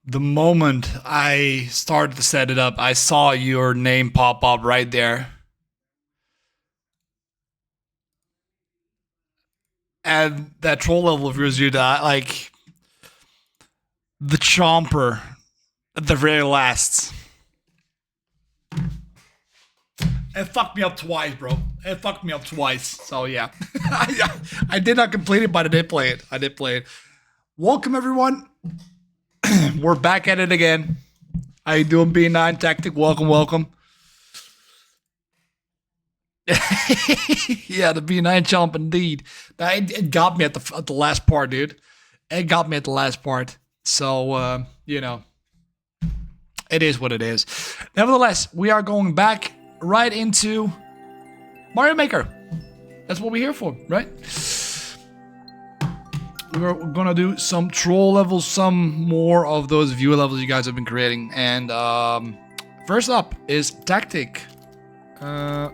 The moment I started to set it up, I saw your name pop up right there. And that troll level of yours, dude, like the chomper at the very last. It fucked me up twice, bro. It fucked me up twice. So yeah, I did not complete it, but I did play it. I did play it. Welcome everyone. We're back at it again. How you doing, B9 Tactic? Welcome, welcome. Yeah, the B9 chomp indeed. It got me at the last part, dude. It got me at the last part. So you know, it is what it is. Nevertheless, we are going back right into Mario Maker. That's what we're here for, right? We're gonna do some troll levels, some more of those viewer levels you guys have been creating. And first up is Tactic. Let's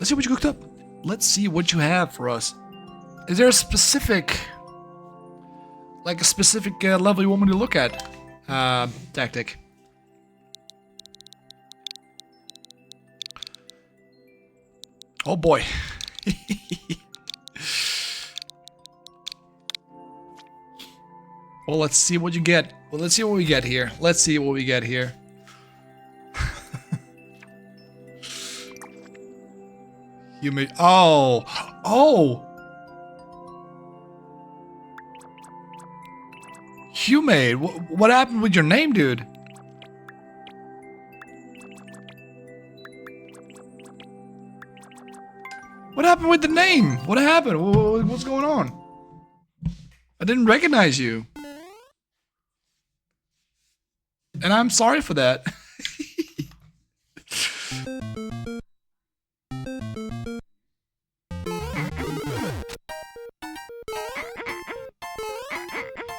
see what you cooked up. Let's see what you have for us. Is there a specific, level you want me to look at? Tactic. Oh boy. Well, let's see what you get. Well, let's see what we get here. Let's see what we get here. You made. Oh. Oh. Humade. What happened with your name, dude? What happened with the name? What happened? What's going on? I didn't recognize you. And I'm sorry for that.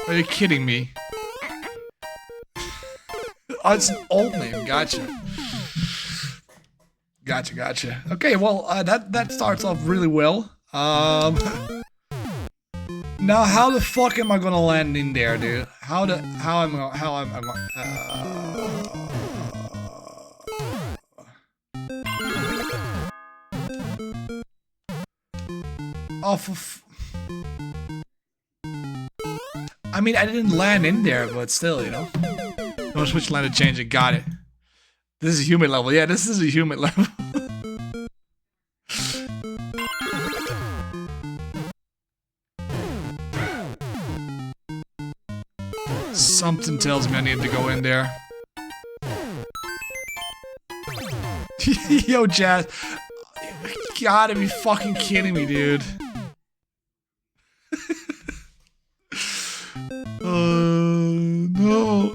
Are you kidding me? Oh, it's an old name. Gotcha. Gotcha. Okay, well, that starts off really well. Now, how the fuck am I gonna land in there, dude? How am I going? I mean, I didn't land in there, but still, you know. No switch land to change it. Got it. This is a human level. Yeah, this is a human level. Something tells me I need to go in there. Yo, Jazz. You gotta be fucking kidding me, dude. No.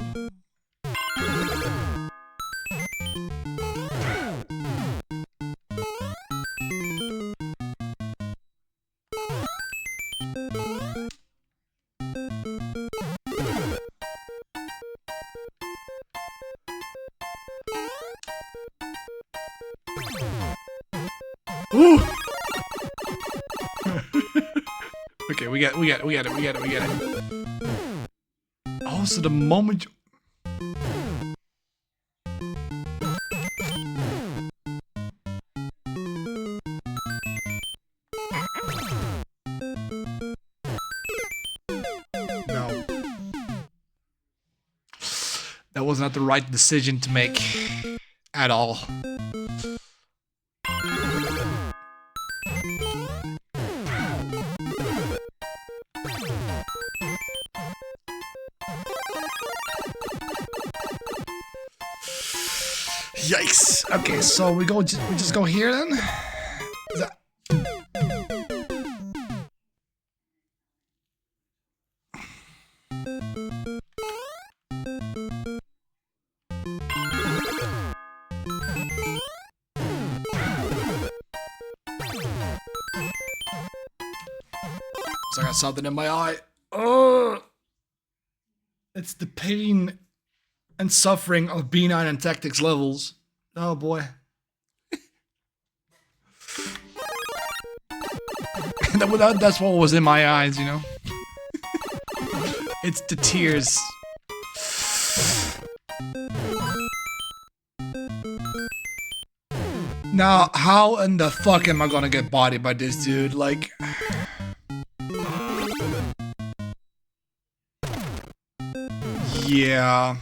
Ooh. Okay, we get it. Oh, so the moment No. That was not the right decision to make at all. Yikes. Okay, so we just go here then? Is that... So I got something in my eye. Oh, it's the pain and suffering of B9 and Tactics levels. Oh boy. That's what was in my eyes, you know? It's the tears. Now, how in the fuck am I gonna get bodied by this dude? Like... Yeah.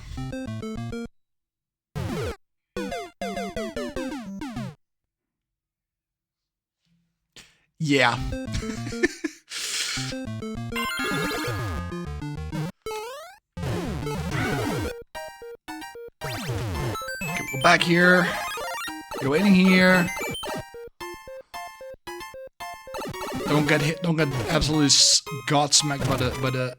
Yeah. Okay, go back here. Go in here. Don't get hit. Don't get absolutely god smacked by the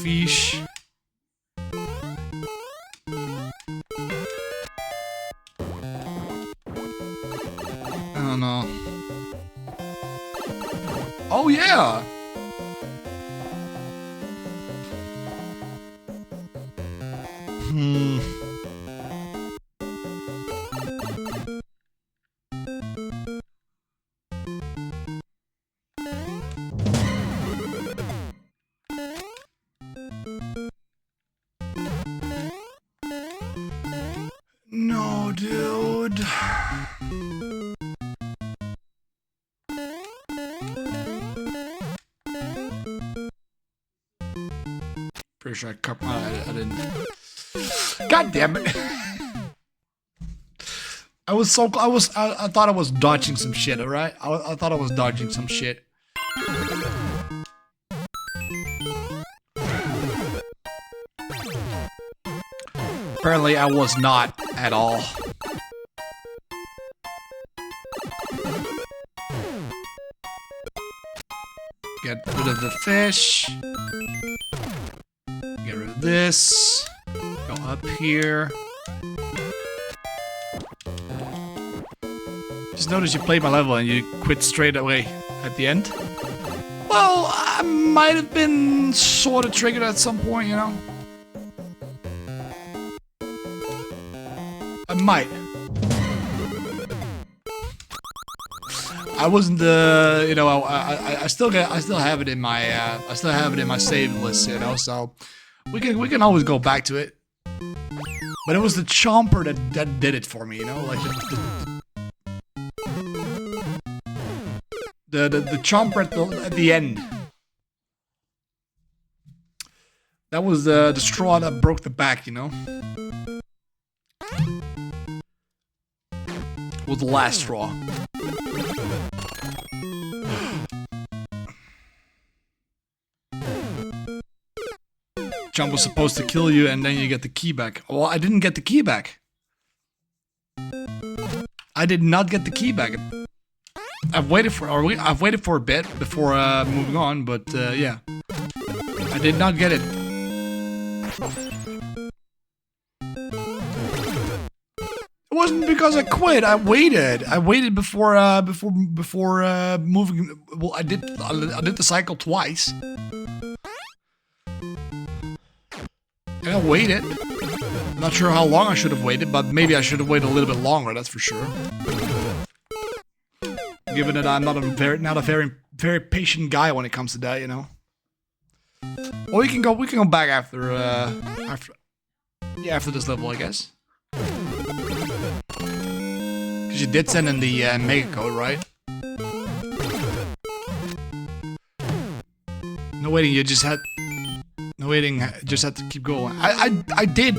fish. I don't know. Oh yeah. No, dude. Pretty sure I cut my... I didn't... God damn it. I thought I was dodging some shit, alright? I thought I was dodging some shit. Apparently I was not at all. Get rid of the fish. Get rid of this. Go up here. Just notice you played my level and you quit straight away at the end. Well, I might have been sort of triggered at some point, you know? I might. I wasn't you know, I still have it in my save list, you know, so we can always go back to it. But it was the chomper that did it for me, you know, like the chomper at the end. That was the straw that broke the back, you know. Was the last straw. Jump was supposed to kill you and then you get the key back. Well, I didn't get the key back. I did not get the key back. I've waited for a bit before moving on, but yeah. I did not get it. It wasn't because I quit. I waited. I waited before moving. Well, I did the cycle twice. And I waited. I'm not sure how long I should have waited, but maybe I should have waited a little bit longer. That's for sure. Given that I'm not a very patient guy when it comes to that, you know. Well, we can go back after this level, I guess. Because you did send in the mega code, right? No waiting, you just had... No waiting, just had to keep going. I did.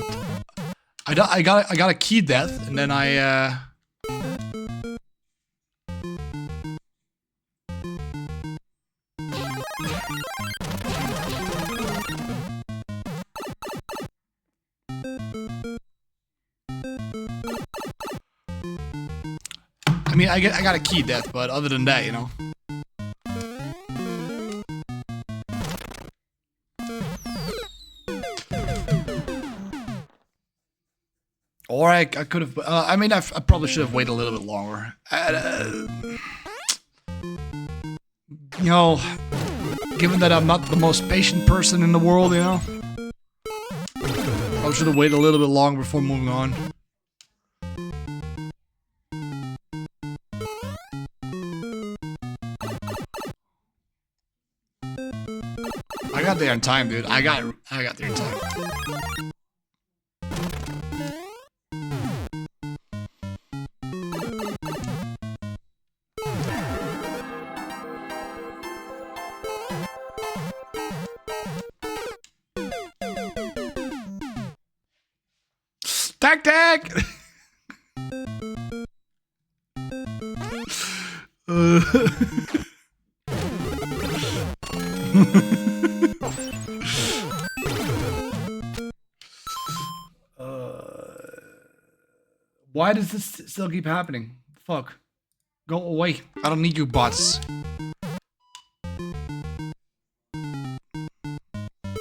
I got a key death, and then I mean, I got a key death, but other than that, you know. Or I could have. I mean, I probably should have waited a little bit longer. You know, given that I'm not the most patient person in the world, you know, I should have waited a little bit longer before moving on. got there in time, dude. I got there in time. Tag! Why does this still keep happening? Fuck. Go away. I don't need you bots.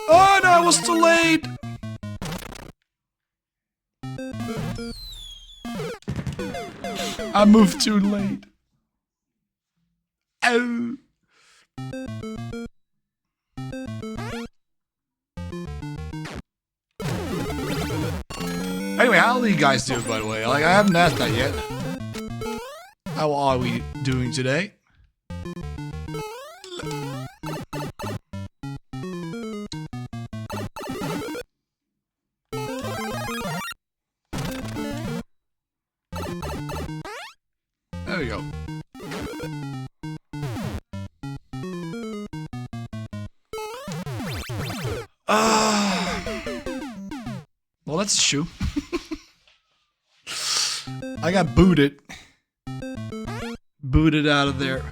Oh no, I was too late! I moved too late. Oh. Anyway, how do you guys do, by the way? Like, I haven't asked that yet. How are we doing today? There we go. Well, that's a shoe. I got booted. Booted out of there.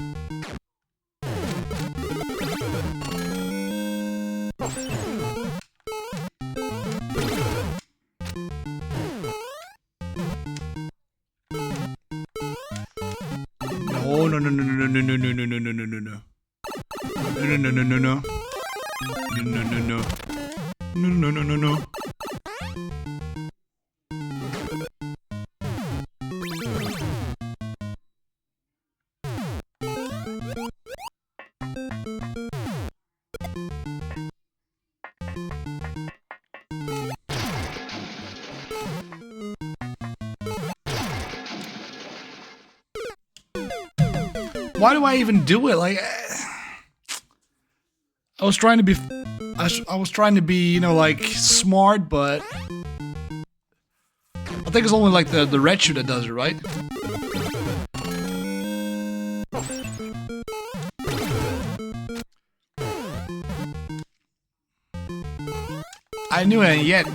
No. No. Why do I even do it? Like, I was trying to be, you know, like, smart, but I think it's only like the red shoe that does it, right? I knew it, and yet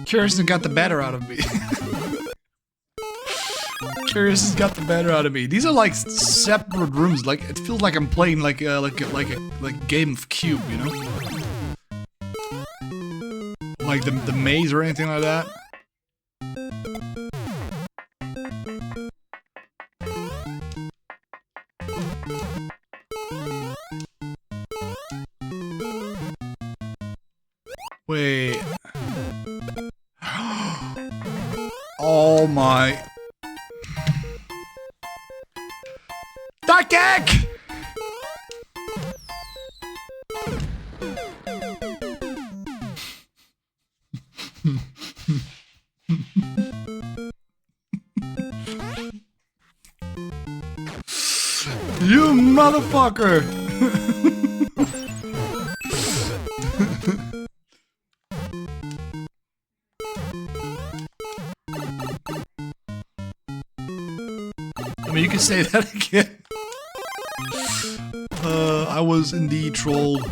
Kirsten got the better out of me. Kirsten's got the better out of me. These are like separate rooms. Like, it feels like I'm playing like a game of Cube, you know? Like the maze or anything like that. Wait. Oh my. Duck! You motherfucker! I mean, you can say that again. I was indeed trolled.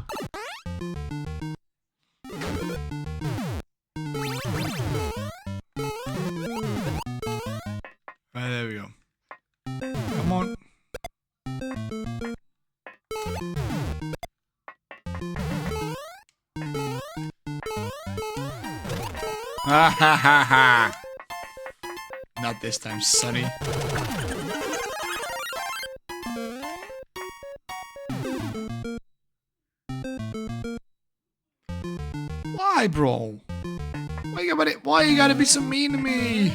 Right, there we go. Come on. Ha ha ha ha. Not this time, Sonny. Why, bro? Why you gotta be so mean to me?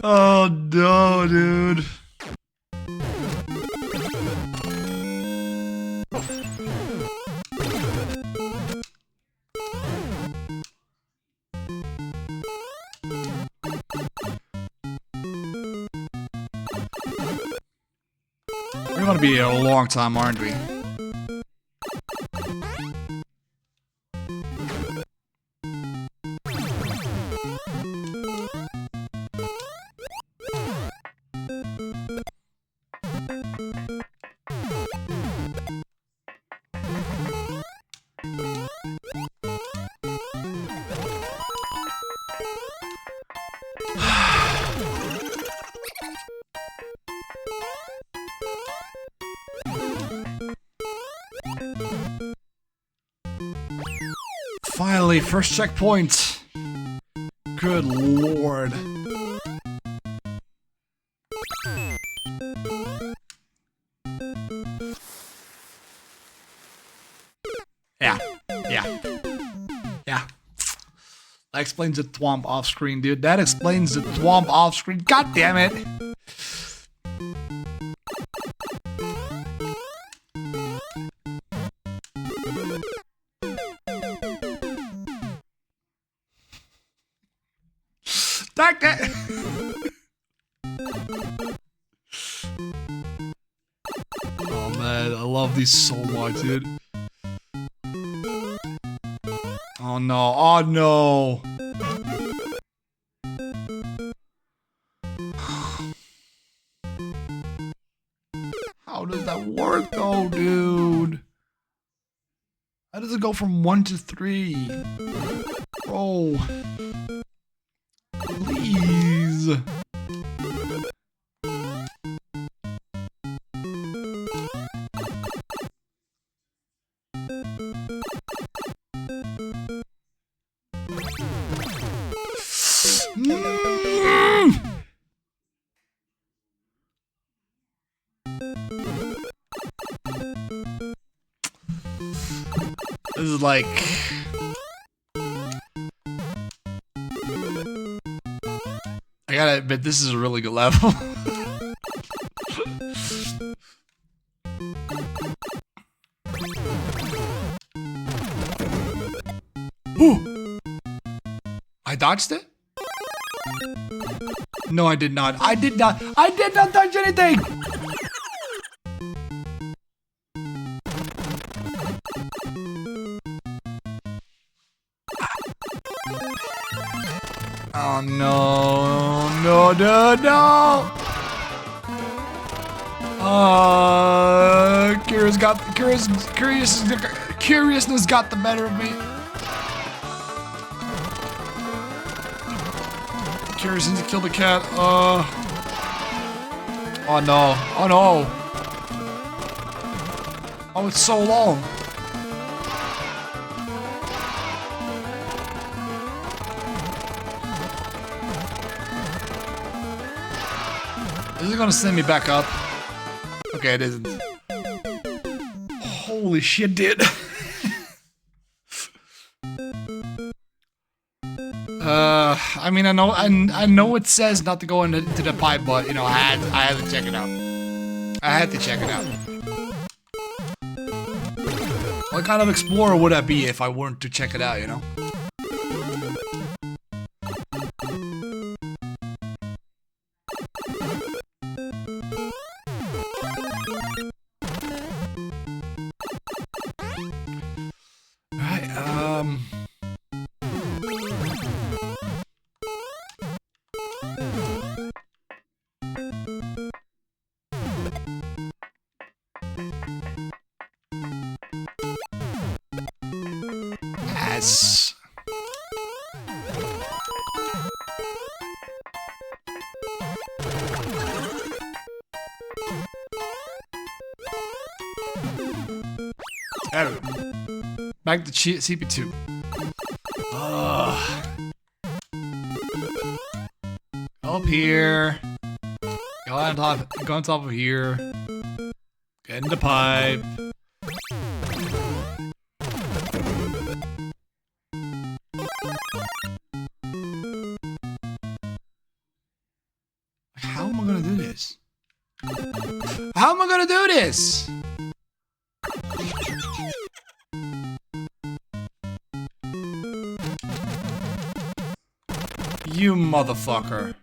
Oh no, dude. We're gonna be here a long time, aren't we? Finally, first checkpoint. Good lord. Yeah. That explains the thwomp off screen, dude. That explains the thwomp off screen. God damn it. That. Oh man, I love these so much, dude. Oh no, oh no. How does that work though, dude? How does it go from 1 to 3? Bro. Please. This is like... I gotta admit, this is a really good level. Ooh! I dodged it? No, I did not. I did not touch anything! Oh no, no. Curiousness got the better of me. Curiousness to kill the cat. Oh no, oh no. Oh, it's so long. Is it gonna send me back up? Okay, it isn't. Holy shit, dude. I mean, I know it says not to go into the pipe, but you know, I had to check it out. What kind of explorer would I be if I weren't to check it out, you know? Yes. Back to CP2. Up here. Go on top of here. Get in the pipe. How am I gonna do this? How am I gonna do this? You motherfucker.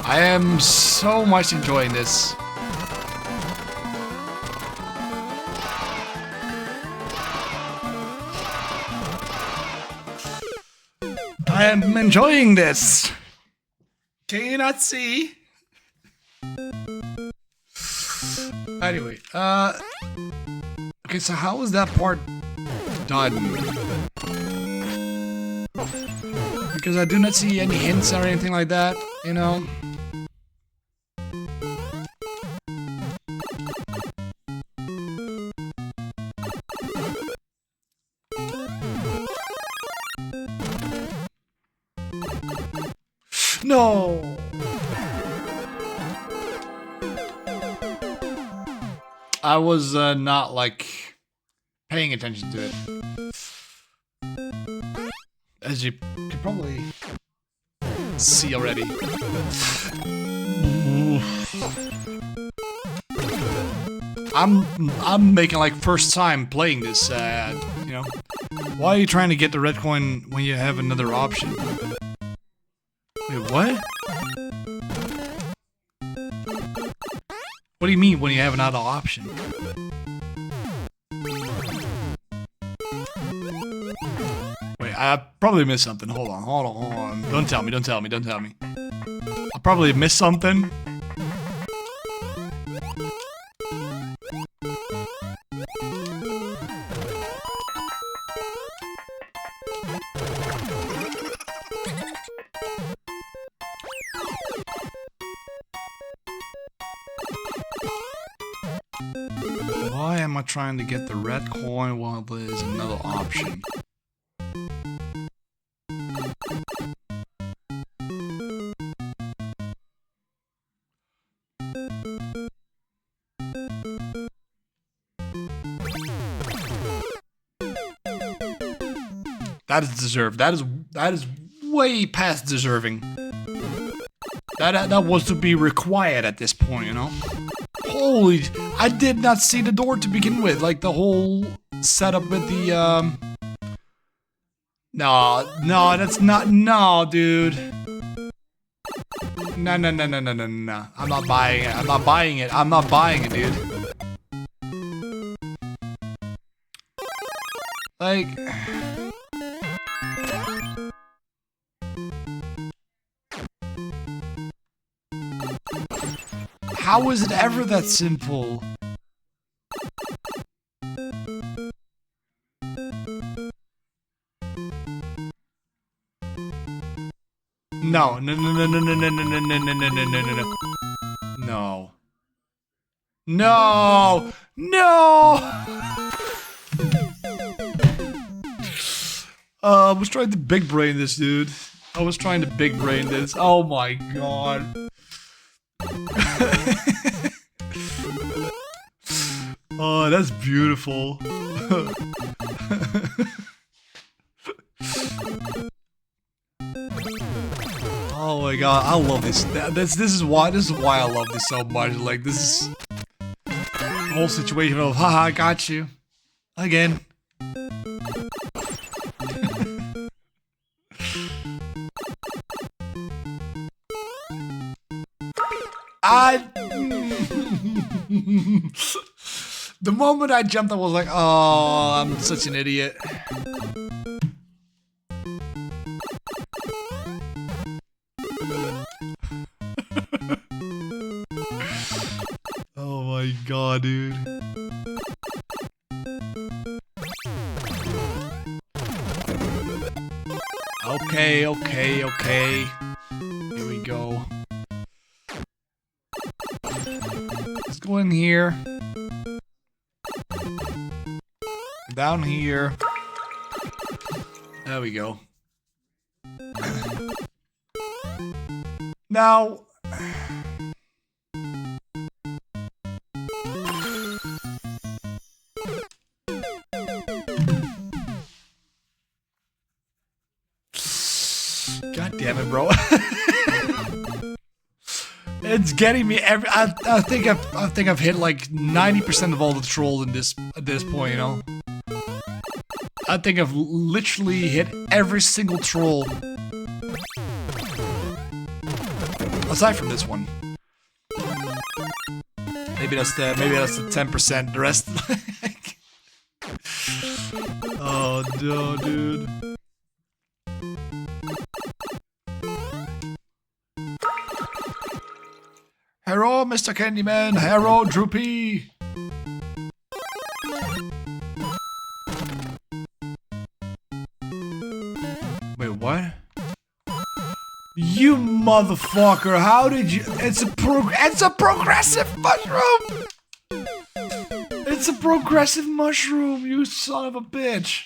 I am so much enjoying this. I am enjoying this. Can you not see? Anyway, okay, so how was that part done? Because I do not see any hints or anything like that, you know? No! I was not like paying attention to it. As you could probably see already. I'm making like first time playing this, you know. Why are you trying to get the red coin when you have another option? Wait, what? What do you mean when you have another option? Wait, I probably missed something. Hold on. Don't tell me. I probably missed something. Why am I trying to get the red coin while there's another option? That is deserved. That is way past deserving. That was to be required at this point, you know? Holy, I did not see the door to begin with. Like the whole setup with the No, that's not. No, dude. No. I'm not buying it. I'm not buying it, dude. Like, how is it ever that simple? No. I was trying to big brain this, dude. Oh my god. Oh, that's beautiful. Oh my god, I love this. This is why I love this so much. Like, this is the whole situation of haha, I got you again. The moment I jumped, I was like, oh, I'm such an idiot. Oh my god, dude. Okay. Here we go. Let's go in here. Down here. There we go. Now... God damn it, bro. It's getting me every... I think I've hit like 90% of all the trolls in this at this point, you know? I think I've literally hit every single troll. Aside from this one. Maybe that's the 10%. The rest. Oh no, dude. Hello, Mr. Candyman. Hello, Droopy. Wait, what? You motherfucker! How did you? It's a progressive mushroom. It's a progressive mushroom. You son of a bitch.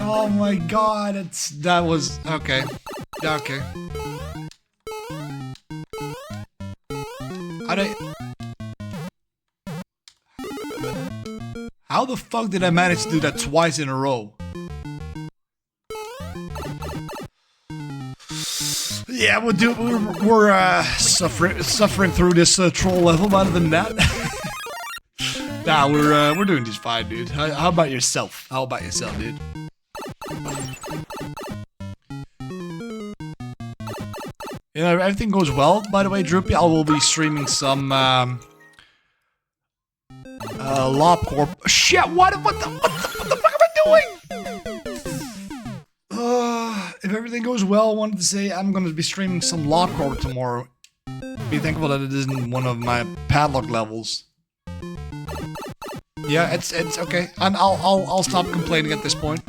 Oh my god! That was okay. Okay. How the fuck did I manage to do that twice in a row? Yeah, we're suffering through this troll level. Other than that, nah, we're doing just fine, dude. How about yourself? How about yourself, dude? You know, everything goes well. By the way, Droopy, I will be streaming some LobCorp. Shit! What the fuck am I doing? If everything goes well, I wanted to say I'm gonna be streaming some LobCorp tomorrow. Be thankful that it isn't one of my padlock levels. Yeah, it's okay, and I'll stop complaining at this point.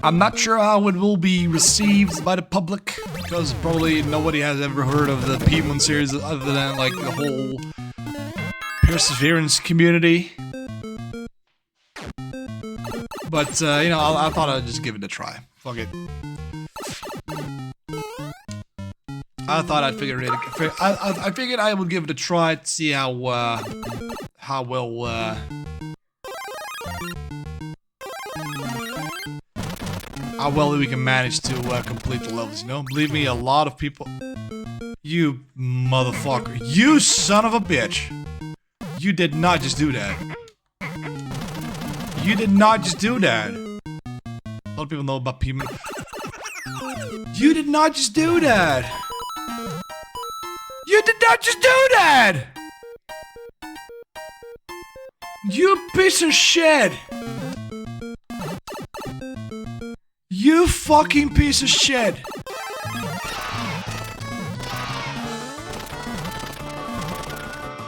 I'm not sure how it will be received by the public, because probably nobody has ever heard of the Pokemon series other than like the whole Perseverance community. But you know, I thought I'd just give it a try. Fuck it. I thought I'd figure it. I figured I would give it a try to see how well we can manage to complete the levels, you know? Believe me, a lot of people... You motherfucker. You son of a bitch! You did not just do that. You did not just do that. A lot of people know about Pokemon. You did not just do that! You did not just do that! You piece of shit! You fucking piece of shit!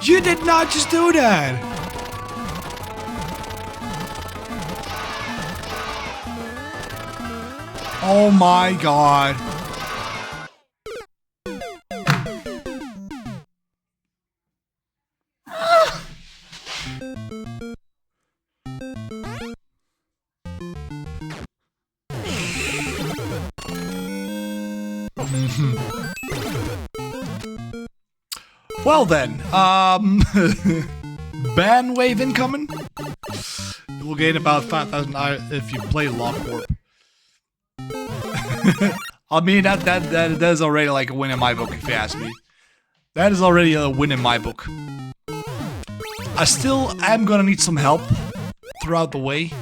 You did not just do that! Oh my god. Well then, ban wave incoming. We'll gain about 5,000 if you play LobCorp. I mean that is already like a win in my book, if you ask me. That is already a win in my book. I still am gonna need some help throughout the way,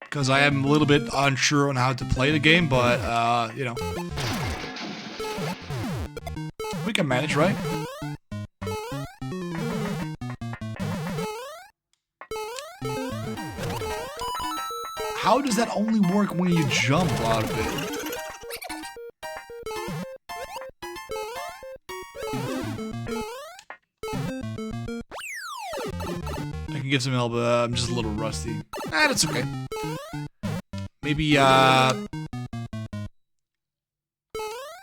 because I am a little bit unsure on how to play the game, but you know, we can manage, right? How does that only work when you jump out of it? I can give some help, I'm just a little rusty. That's okay. Maybe,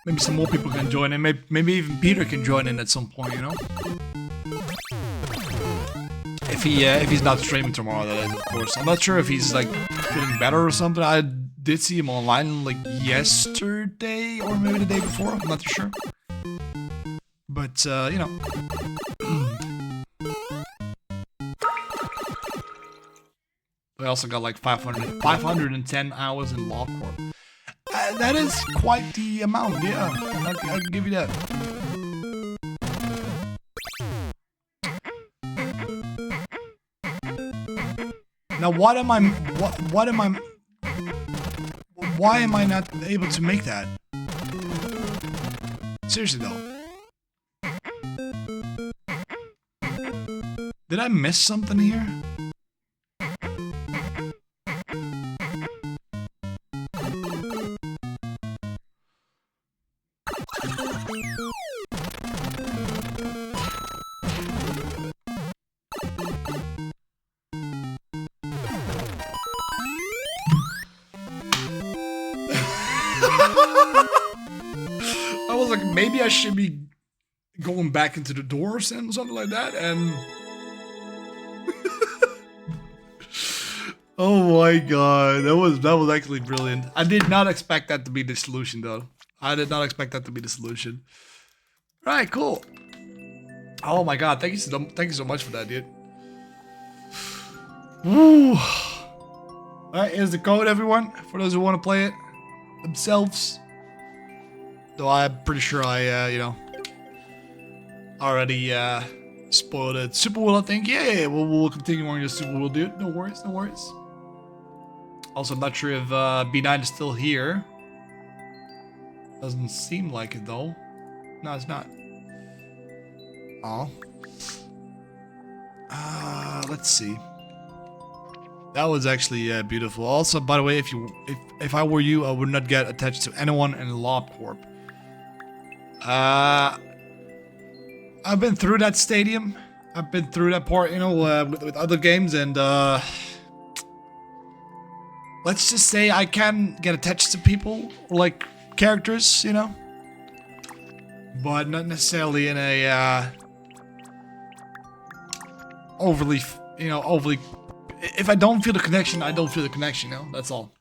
maybe some more people can join in. Maybe even Peter can join in at some point, you know? If he's not streaming tomorrow, that is, of course. I'm not sure if he's, like, getting better or something. I did see him online, like, yesterday, or maybe the day before. I'm not too sure. But, you know. I also got, like, 510 hours in LobCorp. That is quite the amount, yeah. I'll give you that. Now, what am I... why am I not able to make that? Seriously though. Did I miss something here? I was like, maybe I should be going back into the doors and something like that, and oh my god, that was actually brilliant. I did not expect that to be the solution, though. I did not expect that to be the solution. All right, cool. Oh my god, thank you so much for that, dude. Woo. All right, here's the code, everyone, for those who want to play it themselves. Though I'm pretty sure I, you know, already spoiled it. Super Will, I think. Yeah, we'll continue on your Super Will, dude. No worries, no worries. Also, I'm not sure if B9 is still here. Doesn't seem like it, though. No, it's not. Oh. Let's see. That was actually beautiful. Also, by the way, if I were you, I would not get attached to anyone in Lob Corp. I've been through that stadium. I've been through that part, you know, with other games, and let's just say I can get attached to people, or like characters, you know, but not necessarily in a overly, you know, overly. If I don't feel the connection, I don't feel the connection, you know. That's all.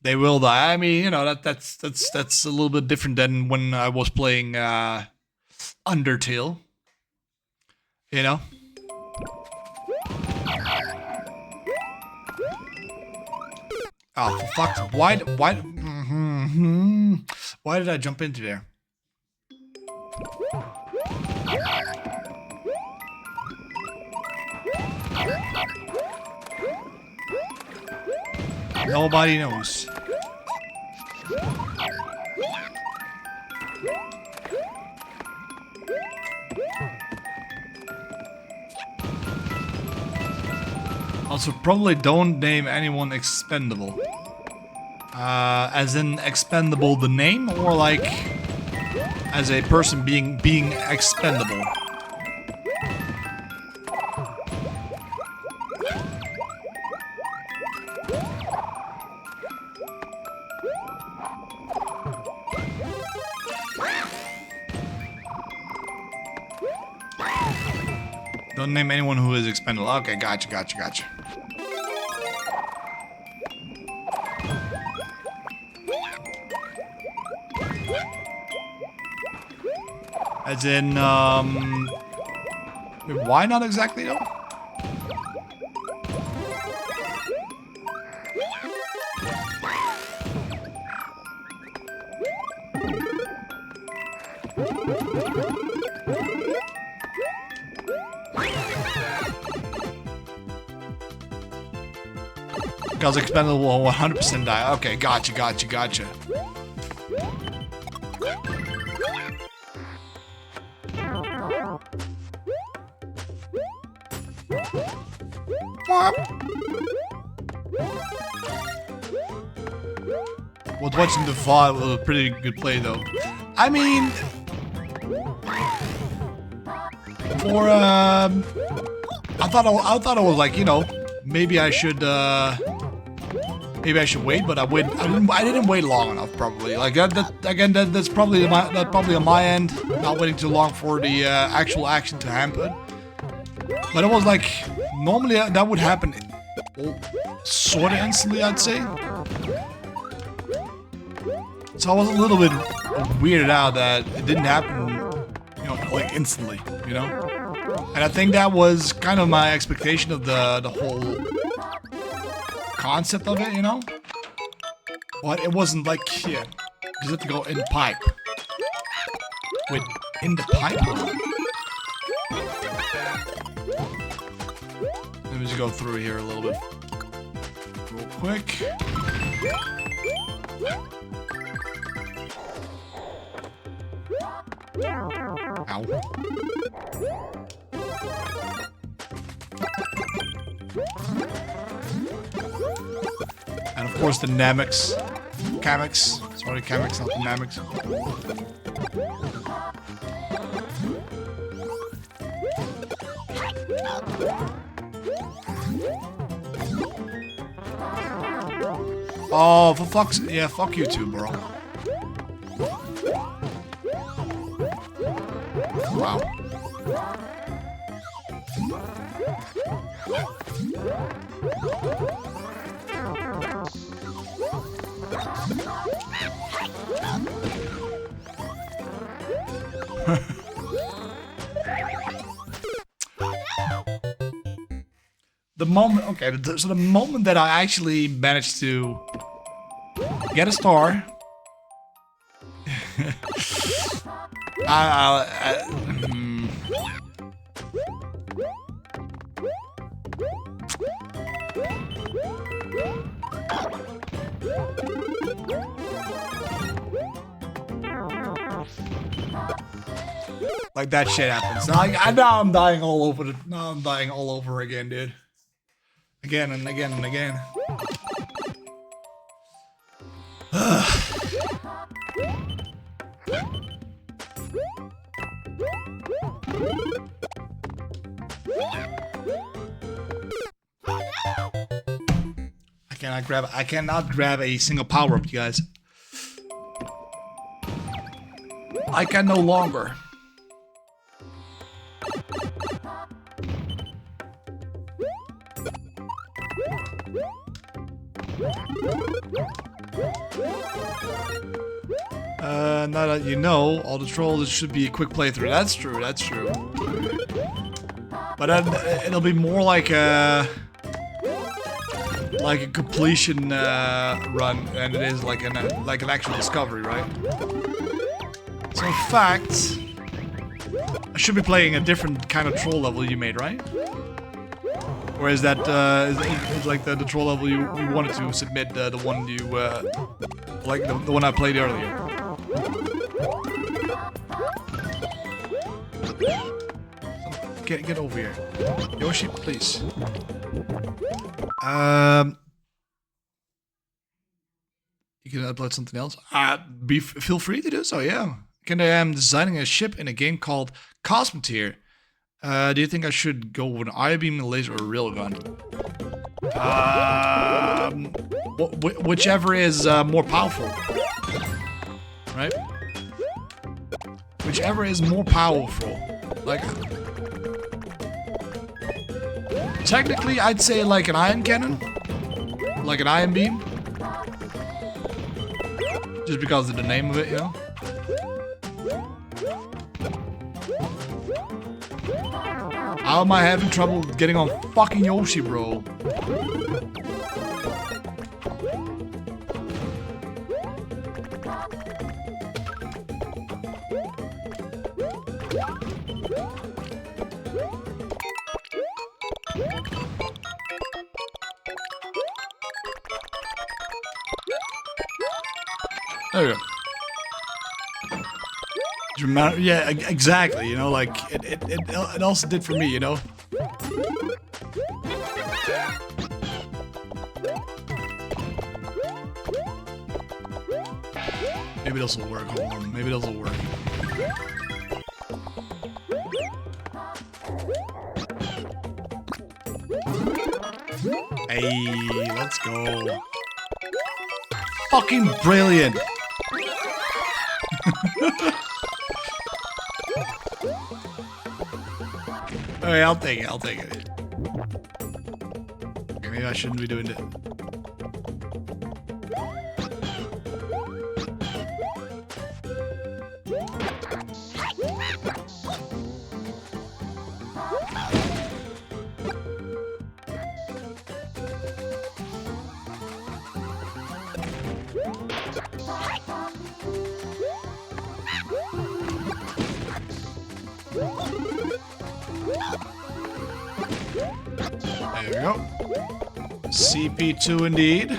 They will die. I mean, you know, that's a little bit different than when I was playing Undertale. You know? Oh, for fuck's sake. Why did I jump into there? Nobody knows. Also, probably don't name anyone expendable. As in expendable the name, or like as a person being expendable. Don't name anyone who is expendable. Okay, gotcha. As in, why not exactly though? Because expendable will 100% die. Okay, gotcha. Was watching the VOD was a pretty good play though. I mean, for I thought it was like, you know, maybe I should wait, but I didn't wait long enough probably. Like that's probably on my end, not waiting too long for the actual action to happen. But it was like normally that would happen sort of instantly, I'd say. So I was a little bit weirded out that it didn't happen, you know, like instantly, you know? And I think that was kind of my expectation of the whole concept of it, you know? But it wasn't like, yeah, you just have to go in pipe. Wait, in the pipe? Let me just go through here a little bit. Real quick. Ow. And of course the Namex. Camex. Sorry, Camex, not the Namex. Oh, for fuck's... Yeah, fuck you too, bro. Wow. The moment... Okay, so the moment that I actually managed to get a star... Like that shit happens. Now I'm dying all over the. Now I'm dying all over again, dude. Again and again and again. I cannot grab a single power up, you guys. I can no longer. Now that you know, all the trolls should be a quick playthrough. That's true, that's true. But then it'll be more like a completion run than it is like an actual discovery, right? So in fact, I should be playing a different kind of troll level you made, right? Or is that is like the troll level you wanted to submit, the one you like the one I played earlier? Get over here, Yoshi, please. You can upload something else. Feel free to do so. Yeah. I am designing a ship in a game called Cosmoteer. Do you think I should go with an I-beam, a laser, or a railgun? Whichever is more powerful, right? Whichever is more powerful. Like, technically, I'd say like an ion cannon, like an ion beam, just because of the name of it, you know. How am I having trouble getting on fucking Yoshi, bro? There we go. Yeah, exactly. You know, like it also did for me. You know. Maybe this will work. Hold on. Maybe this will work. Hey, let's go. Fucking brilliant. Alright, I'll take it, I'll take it. Okay, maybe I shouldn't be doing it. go. CP2 indeed.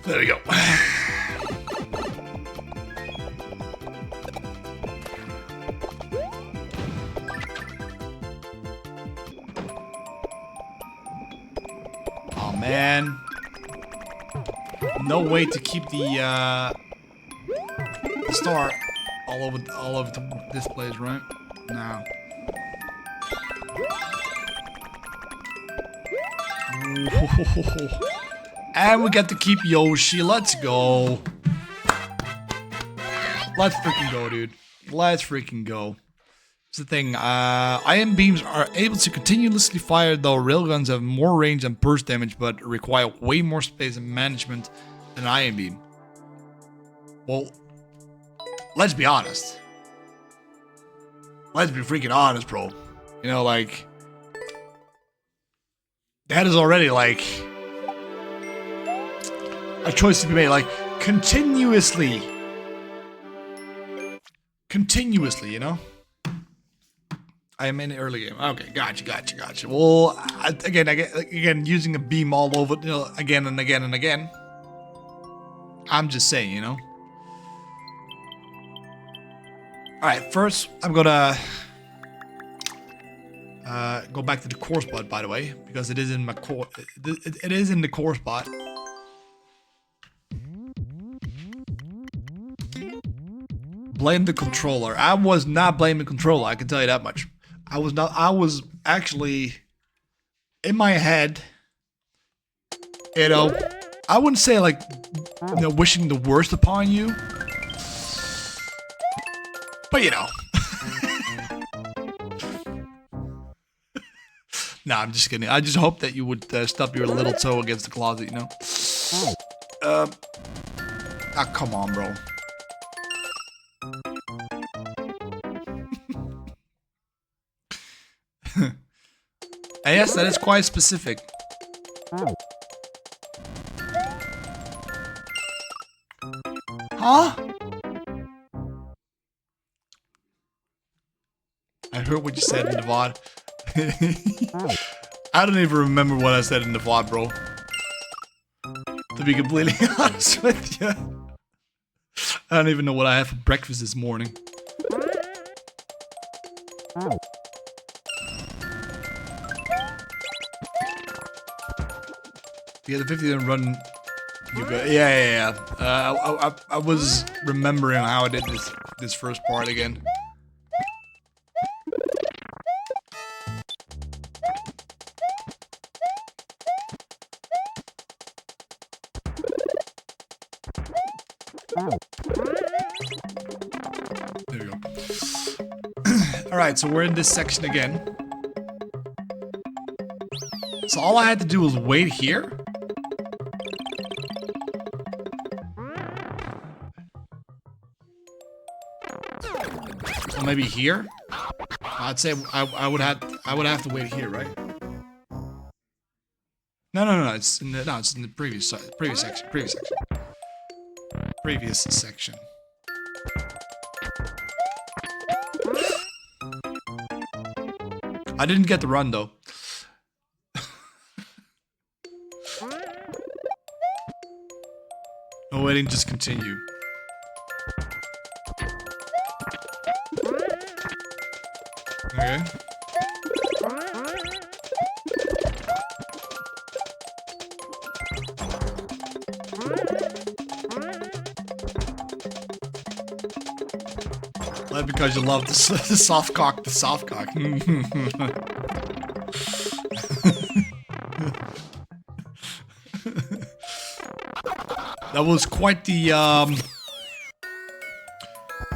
There we go. Oh man. No way to keep the star all over this place, right? No. And we get to keep Yoshi. Let's go. Let's freaking go, dude. Let's freaking go. Here's the thing. Ion beams are able to continuously fire, though railguns have more range and burst damage, but require way more space and management than an ion beam. Well, let's be honest. Let's be freaking honest, bro. You know, like, that is already, like, a choice to be made. Like, continuously, you know? I am in the early game. Okay, gotcha. Well, again, using a beam all over, you know, again and again and again. I'm just saying, you know? Alright, first, I'm gonna go back to the core spot, by the way, because it is in my core. It is in the core spot. Blame the controller. I was not blaming the controller, I can tell you that much. I was not. I was actually in my head, you know, I wouldn't say like, you know, wishing the worst upon you, but you know. Nah, I'm just kidding. I just hope that you would stub your little toe against the closet, you know. Ah, come on, bro. And yes, that is quite specific. Huh? I heard what you said in the VOD. I don't even remember what I said in the VOD, bro. To be completely honest with you. I don't even know what I had for breakfast this morning. Yeah, the 50 didn't run. You go. Yeah. I was remembering how I did this first part again. There we go. Alright, so we're in this section again. So all I had to do was wait here. So maybe here? I'd say I would have to wait here, right? No. It's in the previous section. Previous section. I didn't get the run though. No waiting, just continue. Okay. Well, because you love the soft cock. That was quite the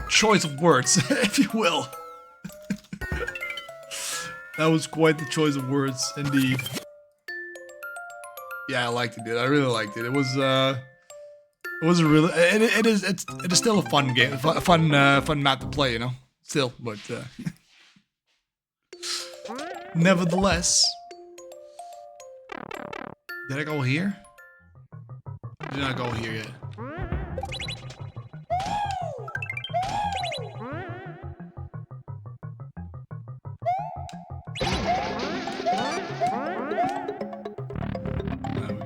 choice of words, if you will. That was quite the choice of words, indeed. Yeah, I liked it, dude. I really liked it. It was a really. It is still a fun game, fun map to play, you know. Still, but nevertheless. Did I go here? Did not go here yet.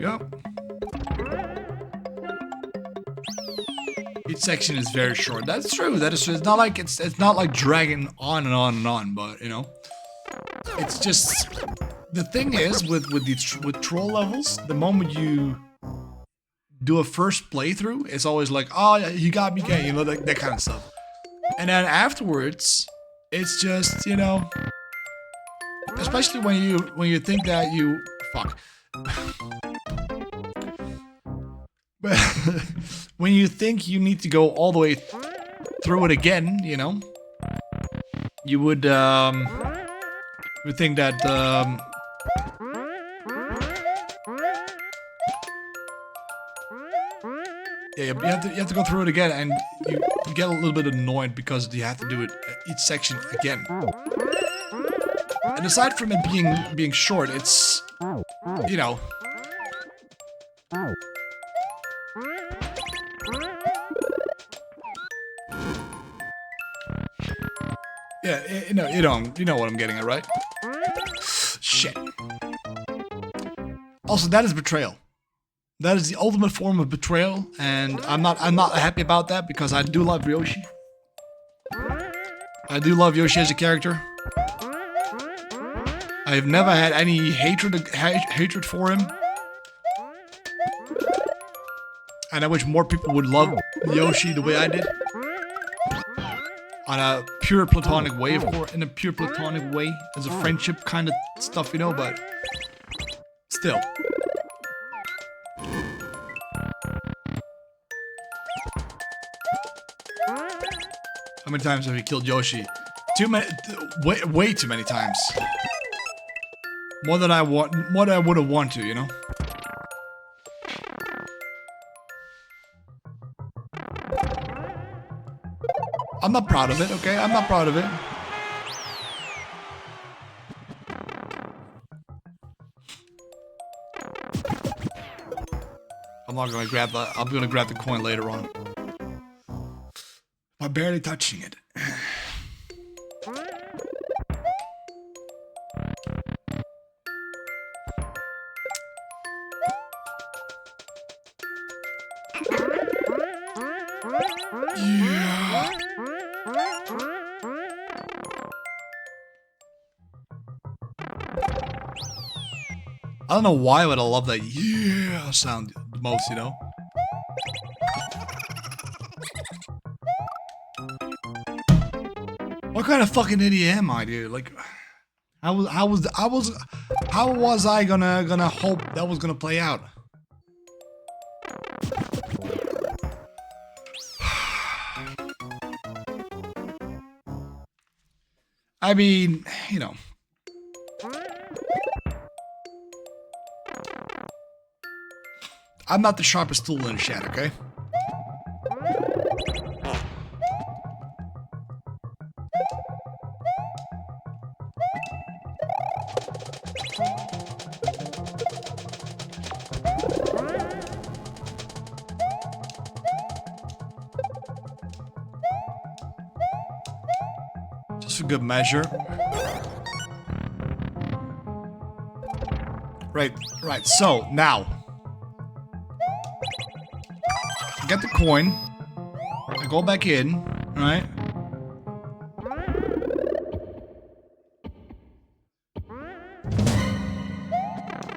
go. Each section is very short. That's true. That is true. It's not like it's not like dragging on and on and on. But you know, it's just the thing is with troll levels. The moment you do a first playthrough, it's always like, oh, you got me again, you know, that kind of stuff. And then afterwards, it's just, you know, especially when you think that you fuck. But when you think you need to go all the way through it again, you know, you would think that yeah, you have to go through it again, and you get a little bit annoyed because you have to do it each section again. And aside from it being short, it's, you know, yeah, you know what I'm getting at, right? Shit. Also, that is betrayal. That is the ultimate form of betrayal, and I'm not happy about that because I do love Yoshi. I do love Yoshi as a character. I've never had any hatred for him. And I wish more people would love Yoshi the way I did. On a pure platonic way, of course. In a pure platonic way. As a friendship kind of stuff, you know, but still. How many times have you killed Yoshi? Too many, way too many times. More than I would have wanted to, you know? I'm not proud of it, okay? I'm not proud of it. I'm not gonna grab that. I'm gonna grab the coin later on. By barely touching it. Yeah. I don't know why, but I love that yeah sound the most, you know? What kind of fucking idiot am I, dude? Like, how was I gonna hope that was gonna play out? I mean, you know. I'm not the sharpest tool in the shed, okay? Just for good measure. Right, so, now. Get the coin. I go back in, right?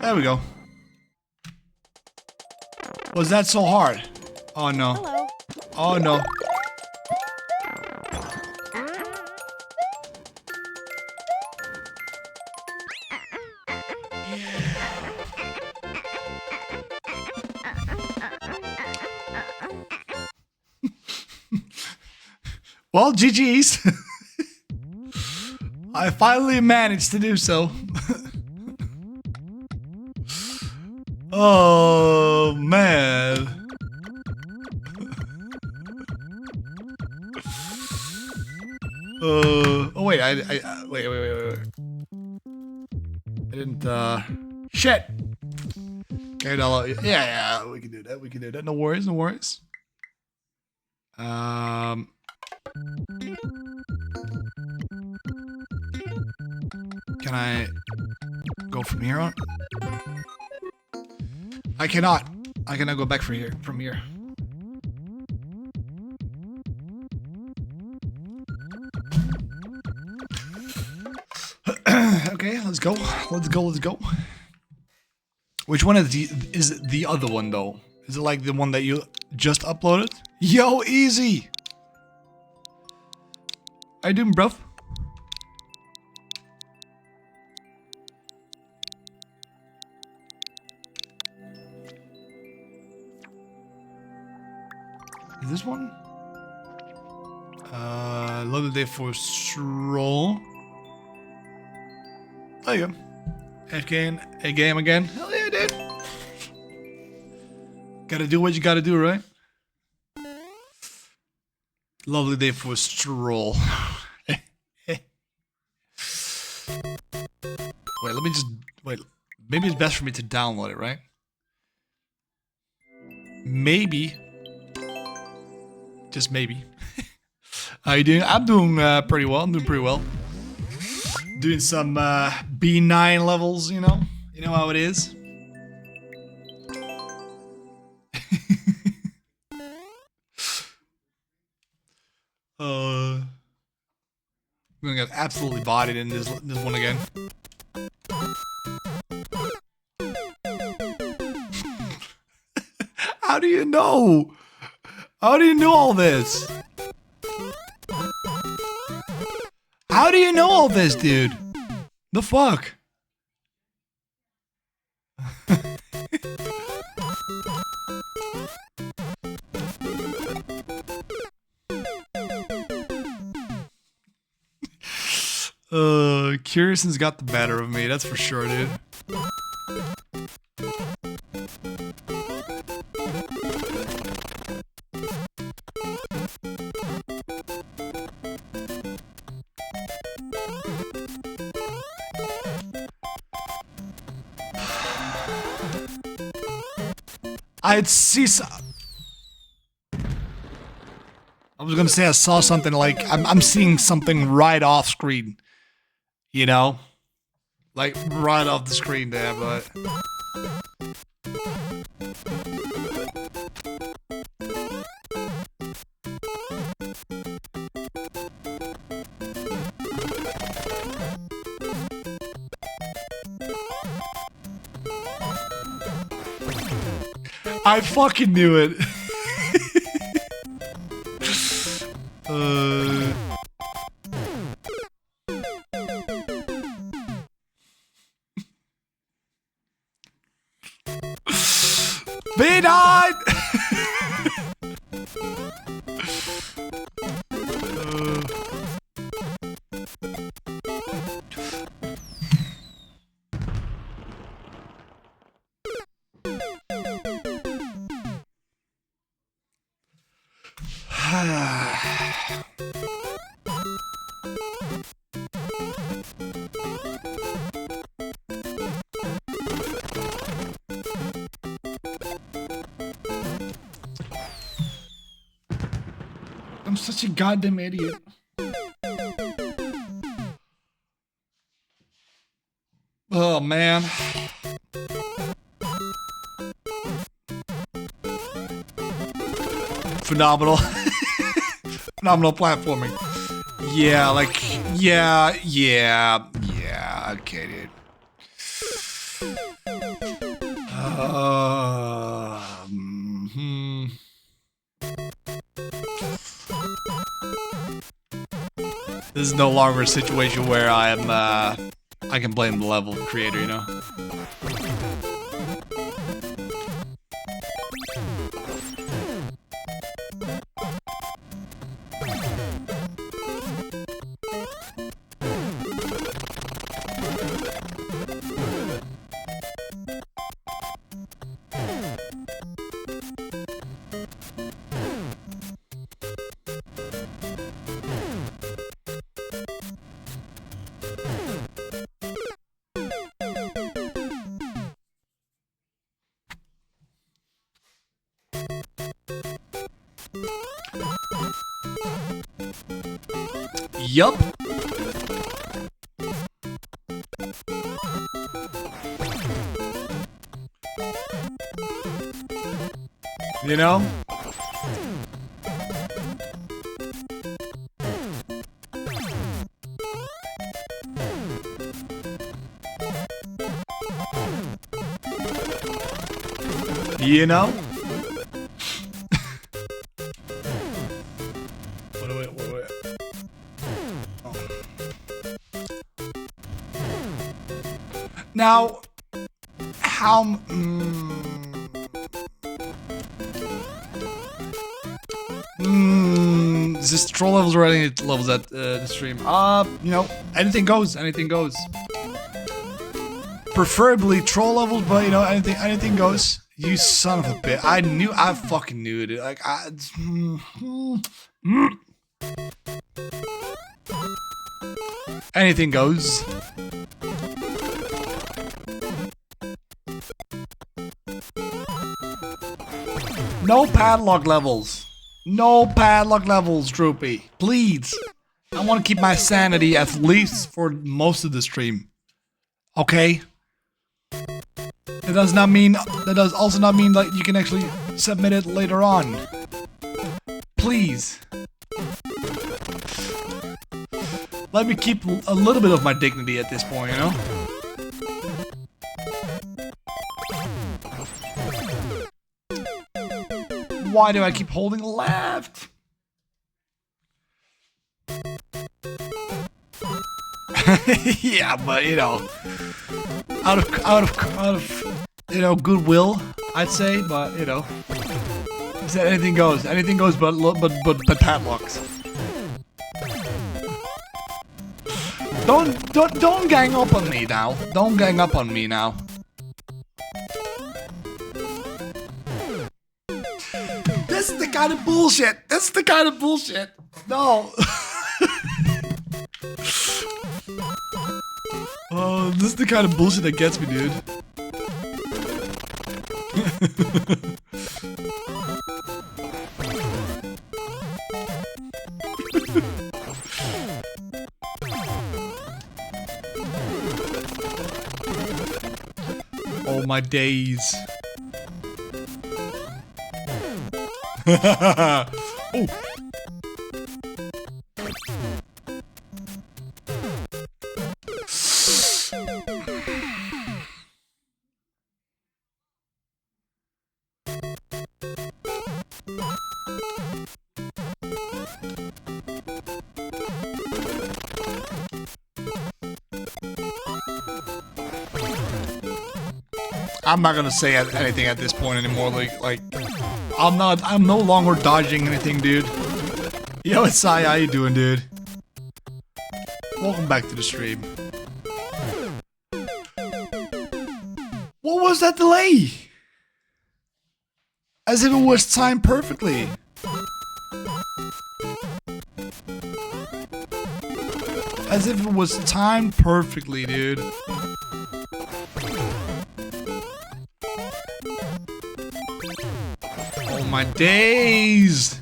There we go. Was that so hard? Oh no. Hello. Oh no. Well, GG's. I finally managed to do so. Oh, man. Oh, wait, wait. I didn't, shit. Okay, yeah, we can do that. No worries. Can I go from here on? I cannot. I cannot go back from here. Okay, let's go. Let's go. Which one is the other one though? Is it like the one that you just uploaded? Yo, easy. How you doing, bruv? Is this one? Lovely day for stroll. There you go. A game again. Hell yeah, dude. Gotta do what you gotta do, right? Lovely day for a stroll. Wait, let me just... Wait, maybe it's best for me to download it, right? Maybe. Just maybe. How you doing? I'm doing pretty well. Doing some B9 levels, you know? You know how it is. I'm gonna get absolutely bodied in this one again. How do you know? How do you know all this? How do you know all this, dude? The fuck? Curiouson's got the better of me, that's for sure, dude. I'd see I was gonna say I saw something like I'm seeing something right off screen, you know, like right off the screen there, but I fucking knew it. Be done! I'm such a goddamn idiot. Oh man. Phenomenal. Phenomenal platforming. Yeah, like, yeah, okay, dude. This is no longer a situation where I can blame the level creator, you know? Yup. You know? You know? Wait. Oh. Now, how... Is this troll levels or any levels at the stream? You know, anything goes, anything goes. Preferably troll levels, but you know, anything goes. You son of a bitch. I fucking knew it. Like, anything goes. No padlock levels. No padlock levels, Droopy. Please. I want to keep my sanity at least for most of the stream. Okay? That does also not mean that you can actually submit it later on. Please. Let me keep a little bit of my dignity at this point, you know? Why do I keep holding left? Yeah, but you know, out of you know, goodwill, I'd say, but you know, I said anything goes, but padlocks. Don't gang up on me now. Don't gang up on me now. This is the kind of bullshit. This is the kind of bullshit. No. Oh, this is the kind of bullshit that gets me, dude. Oh my days. Oh. I'm not gonna say anything at this point anymore. Like, I'm no longer dodging anything, dude. Yo, it's Sai, how you doing, dude? Welcome back to the stream. What was that delay? As if it was timed perfectly. As if it was timed perfectly, dude. Oh my days!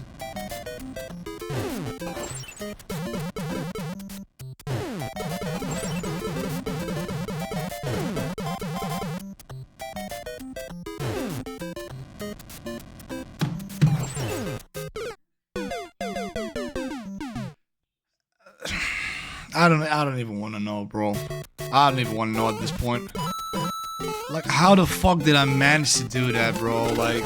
I don't even want to know, bro. I don't even want to know at this point. Like, how the fuck did I manage to do that, bro? Like...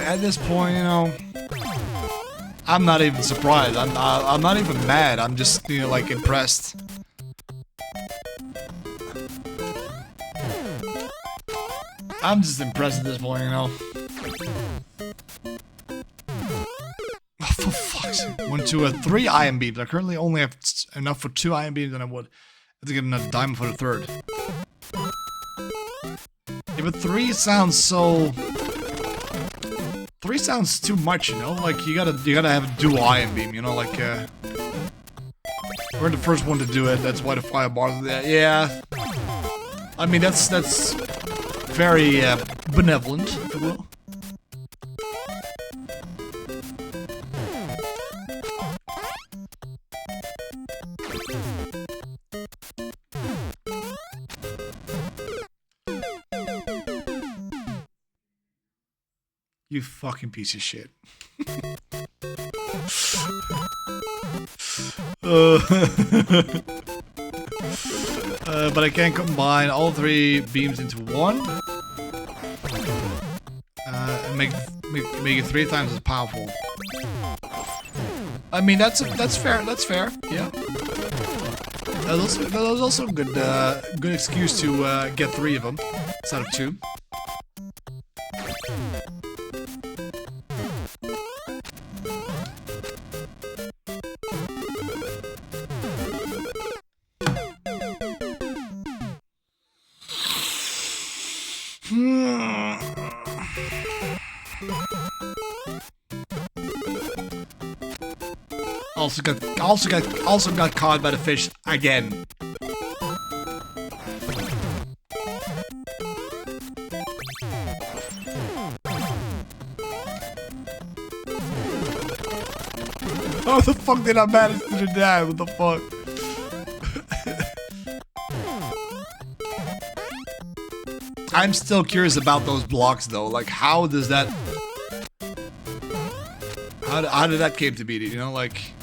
at this point, you know, I'm not even surprised. I'm not even mad. I'm just, you know, like, impressed. I'm just impressed at this point, you know. Oh, for fuck's sake. Went to 3 iron beams. I currently only have enough for 2 iron beams, and I would have to get another diamond for the 3rd. Yeah, but 3 sounds so... 3 sounds too much, you know? Like, you gotta have a dual iron beam, you know? Like, we're the first one to do it, that's why the fire bars are there. Yeah. I mean, that's very, benevolent, if you will. You fucking piece of shit. But I can't combine all 3 beams into one. And make it 3 times as powerful. I mean, that's fair. That's fair. Yeah. That was also a good excuse to get 3 of them instead of 2. Also got caught by the fish again. How the fuck did I manage to do that? What the fuck? I'm still curious about those blocks though. Like, how does that? How did that came to be? You know, like.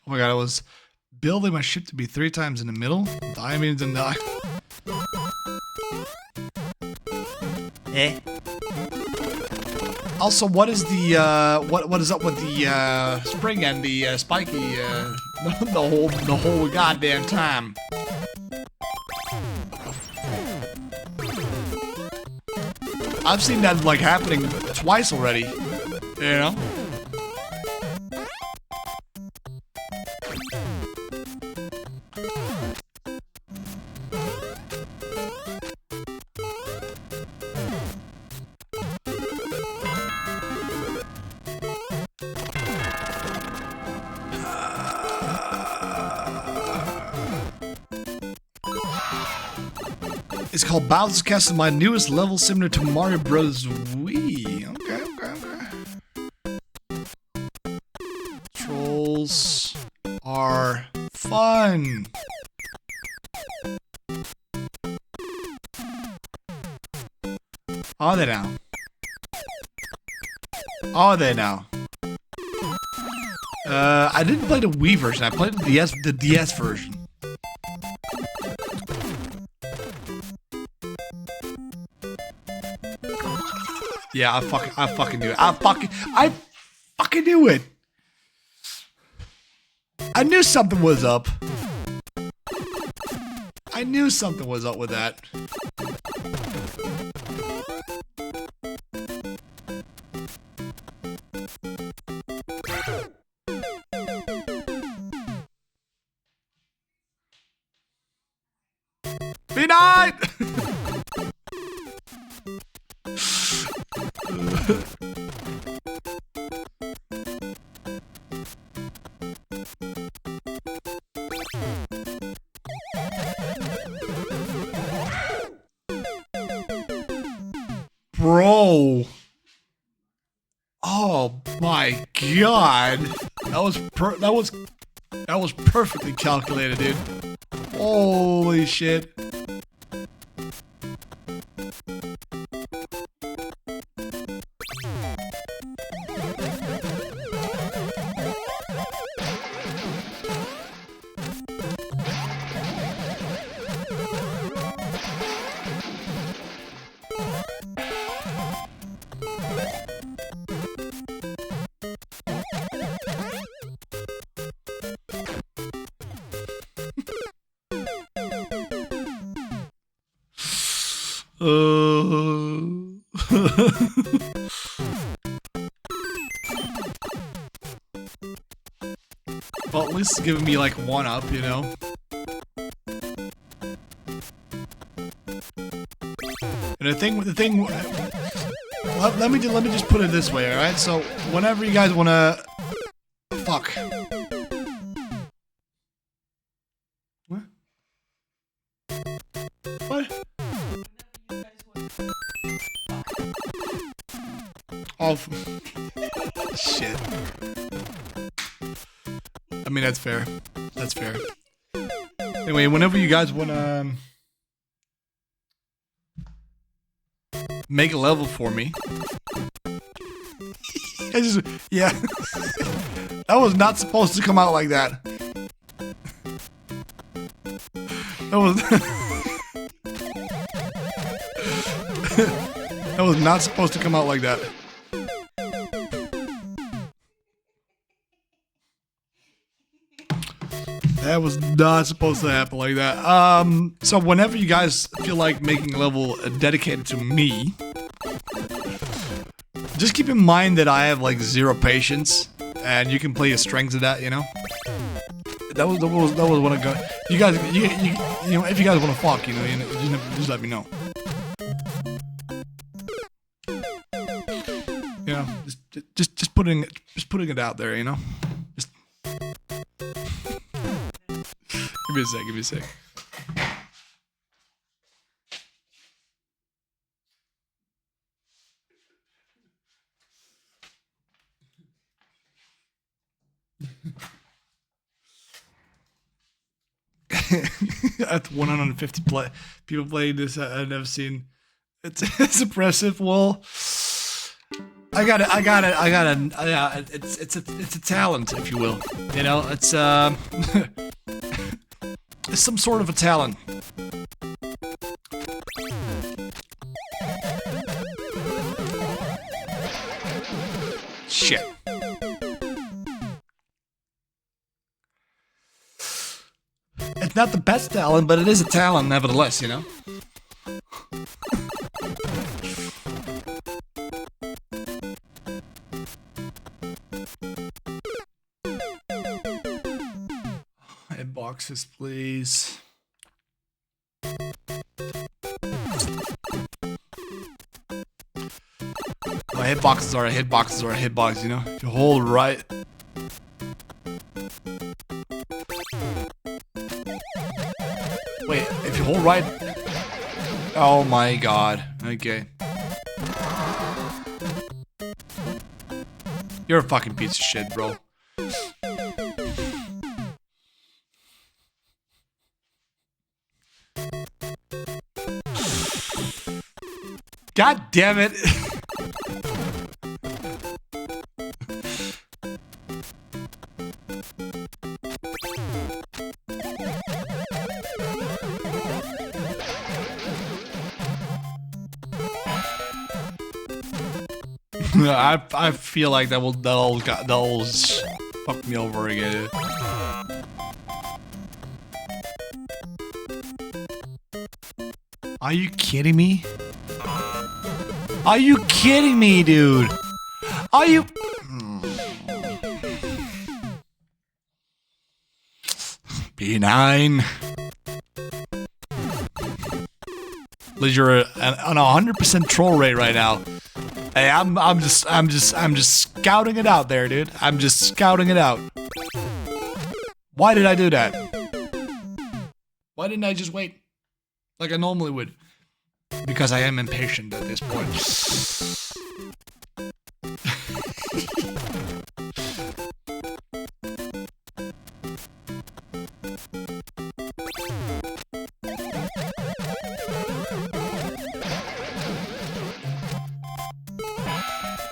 Oh my god, I was building my ship to be 3 times in the middle. Diamonds and die. Also, what is the what is up with the spring and the spiky the whole goddamn time? I've seen that like happening twice already. You know? It's called Bowser's Castle, my newest level similar to Mario Bros. Wii. Okay. Trolls are fun. Are they now? Are they now? I didn't play the Wii version. I played the DS version. Yeah, I fucking knew it. I fucking knew it. I knew something was up. I knew something was up with that. Be night. Bro. Oh my god. That was perfectly calculated, dude. Holy shit. Well, at least it's giving me like 1 up, you know. And the thing. Let me just put it this way, all right? So whenever you guys wanna, fuck. What? Oh, shit. I mean, that's fair. That's fair. Anyway, whenever you guys want to make a level for me. Yeah. That was not supposed to come out like that. That was... That was not supposed to come out like that. That was not supposed to happen like that. So whenever you guys feel like making a level dedicated to me, just keep in mind that I have like 0 patience, and you can play your strengths of that, you know. That was what I got. You guys, you know, if you guys want to fuck, you know, just let me know. You know, just putting it out there, you know. Just give me a sec. Give me a sec. At 150 people playing this, I've never seen. It's impressive. Well, I got it. Yeah, it's a talent, if you will. You know, it's it's some sort of a talent. Shit. It's not the best talent, but it is a talent nevertheless, you know? Hitboxes, please. Oh, hitboxes are a hitbox, you know? If you hold right... Wait, if you hold right... Oh my god. Okay. You're a fucking piece of shit, bro. God damn it. I feel like that'll fuck me over again. Are you kidding me? Are you kidding me, dude? Are you? B9. Liz, you're on a 100% troll rate right now. Hey, I'm just scouting it out there, dude. I'm just scouting it out. Why did I do that? Why didn't I just wait like I normally would? Because I am impatient at this point.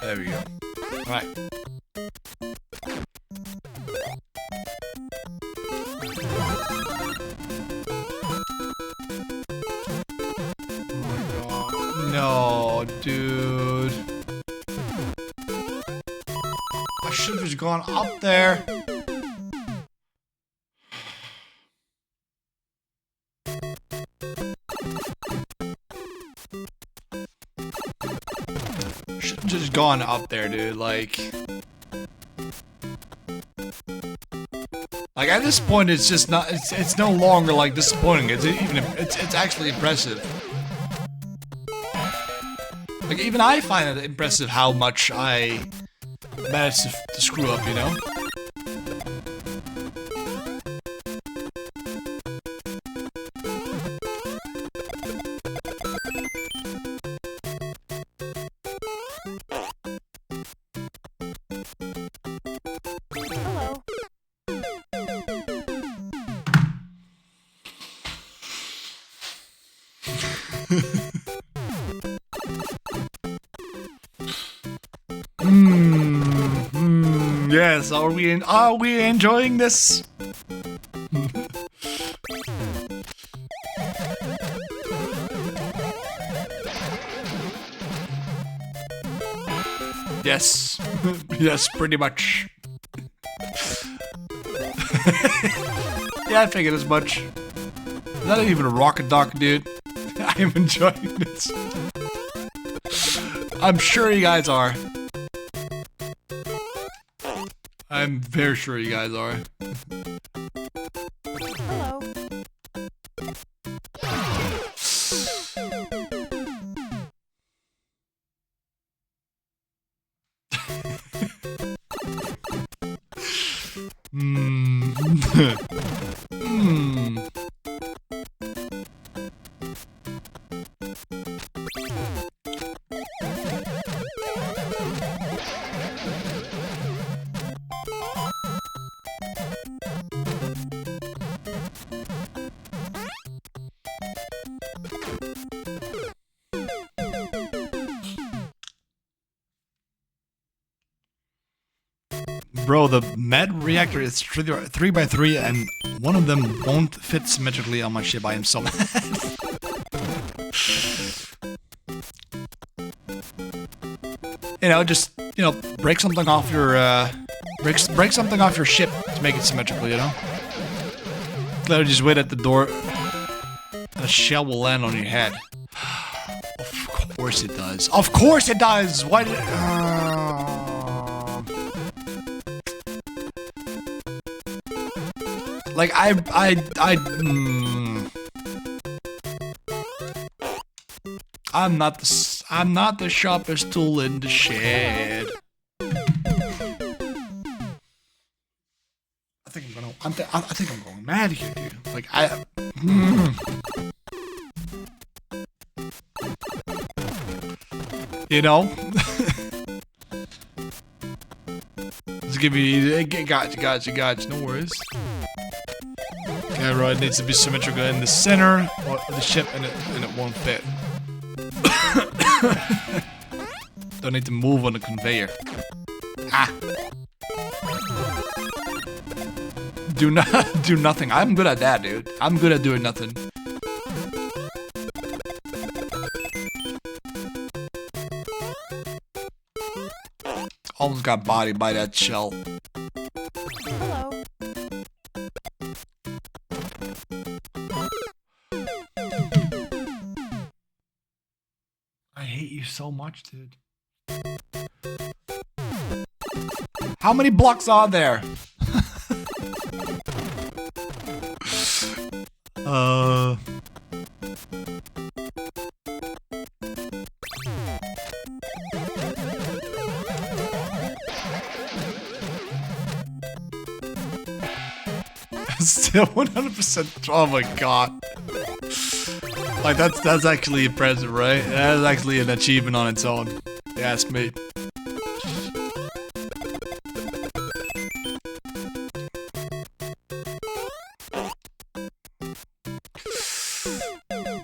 There we go. All right. No, dude. I should have just gone up there. Should have just gone up there, dude. Like at this point, it's just not. It's no longer like disappointing. It's actually impressive. Like, even I find it impressive how much I managed to screw up, you know? Yes, are we enjoying this? Yes. Yes, pretty much. Yeah, I figured as much. Not even a rocket dock, dude. I am enjoying this. I'm sure you guys are. I'm very sure you guys are. Hello. Bro, the med reactor is 3x3 and one of them won't fit symmetrically on my ship. I am so mad. You know, just, you know, break something off your, break something off your ship to make it symmetrical, you know? Literally just wait at the door and a shell will land on your head. Of course it does. Of course it does! Why did like, I'm not the sharpest tool in the shed. I think I'm going mad here, dude. Like, you know? Just give me, gotcha, no worries. Yeah, right, it needs to be symmetrical in the center of the ship and it won't fit. Don't need to move on the conveyor. Ah. Do nothing. I'm good at that, dude. I'm good at doing nothing. Almost got bodied by that shell. Hello. I hate you so much, dude. How many blocks are there? Still 100%. Oh my god. Like, that's actually impressive, right? That is actually an achievement on its own. You ask me.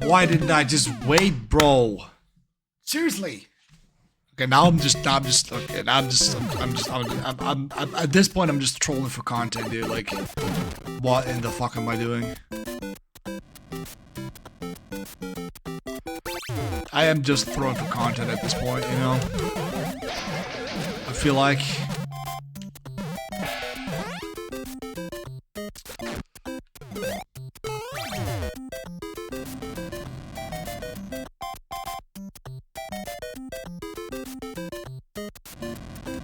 Why didn't I just wait, bro? Seriously. Okay, now I'm at this point I'm just trolling for content, dude. Like, what in the fuck am I doing? I am just throwing for content at this point, you know? I feel like...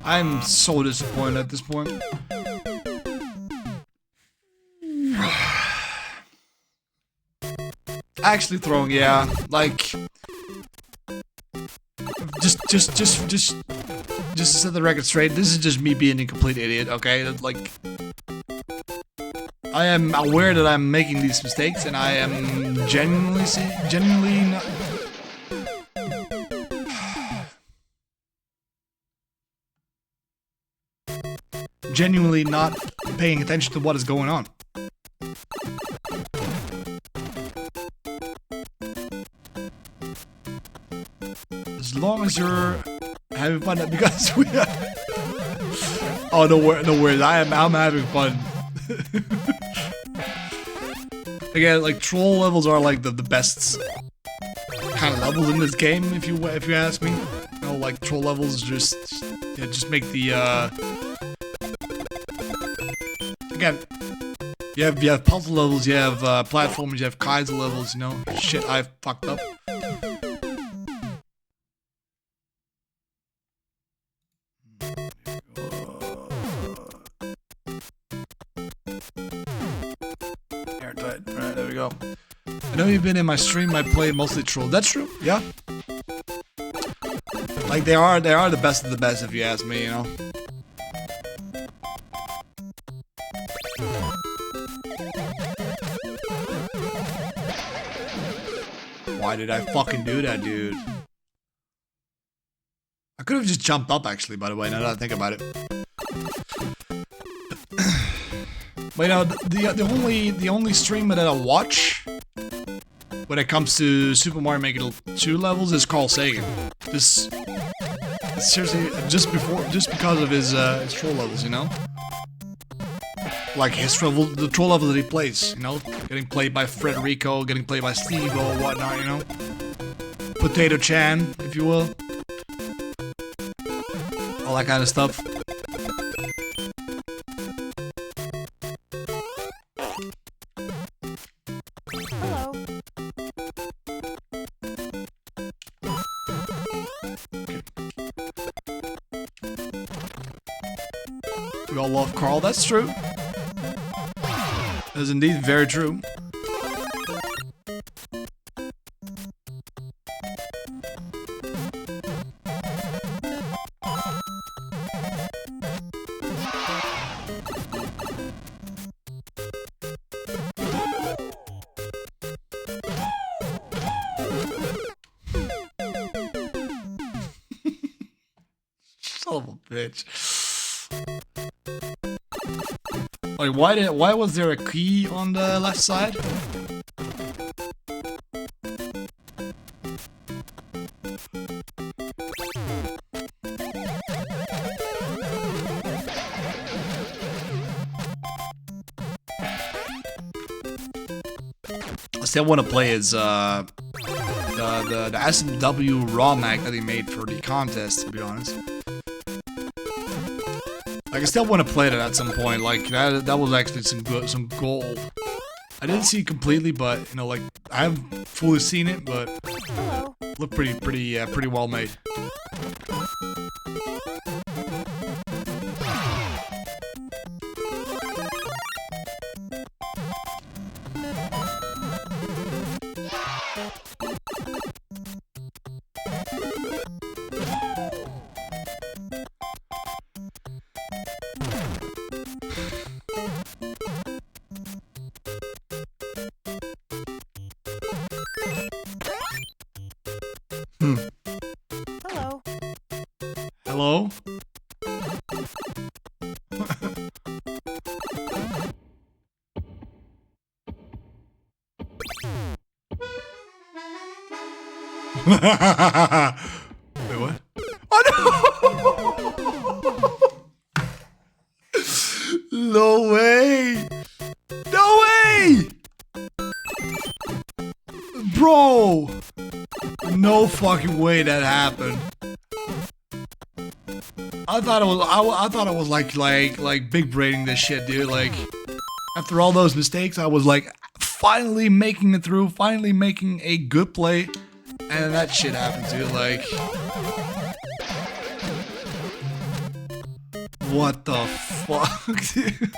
I'm so disappointed at this point. Actually throwing, yeah, like... Just to set the record straight, this is just me being a complete idiot, okay? Like... I am aware that I'm making these mistakes, and I am genuinely not... Genuinely not paying attention to what is going on. As long as you're having fun, because we are... Oh, no worries. I'm having fun. Again, like troll levels are like the best kind of levels in this game, if you ask me. You know, like troll levels just make the again. You have puzzle levels, you have platformers, you have Kaiser levels. You know, shit, I fucked up. Airtight. Alright, there we go. I know you've been in my stream, I play mostly troll. That's true, yeah. Like they are the best of the best, if you ask me, you know. Why did I fucking do that, dude? I could have just jumped up, actually, by the way, now that I think about it. But you know, the only streamer that I watch when it comes to Super Mario Maker 2 levels is Carl Sagan. This seriously, just because of his troll levels, you know? Like his the troll level that he plays, you know? Getting played by Frederico, getting played by Steve or whatnot, you know? Potato Chan, if you will. All that kind of stuff. Hello. We all love Carl, that's true. That is indeed very true. Son of a bitch. Like, why was there a key on the left side? I still want to play as the SMW raw mag that he made for the contest, to be honest. Like, I still want to play that at some point. Like, that was actually some gold. I didn't see it completely, but you know, like, I haven't fully seen it, but Hello. looked pretty well made. Hello. Hello? Wait, what? Oh no! No way! No way! Bro! No fucking way that happened. I thought it was like big braiding this shit, dude. Like, after all those mistakes, I was like finally making it through, finally making a good play, and then that shit happened, dude. Like, what the fuck, dude?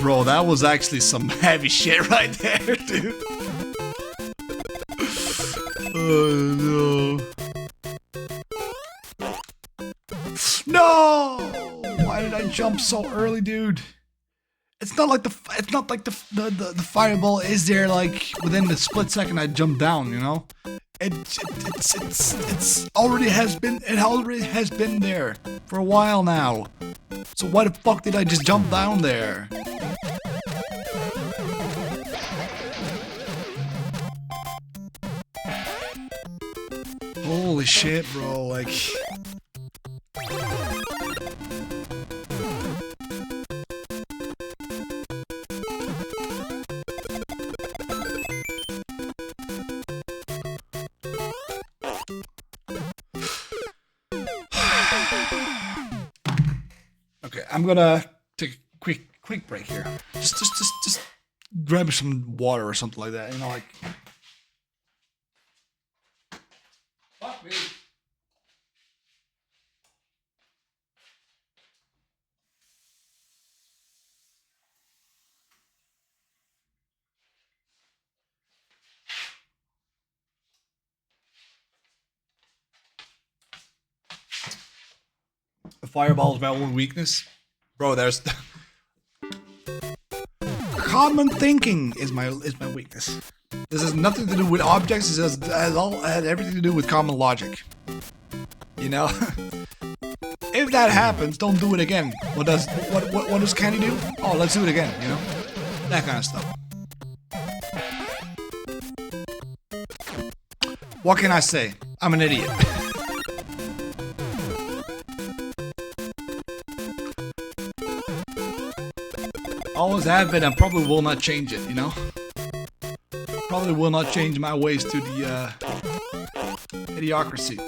Bro, that was actually some heavy shit right there, dude. Oh no. No! Why did I jump so early, dude? It's not like the fireball is there like within the split second I jumped down, you know? It already has been there. for a while now. So why the fuck did I just jump down there? Holy shit, bro, like... Okay, I'm gonna take a quick break here. Just grab some water or something like that, you know, like... Fuck me. The fireball is my only weakness. Bro, there's... Common thinking is my weakness. This has nothing to do with objects, it has everything to do with common logic. You know? If that happens, don't do it again. What does Candy do? Oh, let's do it again, you know? That kind of stuff. What can I say? I'm an idiot. Always have been and probably will not change it, you know? Probably will not change my ways to the idiocracy.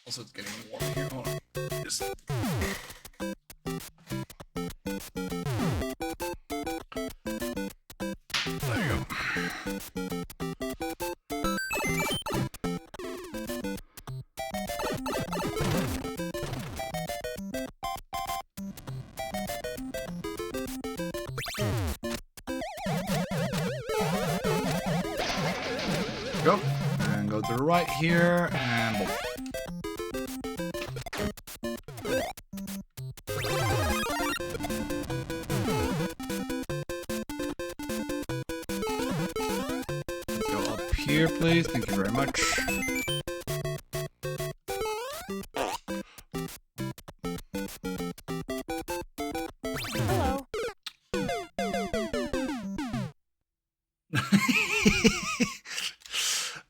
Also, it's getting warm here. Hold on. Just... There you go. Go. And go to the right here, and boom. Let's go up here, please. Thank you very much. Hello.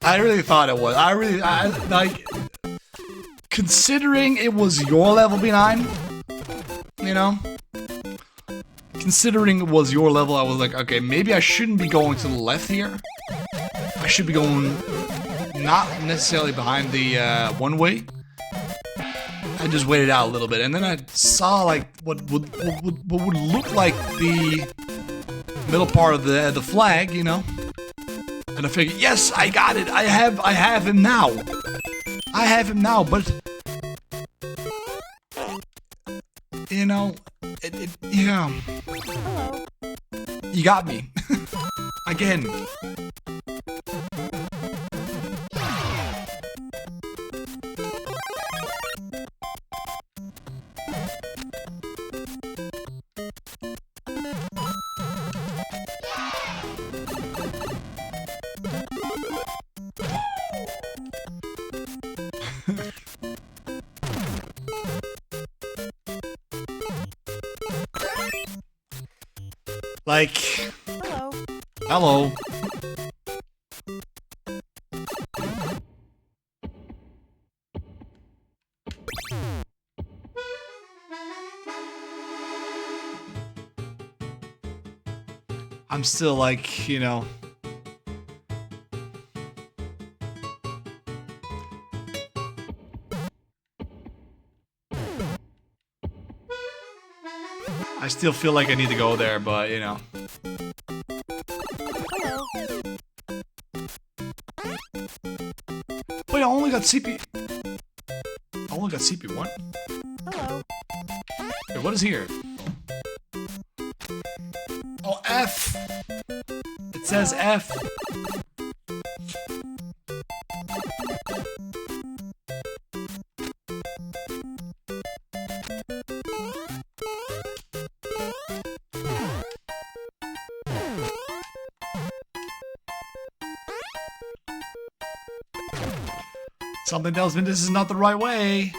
I really thought it was. I like, considering it was your level B9, you know? Considering it was your level, I was like, okay, maybe I shouldn't be going to the left here. I should be going not necessarily behind the one way. I just waited out a little bit, and then I saw like what would look like the middle part of the flag, you know? And I figured, yes, I got it. I have him now. I have him now, but you know, yeah. Hello. You got me. Again. Like, Hello. hello. I'm still like, you know. I still feel like I need to go there, but you know. Hello. Wait, I only got CP. I only got CP1. Hello. Wait, what is here? Oh, F. It says F. Something tells me this is not the right way.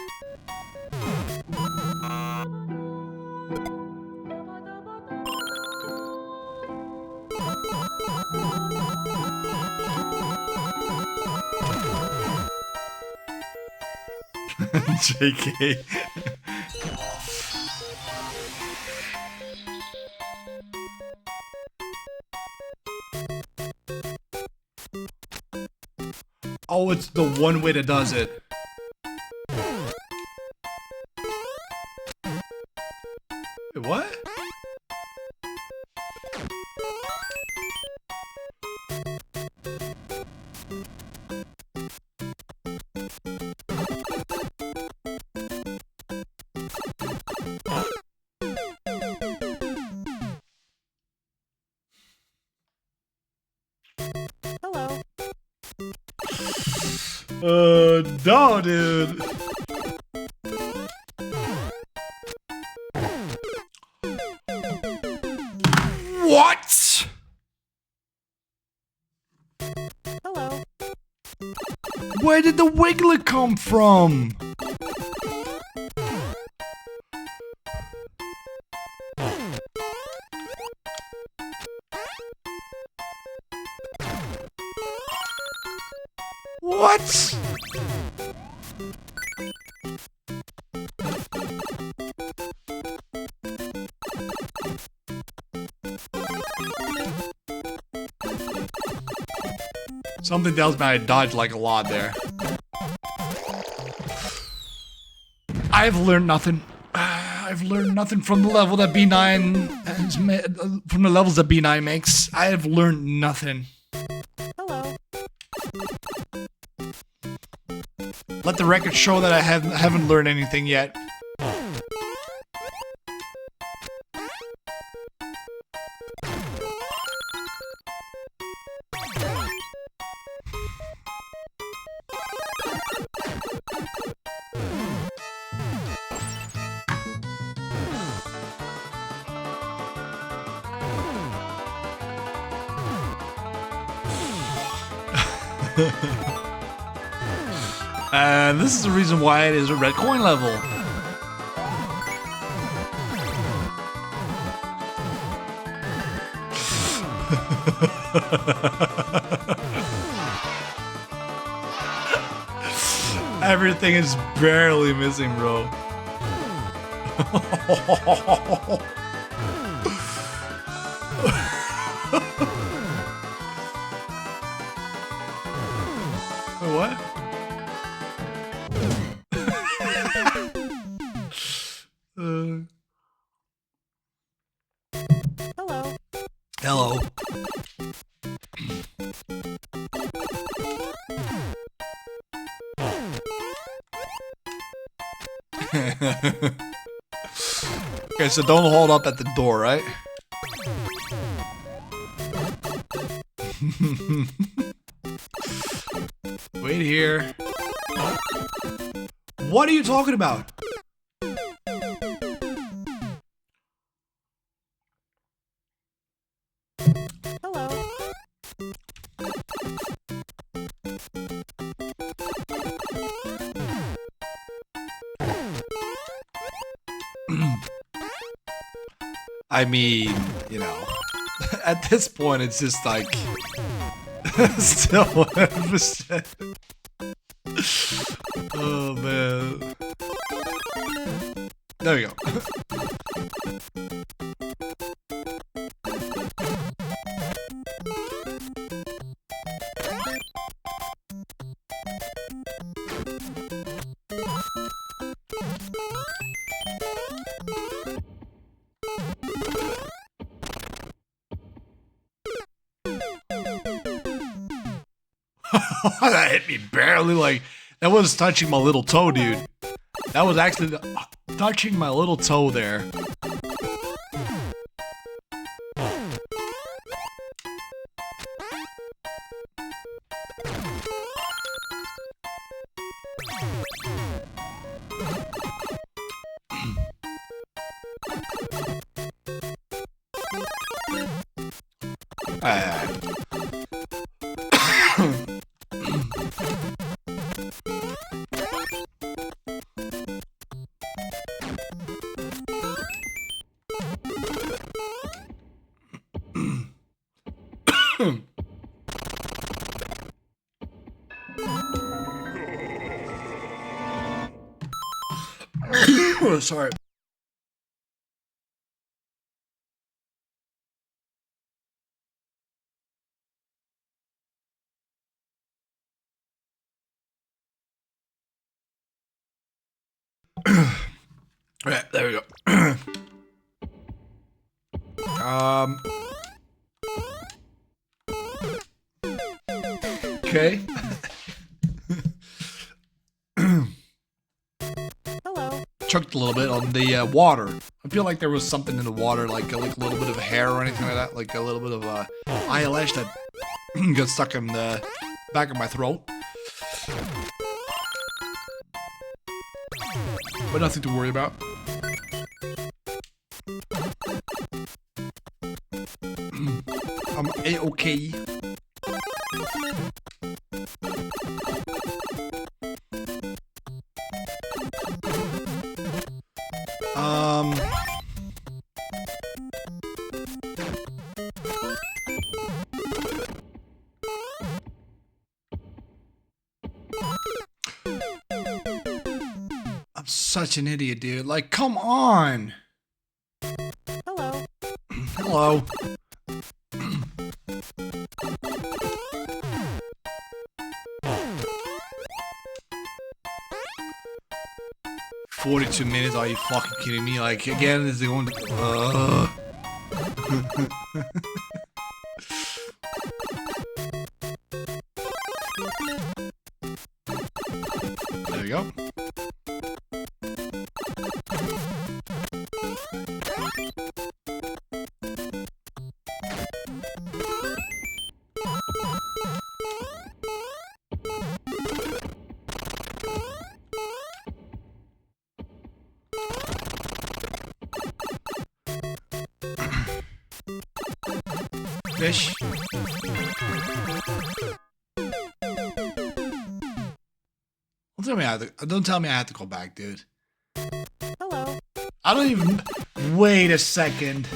JK. Oh, it's the one way that does it. Wait, what? Hello. No, dude. What? Hello. Where did the Wiggler come from? What? Something tells me I dodged like a lot there. I've learned nothing. I've learned nothing from the level that B9 has from the levels that B9 makes. I have learned nothing. Hello. Let the record show that I haven't learned anything yet. And this is the reason why it is a red coin level. Everything is barely missing, bro. What? Hello. Hello. Okay, so don't hold up at the door, right? Wait here. What are you talking about? Hello. I mean, you know, at this point, it's just like still 100%. Oh man. There we go. That hit me barely, like, that was touching my little toe, dude. That was actually touching my little toe there. Sorry. Alright, there we go. Okay. Hello. Choked a little bit on the water. I feel like there was something in the water, like a little bit of hair or anything like that, like a little bit of eyelash that got stuck in the back of my throat. But nothing to worry about. I'm A-okay. I'm such an idiot, dude. Like, come on. Hello. Hello. 42 minutes? Are you fucking kidding me? Like, again, is it going to... There we go. Fish. Don't tell me I have to go back, dude. Hello. I don't even... Wait a second.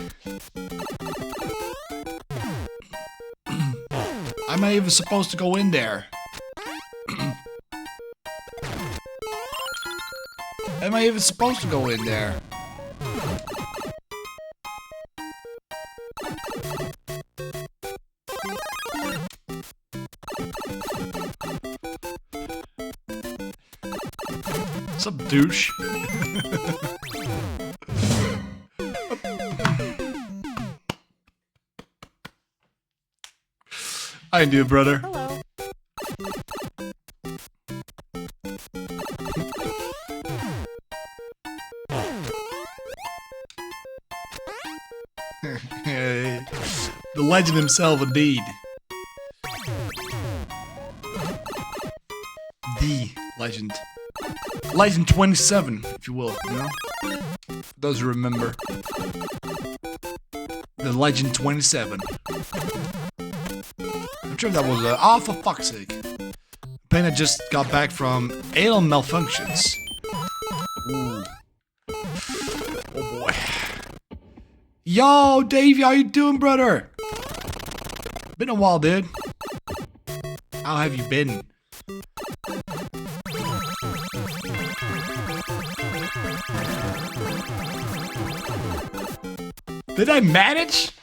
Am I even supposed to go in there? Am I even supposed to go in there? What's up, douche? How you doing, brother? Hello. The legend himself, indeed. The legend. Legend 27, if you will, you know? For those who remember. The Legend 27. I'm sure that was oh, for fuck's sake. Pena just got back from anal malfunctions. Ooh. Oh boy. Yo, Davey, how you doing, brother? Been a while, dude. How have you been? Did I manage?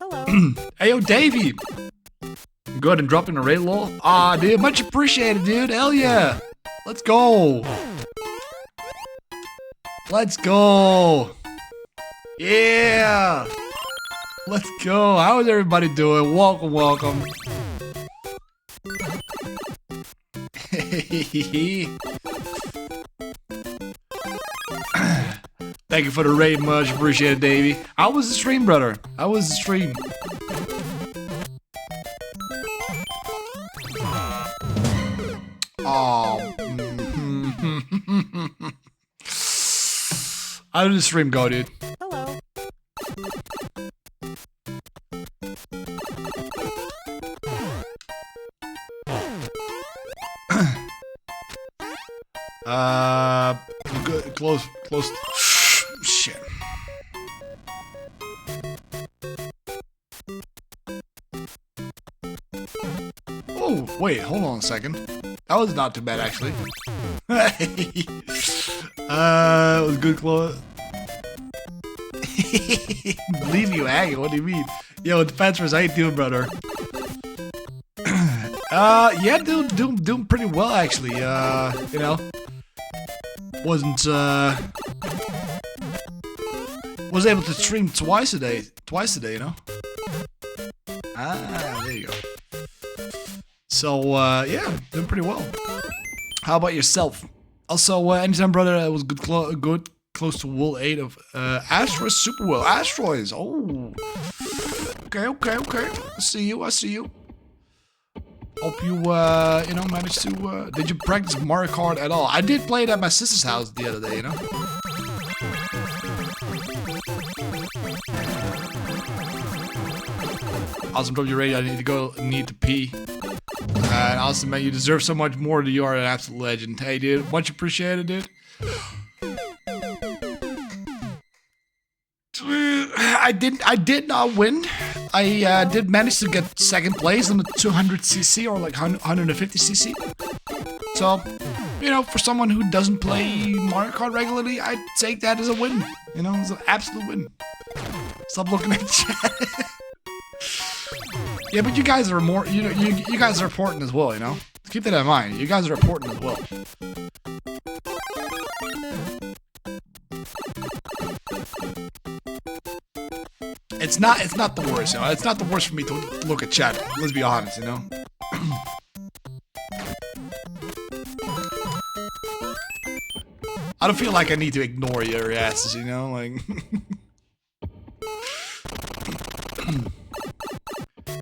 Hello. Hey, yo, Davey. Go ahead and drop in a raid, lol. Ah, dude, much appreciated, dude. Hell yeah. Let's go. Let's go. Yeah. Let's go. How is everybody doing? Welcome, welcome. Thank you for the raid, much appreciated, Davey. How was the stream, brother? How was the stream? Oh. How did the stream go, dude? Hello. Good, close. Wait, hold on a second. That was not too bad, actually. It was good, Chloe. Leave you hanging, what do you mean? Yo, Defense, how you doing, brother? Yeah, doing pretty well, actually. You know, wasn't, was able to stream twice a day, you know? Ah, there you go. So, yeah, doing pretty well. How about yourself? Also, anytime, brother, I was good, close to Wool 8 of, Asteroids Super Will. Asteroids, oh. Okay. I see you. Hope you, you know, managed to, did you practice Mario Kart at all? I did play it at my sister's house the other day, you know? Awesome, W ready. I need to pee. And awesome, man, you deserve so much more. You are an absolute legend. Hey, dude, much appreciated, dude. I did not win. I did manage to get second place on the 200cc or like 150cc. So, you know, for someone who doesn't play Mario Kart regularly, I'd take that as a win. You know, it's an absolute win. Stop looking at chat. Yeah, but you guys are more, you know, you guys are important as well, you know? Keep that in mind. You guys are important as well. It's not the worst, you know? It's not the worst for me to look at chat. Let's be honest, you know? I don't feel like I need to ignore your asses, you know? Like...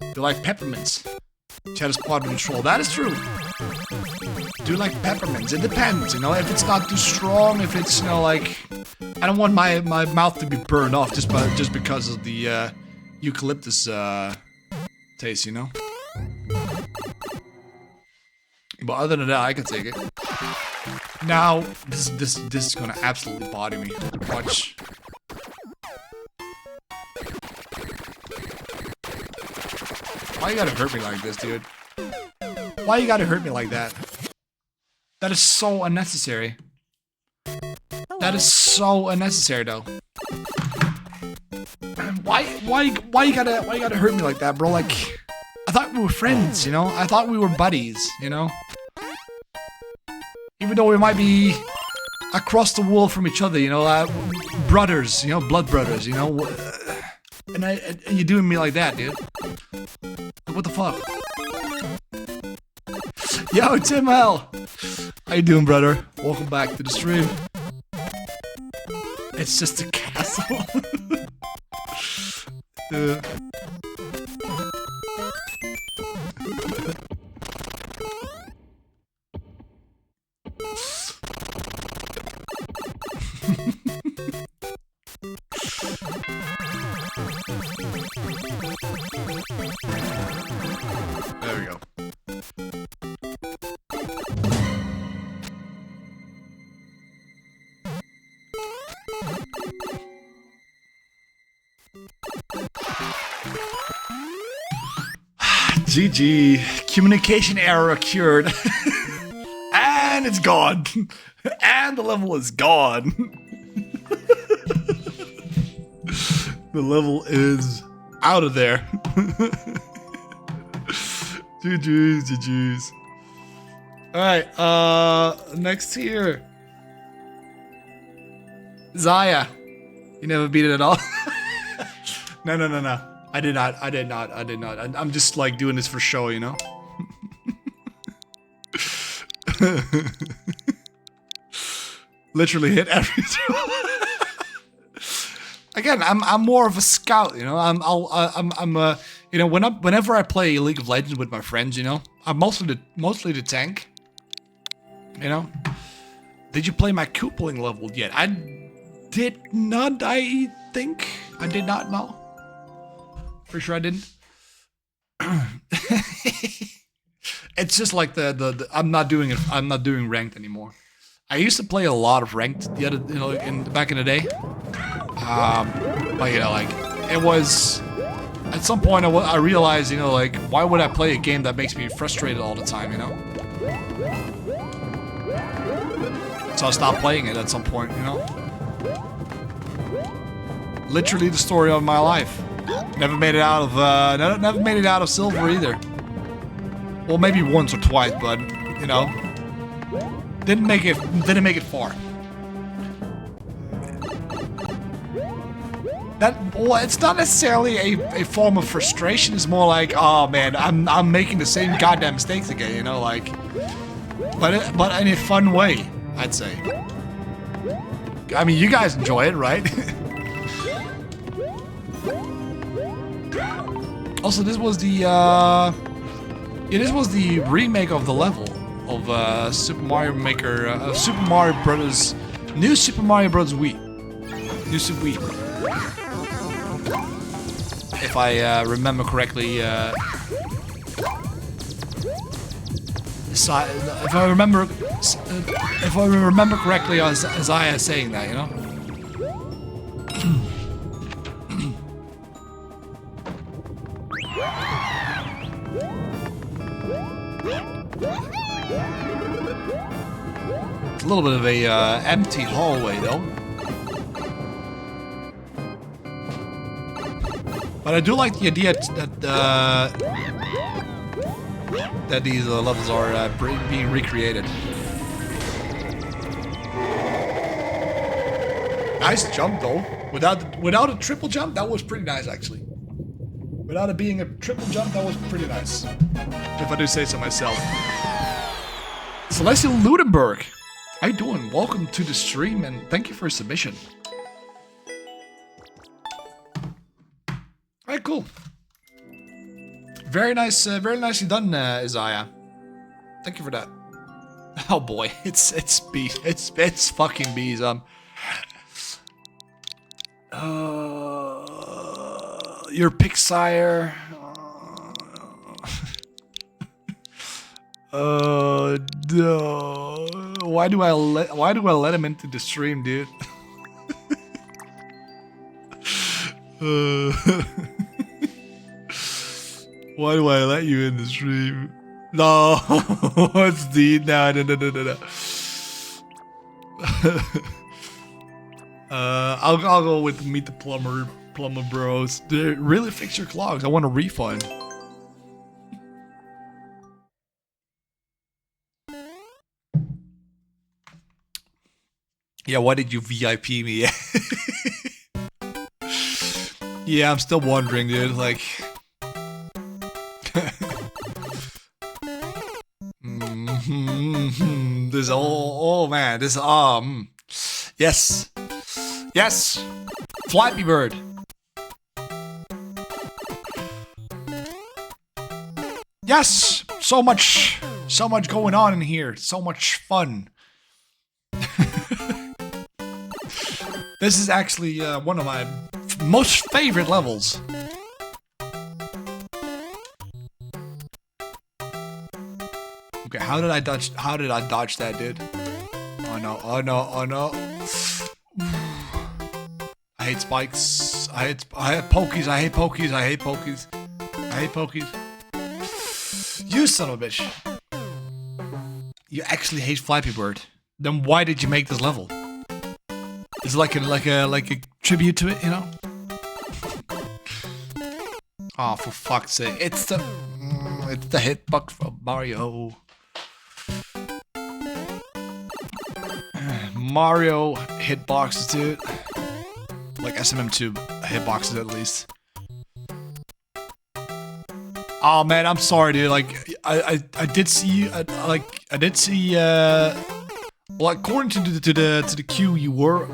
Do you like peppermints? Chat is part of control. That is true. Do you like peppermints? It depends, you know? If it's not too strong, if it's, you know, like... I don't want my mouth to be burned off just because of the eucalyptus taste, you know? But other than that, I can take it. Now, this is gonna absolutely bother me. Watch. Why you gotta hurt me like this, dude? Why you gotta hurt me like that? That is so unnecessary. That is so unnecessary, though. Why you gotta hurt me like that, bro? Like, I thought we were friends, you know? I thought we were buddies, you know? Even though we might be across the wall from each other, you know, brothers, you know, blood brothers, you know? And you're doing me like that, dude. What the fuck? Yo, Tim L! How you doing, brother? Welcome back to the stream. It's just a castle. There we go. GG. Communication error occurred. And it's gone. And the level is gone. The level is out of there. GG's. Alright, next here. Zaya. You never beat it at all? No. I did not. I'm just like doing this for show, you know? Literally hit every time. Again, I'm more of a scout, you know. You know, whenever I play League of Legends with my friends, you know, I'm mostly the tank. You know. Did you play my coupling level yet? I did not. I think I did not know. For sure I didn't. It's just like the I'm not doing ranked anymore. I used to play a lot of ranked the other, you know, back in the day. But you know, like it was at some point I realized, you know, like, why would I play a game that makes me frustrated all the time, you know? So I stopped playing it at some point, you know? Literally the story of my life. Never made it out of, never made it out of silver either. Well, maybe once or twice, but, you know, didn't make it far. Well, it's not necessarily a form of frustration. It's more like, oh man, I'm making the same goddamn mistakes again, you know, like, but in a fun way, I'd say. I mean, you guys enjoy it, right? Also, this was the remake of the level of Super Mario Maker, Super Mario Brothers, New Super Mario Bros. Wii, New Super Wii. If I remember correctly, if I remember correctly, as I am saying that, you know. It's a little bit of a empty hallway, though. But I do like the idea that these levels are being recreated. Nice jump though. Without a triple jump, that was pretty nice actually. Without it being a triple jump, that was pretty nice. If I do say so myself. Celestial Ludenberg, how you doing? Welcome to the stream and thank you for your submission. Alright, cool. Very nice, very nicely done, Isaiah. Thank you for that. Oh boy, it's bees. It's fucking bees. Your Pixire. No. Why do I let him into the stream, dude? Why do I let you in the stream? No, it's the no. I'll go with Meet the Plumber Bros. They really fix your clogs. I want a refund. Yeah, why did you VIP me? Yeah, I'm still wondering, dude. Like. This oh man, this yes, yes, Flappy Bird. Yes, so much going on in here, so much fun. This is actually one of my most favorite levels. Okay, how did I dodge that, dude? Oh no, oh no, oh no. I hate spikes. I hate pokies. I hate pokies. I hate pokies. I hate pokies. You son of a bitch. You actually hate Flappy Bird. Then why did you make this level? It's like a tribute to it, you know? Oh, for fuck's sake! It's the hitbox from Mario. Mario hitboxes, dude. Like SMM2 hitboxes at least. Oh man, I'm sorry, dude. Like I did see well, according to the queue, you were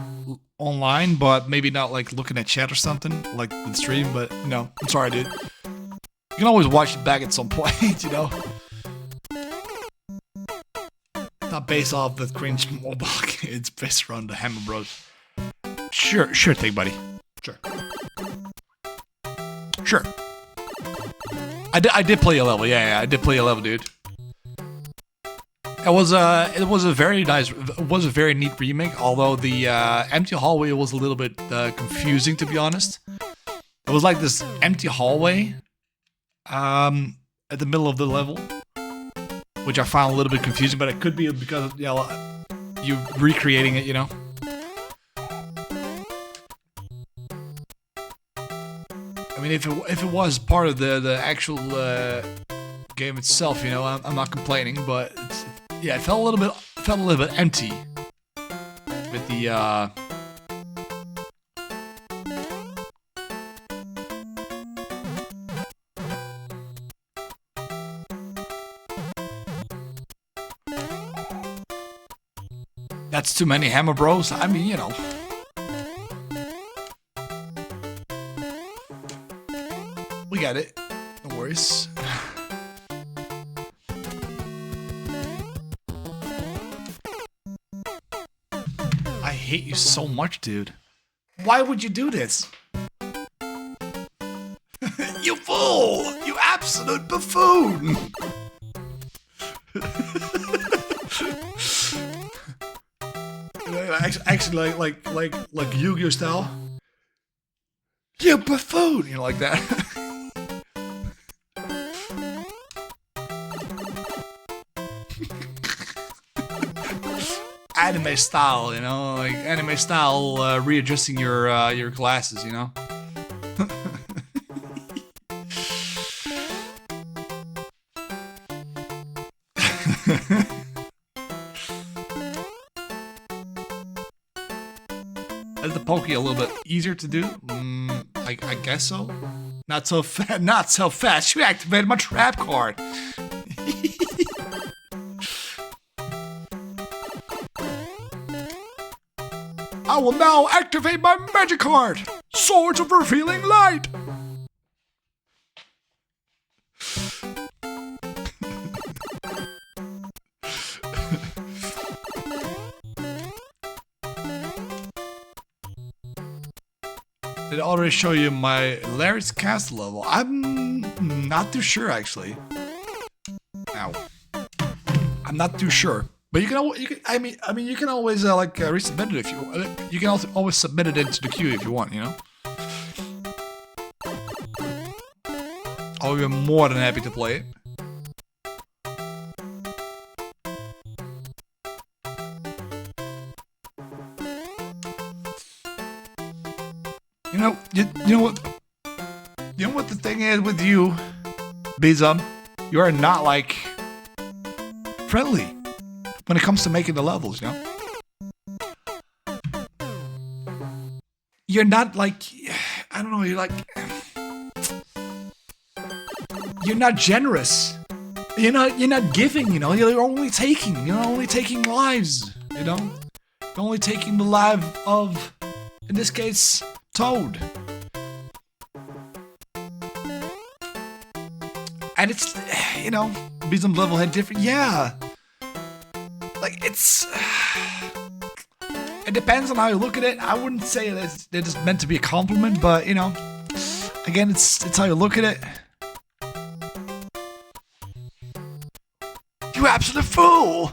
online, but maybe not like looking at chat or something like the stream. But no, I'm sorry, dude. You can always watch it back at some point, you know. Not based off the cringe mobile. It's based around the Hammer Bros. Sure thing, buddy. Sure. I did play a level. Yeah, I did play a level, dude. It was a very nice, it was a very neat remake. Although the empty hallway was a little bit confusing, to be honest. It was like this empty hallway at the middle of the level, which I found a little bit confusing, but it could be because you recreating it, you know. I mean, if it was part of the actual game itself, you know, I'm not complaining, but yeah, it felt a little bit empty with the That's too many Hammer Bros. I mean, you know. We got it. No worries. I hate you so much, dude. Why would you do this? You fool! You absolute buffoon! Actually, like Yu-Gi-Oh style. You buffoon! You know, like that. Anime style, you know, like anime style, readjusting your glasses, you know. Is the pokey a little bit easier to do? I guess so. Not so fast. You activated my trap card. I will now activate my magic card. Swords of Revealing Light. Did it already show you my Larry's Castle level? I'm not too sure, actually. Ow. I'm not too sure, but you can always like resubmit it if you want. You can also always submit it into the queue if you want, you know. I'll be more than happy to play it. You know what the thing is with you, Bizum? You are not like friendly when it comes to making the levels, you know? You're not like, I don't know, you're not generous. You're not giving, you know, you're only taking lives, you know? You're only taking the life of, in this case, Toad. And it's, you know, Bizum's level had different, yeah. Like, it's, it depends on how you look at it. I wouldn't say that it's meant to be a compliment, but, you know, again, it's how you look at it. You absolute fool!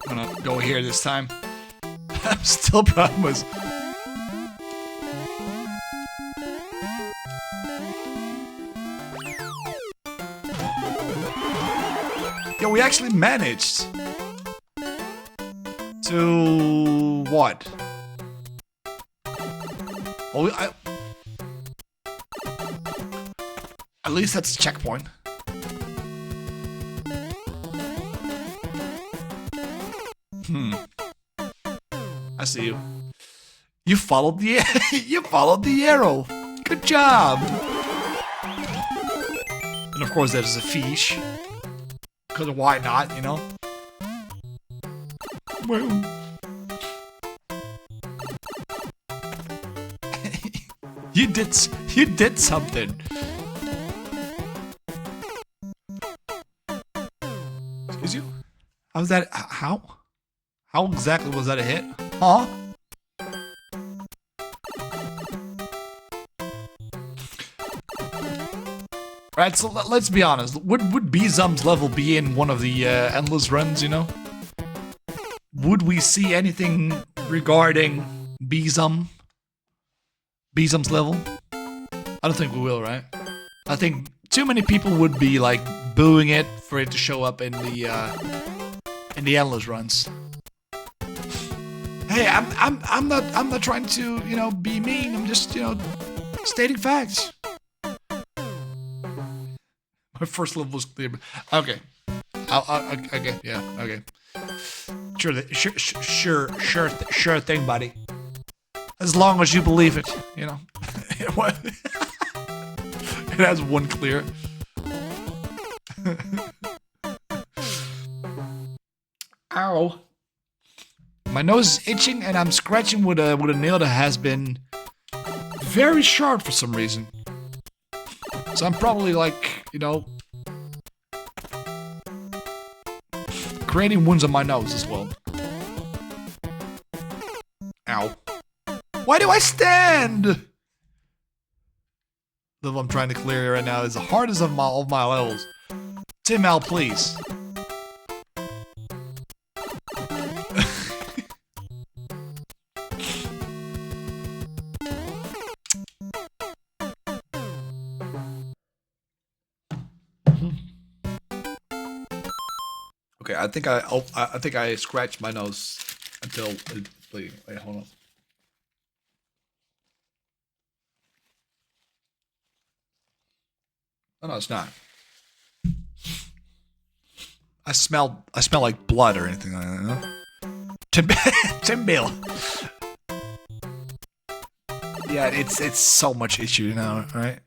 I'm gonna go here this time. I'm still promise. Yeah, we actually managed to what? Well, at least that's a checkpoint. I see you. You followed the arrow. Good job. And of course, there's a fish. Because why not? You know. Well. You did something. Excuse you? How's that? How? How exactly was that a hit? Huh? Right, so let's be honest. Would Bizum's level be in one of the endless runs, you know? Would we see anything regarding Beesum's level? I don't think we will, right? I think too many people would be like booing it for it to show up in the endless runs. Hey, I'm not trying to, you know, be mean. I'm just, you know, stating facts. My first level was clear. Okay. Okay. Yeah. Okay. Sure thing, buddy. As long as you believe it, you know. What? It has one clear. Ow. My nose is itching and I'm scratching with a nail that has been very sharp for some reason. So I'm probably like, you know, creating wounds on my nose as well. Ow. Why do I stand? The level I'm trying to clear right now is the hardest of my levels. Tim L, please. Okay, I think I scratched my nose until it bleeding. Wait, hold on. Oh no, it's not. I smell like blood or anything like that. No? Tim Bill. Yeah, it's so much issue now, right?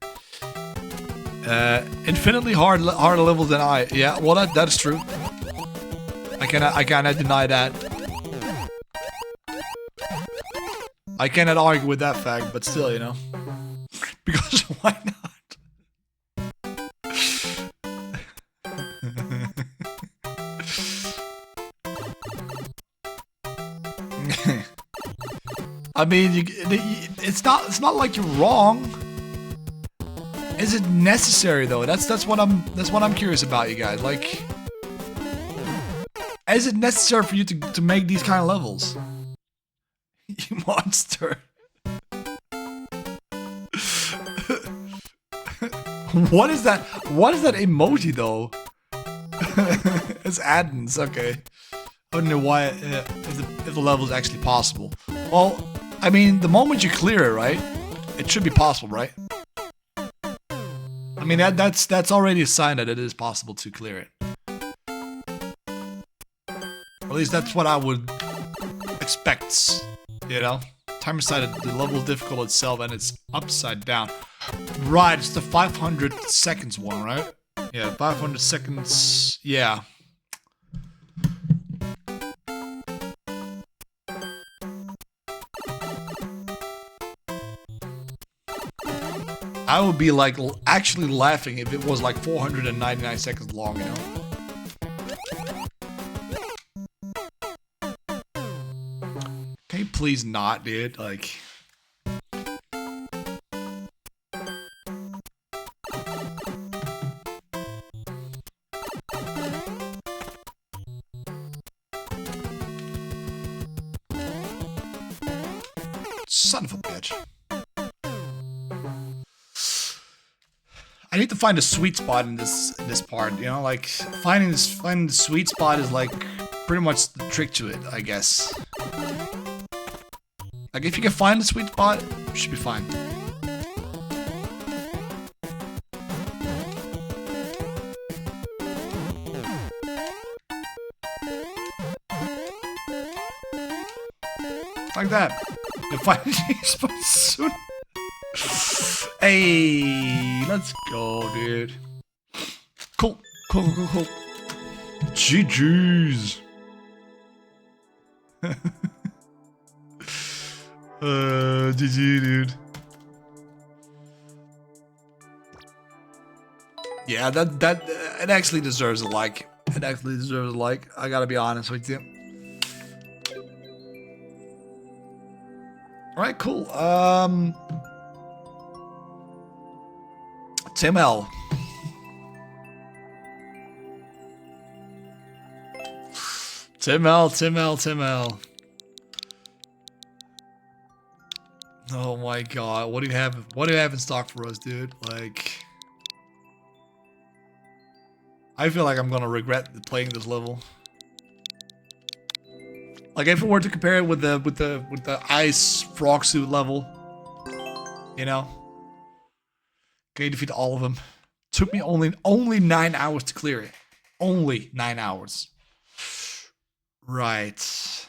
Infinitely harder level than I. Yeah, well that is true. I cannot deny that. I cannot argue with that fact, but still, you know. Because why not? I mean, it's not like you're wrong. Is it necessary though? That's what I'm curious about, you guys. Like, is it necessary for you to make these kind of levels? You monster. What is that? What is that emoji though? It's Addons, okay. I don't know why, if the level is actually possible. Well, I mean, the moment you clear it, right? It should be possible, right? I mean, that's already a sign that it is possible to clear it. Or at least that's what I would expect, you know? Timer side, the level is difficult itself, and it's upside down. Right, it's the 500 seconds one, right? Yeah, 500 seconds, yeah. I would be like actually laughing if it was like 499 seconds long, you know? Can you please not, dude? Like... Son of a bitch. I need to find a sweet spot in this part, you know, like finding the sweet spot is like pretty much the trick to it, I guess. Like if you can find the sweet spot, you should be fine. Like that. You'll find the spot soon. Hey, let's go, dude. Cool. GG's. GG, dude. Yeah, that it actually deserves a like. It actually deserves a like. I gotta be honest with you. All right, cool. Tim L. Tim L. Oh my god, what do you have? What do you have in stock for us, dude? Like, I feel like I'm gonna regret playing this level. Like, if we were to compare it with the ice frog suit level, you know, can you defeat all of them? Took me only 9 hours to clear it. Only 9 hours. Right.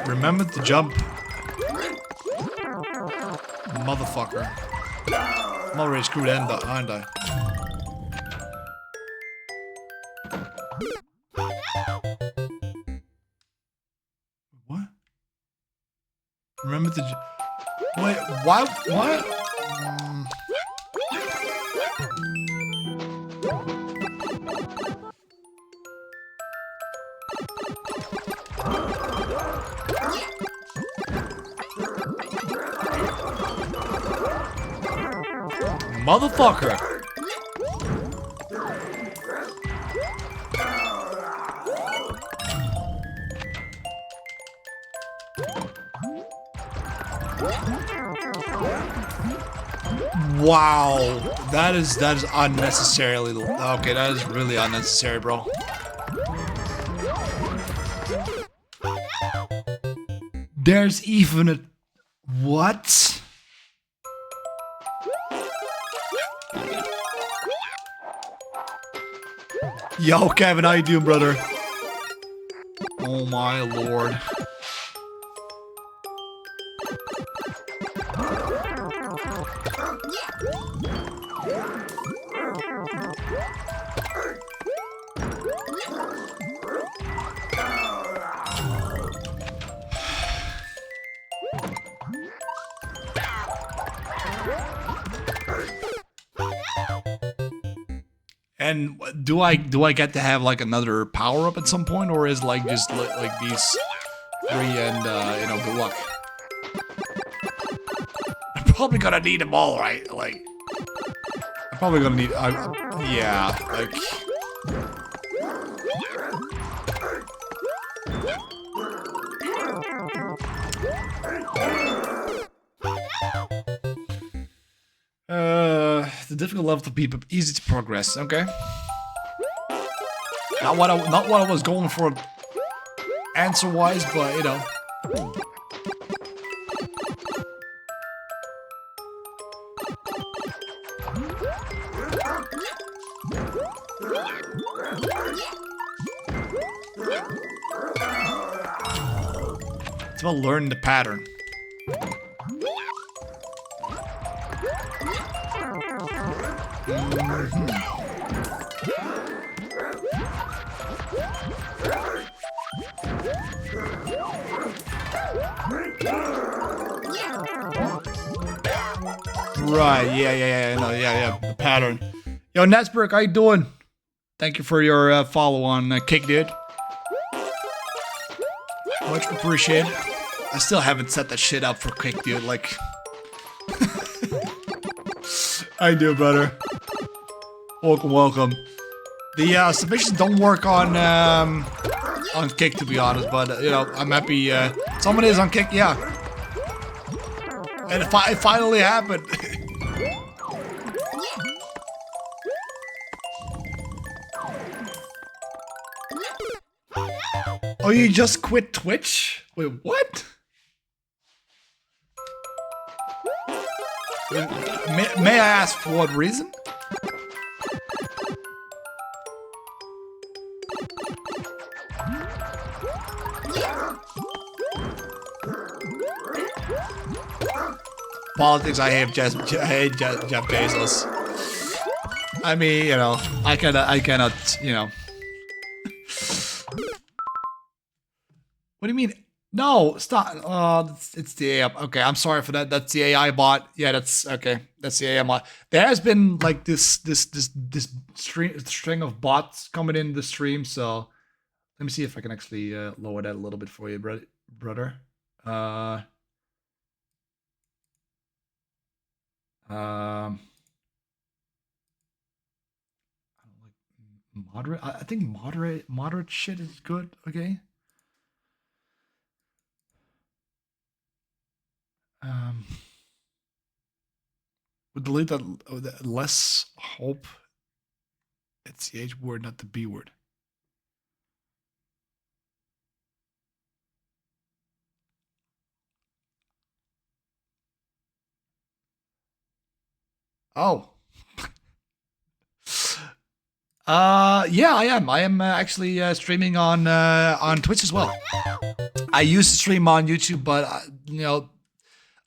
Remember to jump. Motherfucker. I'm already screwed, aren't I? What? Remember to wait, why? What? Motherfucker. Wow, that is unnecessarily okay. That is really unnecessary, bro. There's even a what? Yo, Kevin, how you doing, brother? Oh my lord. And do I get to have like another power up at some point, or is like just like these three and you know, good luck? I'm probably gonna need them all, right? Like, I'm probably gonna need. Yeah, like. The difficult level to beat, but easy to progress. Okay. Not what I was going for, answer-wise, but you know. It's about learning the pattern. Right, yeah, the pattern. Yo, Nesberg, how you doing? Thank you for your follow on Kick, dude. Much appreciated. I still haven't set that shit up for Kick, dude, like... I do, brother. Welcome. The submissions don't work on Kick, to be honest, but you know, I'm happy someone is on Kick, yeah. And it finally happened. Oh, you just quit Twitch? Wait, what? May I ask for what reason? Politics, I hate Jeff Bezos. I mean, you know, I cannot, you know. What do you mean? No, stop. It's the AI. Okay, I'm sorry for that. That's the AI bot. Yeah, that's okay. That's the AI bot. There has been like this string of bots coming in the stream. So let me see if I can actually lower that a little bit for you, brother. Um, moderate. I think moderate shit is good. Okay. Um, would delete that less hope. It's the H word, not the B word. Oh. Yeah, I am. I am actually streaming on Twitch as well. I used to stream on YouTube, but you know,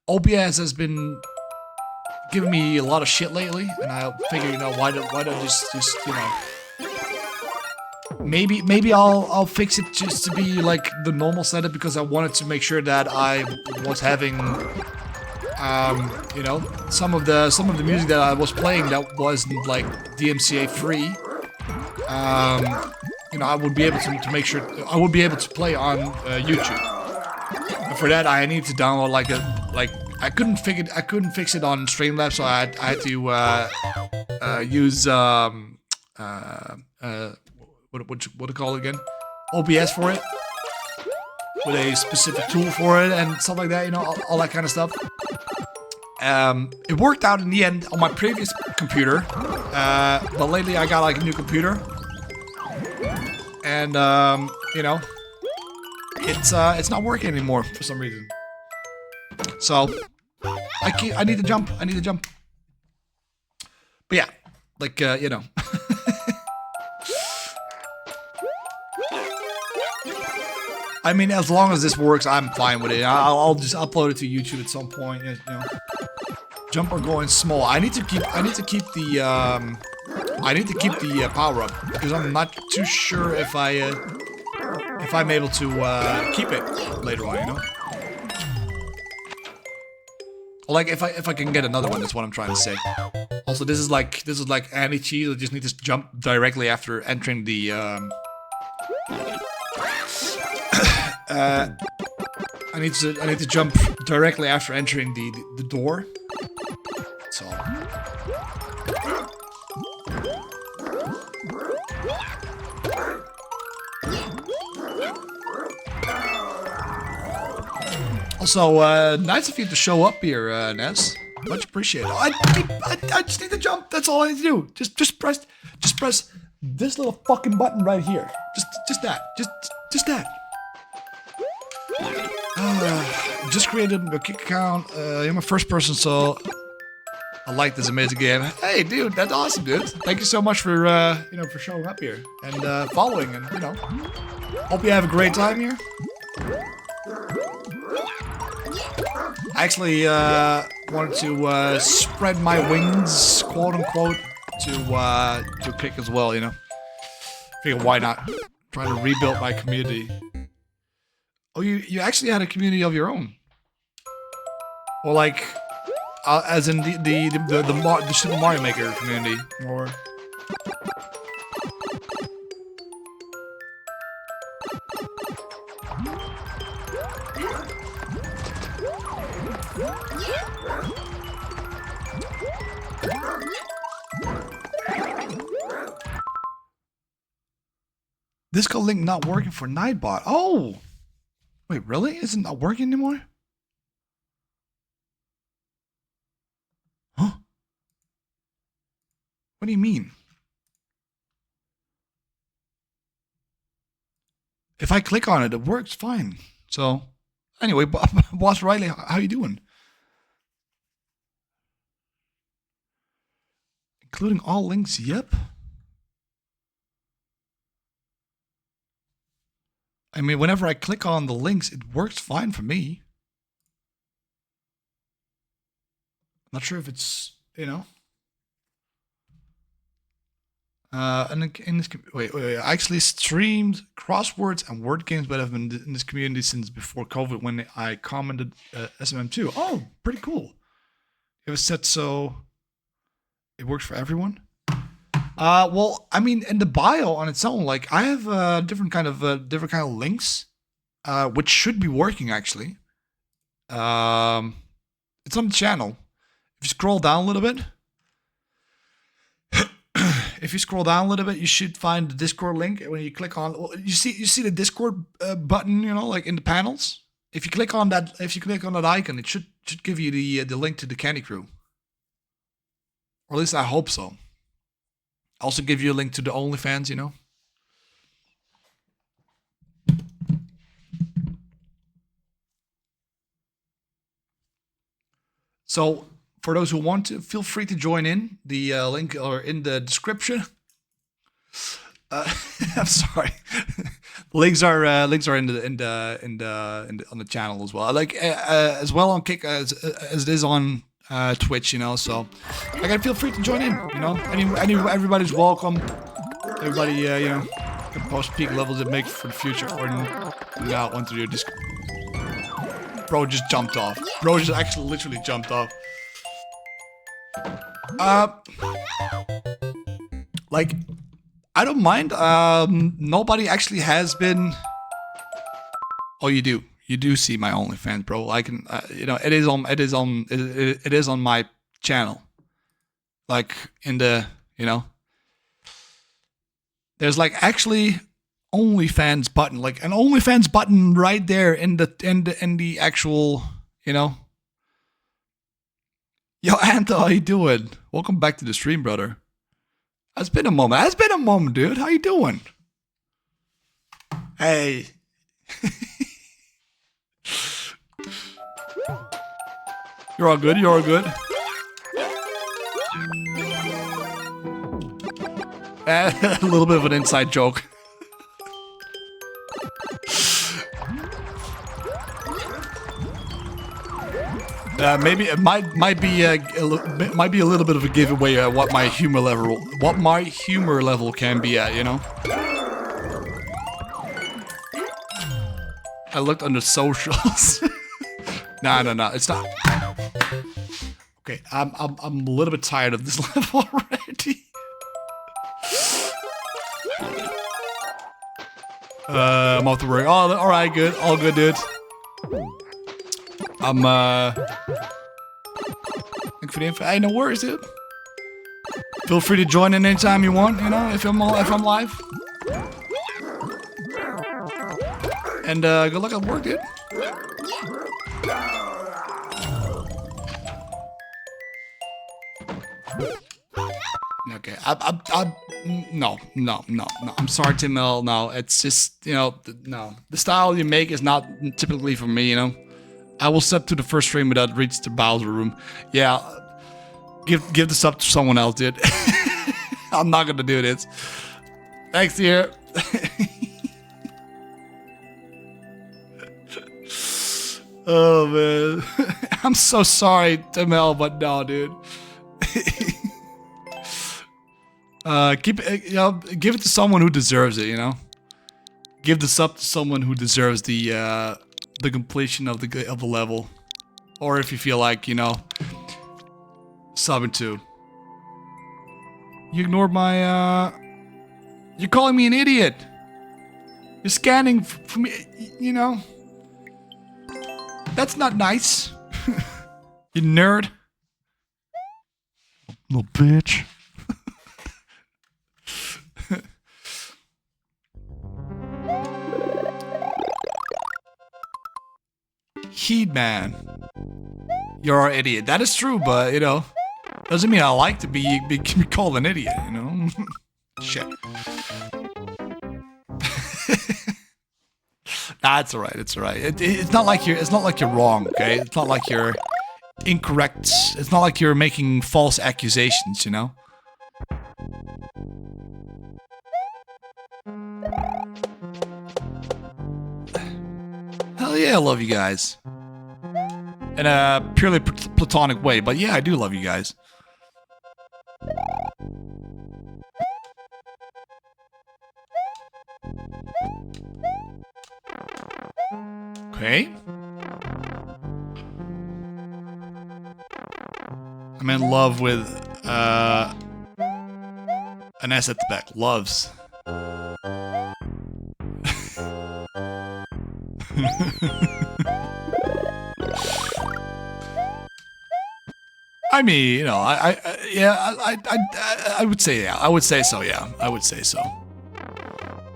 OBS has been giving me a lot of shit lately, and I figure, you know, why don't I just you know, maybe I'll fix it just to be like the normal setup, because I wanted to make sure that I was having you know, some of the music that I was playing that wasn't like DMCA free. You know, I would be able to make sure I would be able to play on YouTube. And for that, I need to download like I couldn't fix it on Streamlabs, so I had to use what do you call it again? OBS for it, with a specific tool for it and stuff like that. You know, all that kind of stuff. It worked out in the end on my previous computer, but lately I got like a new computer. And you know, it's not working anymore for some reason. So I need to jump. But yeah, like you know. I mean, as long as this works, I'm fine with it. I'll just upload it to YouTube at some point. You know, jumper going small. I need to keep the power up, because I'm not too sure if I'm able to keep it later on, you know? Like if I can get another one, that's what I'm trying to say. Also, this is like anti-cheat. I just need to jump directly after entering the I need to jump directly after entering the door. So also, nice of you to show up here, Ness. Much appreciated. I just need to jump. That's all I need to do. Just press this little fucking button right here. Just that. Just that. Just created a kick account. I'm a first person, so I like this amazing game. Hey, dude, that's awesome, dude. Thank you so much for you know, for showing up here and following, and you know, hope you have a great time here. I actually wanted to spread my wings, quote unquote, to kick as well. You know, figure why not? Trying to rebuild my community. Oh, you actually had a community of your own. Or like, as in the Super Mario Maker community, or. Disco link not working for Nightbot. Oh, wait, really? Is it not working anymore? Huh? What do you mean? If I click on it, it works fine. So, anyway, Boss Riley, how you doing? Including all links, yep. I mean, whenever I click on the links, it works fine for me. Not sure if it's, you know. And in this, wait, I actually streamed crosswords and word games, but I've been in this community since before COVID when I commented SMM2. Oh, pretty cool. It was set so it works for everyone. Well, I mean, in the bio on its own, like I have different kind of links, which should be working actually. It's on the channel. If you scroll down a little bit. If you scroll down a little bit, you should find the Discord link. When you click on, you see the Discord button, you know, like in the panels. If you click on that, icon, it should give you the link to the Candy Crew. Or at least I hope so. Also give you a link to the OnlyFans, you know. So for those who want to, feel free to join in. The link are in the description. I'm sorry. links are on the channel as well. Like as well on Kick as it is on Twitch. You know, so like feel free to join in. You know, everybody's welcome. Everybody, you know, can post peak levels that make for the future or not want to do this. Bro just jumped off. Bro just actually literally jumped off. Like, I don't mind. Nobody actually has been. Oh, you do. You do see my OnlyFans, bro. I can, you know, it is on my channel. Like in the, you know, there's like actually OnlyFans button, like an OnlyFans button right there in the actual, you know. Yo, Anto, how you doing? Welcome back to the stream, brother. It's been a moment, dude. How you doing? Hey. You're all good. A little bit of an inside joke. Maybe it might be a little bit of a giveaway what my humor level can be at, you know. I looked under socials. No, it's not. Okay, I'm a little bit tired of this level already. I'm off to work. Oh, all right, good, all good, dude. I'm Thanks for the info. Hey, no worries, dude. Feel free to join in anytime you want. You know, if I'm live. And good luck at work, dude. Okay, no. I'm sorry, Tim L. No, it's just, you know, no. The style you make is not typically for me, you know. I will step to the first stream without reach the Bowser room. Yeah, give this up to someone else, dude. I'm not gonna do this. Thanks, dear. Oh man, I'm so sorry, Tim L, but no, dude. Keep it, you know, give it to someone who deserves it, you know. Give this up to someone who deserves the completion of the level, or if you feel like, you know, subbing to. You ignored my. You're calling me an idiot. You're scanning for me, you know. That's not nice. You nerd. Little bitch. Heat man. You're an idiot. That is true, but, you know, doesn't mean I like to be called an idiot, you know? Shit. Nah, it's alright, it's alright. It's not like you're wrong, okay? It's not like you're incorrect. It's not like you're making false accusations, you know? Hell yeah, I love you guys. In a purely platonic way, but yeah, I do love you guys. Okay. I'm in love with an S at the back. Loves. I mean, you know, I would say yeah. I would say so. Yeah, I would say so.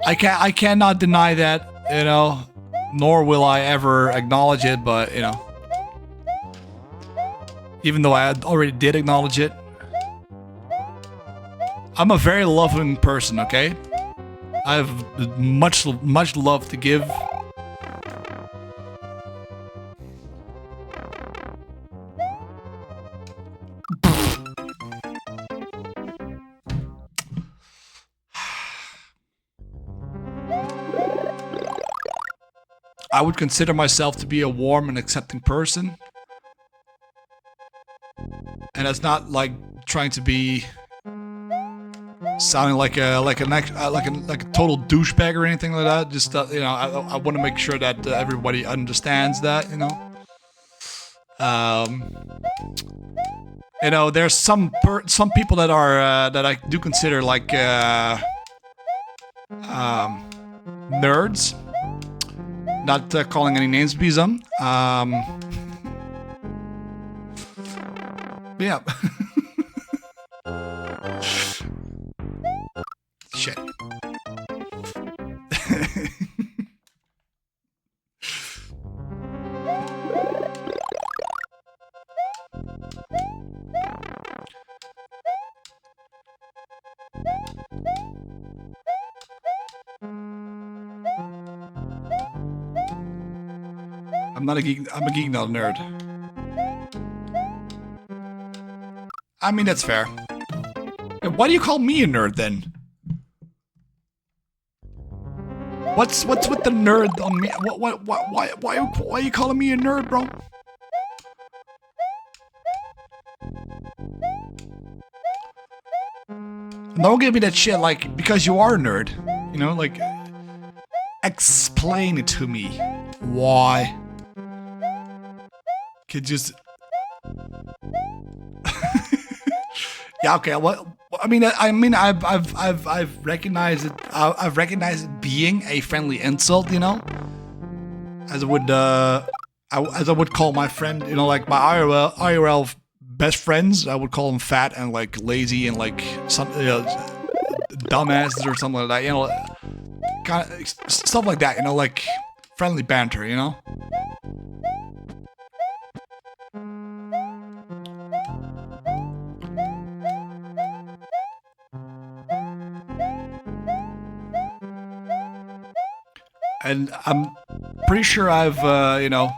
I cannot deny that, you know, nor will I ever acknowledge it. But you know, even though I already did acknowledge it, I'm a very loving person. Okay, I have much love to give. I would consider myself to be a warm and accepting person. And that's not like trying to be sounding like a total douchebag or anything like that. Just you know, I want to make sure that everybody understands that, you know. You know, there's some people that are that I do consider like nerds. Not calling any names, Bizum. Yeah. Shit. I'm not a geek. I'm a geek, not a nerd. I mean, that's fair. Why do you call me a nerd then? What's with the nerd on me? Why are you calling me a nerd, bro? Don't give me that shit like because you are a nerd. You know, like explain it to me. Why? Could just yeah, okay. Well, I mean, I've recognized it. I've recognized it being a friendly insult, you know, as I would call my friend, you know, like my IRL best friends. I would call them fat and like lazy and like some dumbasses or something like that, you know, kind of stuff like that, you know, like friendly banter, you know. And I'm pretty sure I've, you know,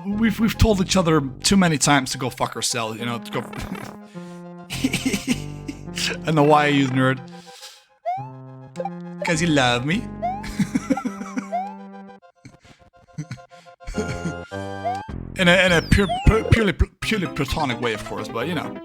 we've told each other too many times to go fuck ourselves, you know, to go. I don't know why I use nerd. Because you love me. in a purely platonic way, of course, but you know.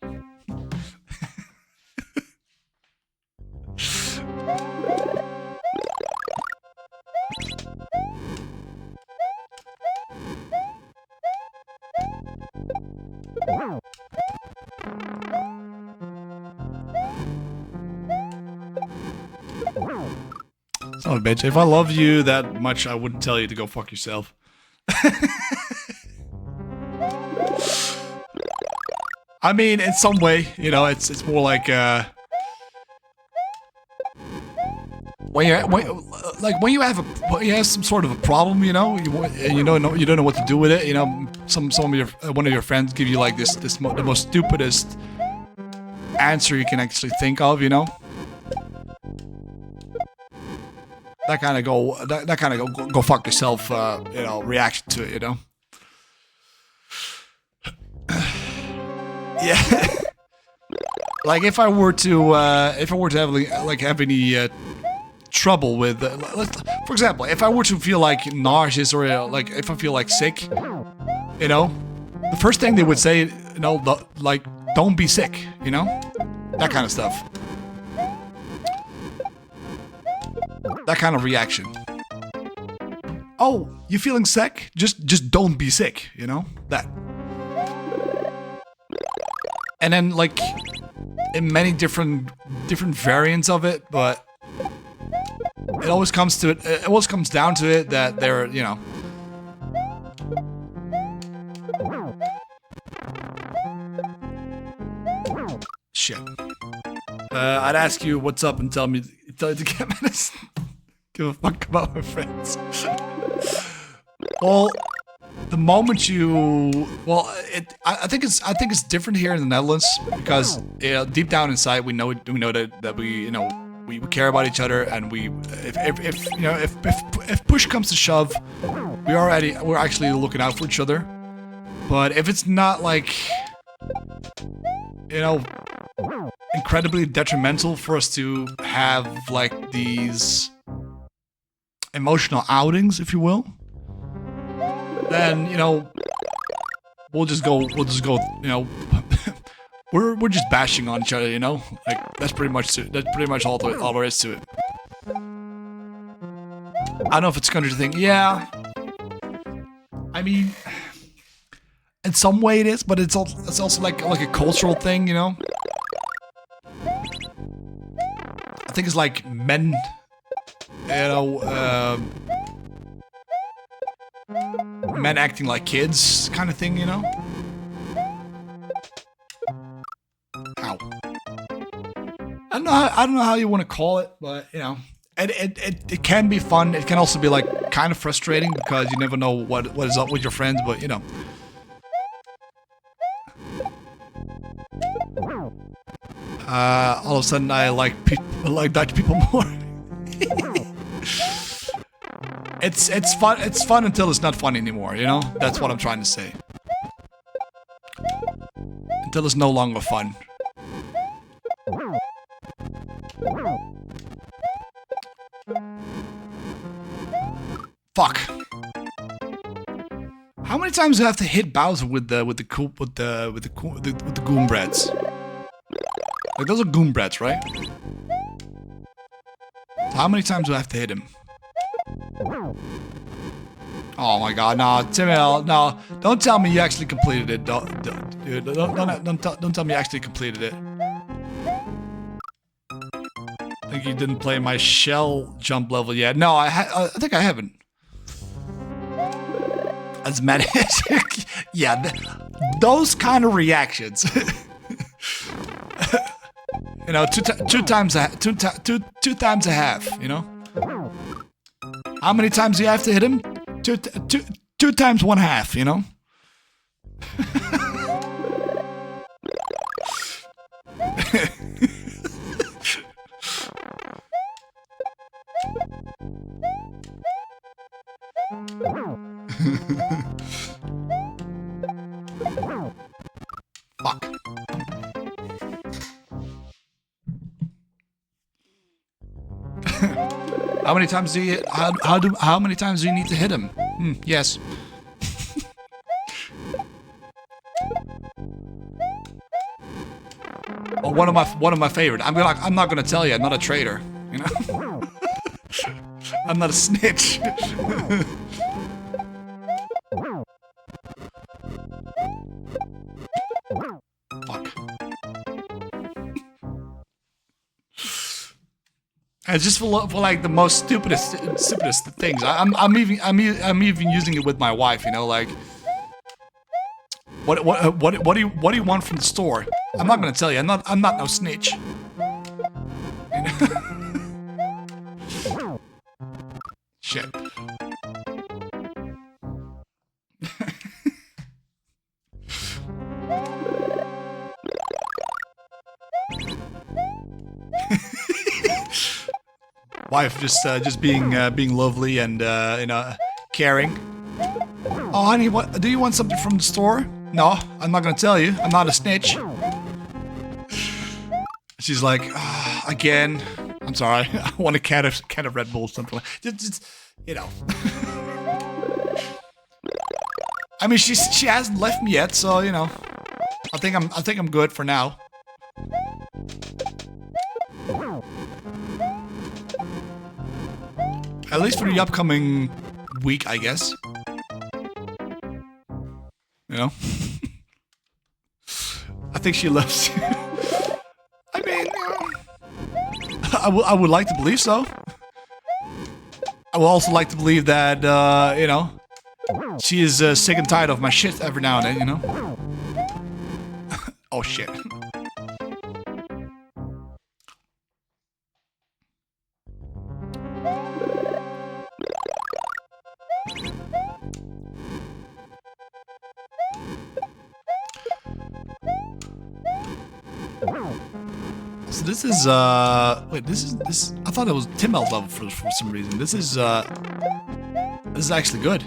Son of a bitch, if I love you that much, I wouldn't tell you to go fuck yourself. I mean, in some way, you know, it's more like when you have some sort of a problem, you know, you don't know what to do with it, you know, some of your one of your friends give you like the most stupidest answer you can actually think of, you know. That kind of go fuck yourself, you know, reaction to it, you know. Yeah. Like if I were to have any trouble with, for example, if I were to feel like nauseous or like if I feel like sick, you know, the first thing they would say, you know, like don't be sick, you know, that kind of stuff. That kind of reaction. oh, you feeling sick? Just don't be sick, you know? That. And then like in many different variants of it, but it always comes to it always comes down to it that they're, you know. Shit. I'd ask you what's up and tell you to get medicine. Give a fuck about my friends. Well, the moment you, well, I think it's different here in the Netherlands because deep down inside we know that we, you know, we care about each other, and we if you know if push comes to shove, we're actually looking out for each other. But if it's not like, you know, incredibly detrimental for us to have like these emotional outings, if you will, then, you know, we'll just go, you know, we're just bashing on each other, you know? Like, that's pretty much all there is to it. I don't know if it's a country thing. Yeah. I mean, in some way it is, but it's also like a cultural thing, you know? I think it's like men, you know, men acting like kids kind of thing, you know? Ow. I don't know how you want to call it, but, you know, it can be fun. It can also be like kind of frustrating because you never know what is up with your friends, but, you know. All of a sudden I like Dutch people more. It's fun until it's not fun anymore, you know? That's what I'm trying to say. Until it's no longer fun. Fuck. How many times do I have to hit Bowser with the goon breads? Like, those are goon breads, right? So how many times do I have to hit him? Oh my god, no, Timmy, no, don't tell me you actually completed it. Don't tell me you actually completed it. I think you didn't play my shell jump level yet. No, I think I haven't. As many, yeah, those kind of reactions. You know, two times a half. You know. How many times do you have to hit him? Two times 1/2, you know? Fuck. How many times do you how many times do you need to hit him? Yes. Oh, one of my favorite. I'm not gonna tell you. I'm not a traitor. You know. I'm not a snitch. Fuck. It's just for like the most stupidest things. I'm even using it with my wife. You know, like what do you want from the store? I'm not gonna tell you. I'm not no snitch. You know? Shit. Wife just being lovely and you know, caring. Oh honey, what do you want something from the store? No, I'm not gonna tell you. I'm not a snitch. She's like, again. I'm sorry. I want a can of Red Bull, something like just you know. I mean, she hasn't left me yet, so you know. I think I'm good for now. At least for the upcoming week, I guess. You know? I think she loves you. I mean, I would like to believe so. I would also like to believe that, you know, she is sick and tired of my shit every now and then, you know? Oh, shit. So this is, wait, this, I thought it was Timmel's level for some reason. This is actually good.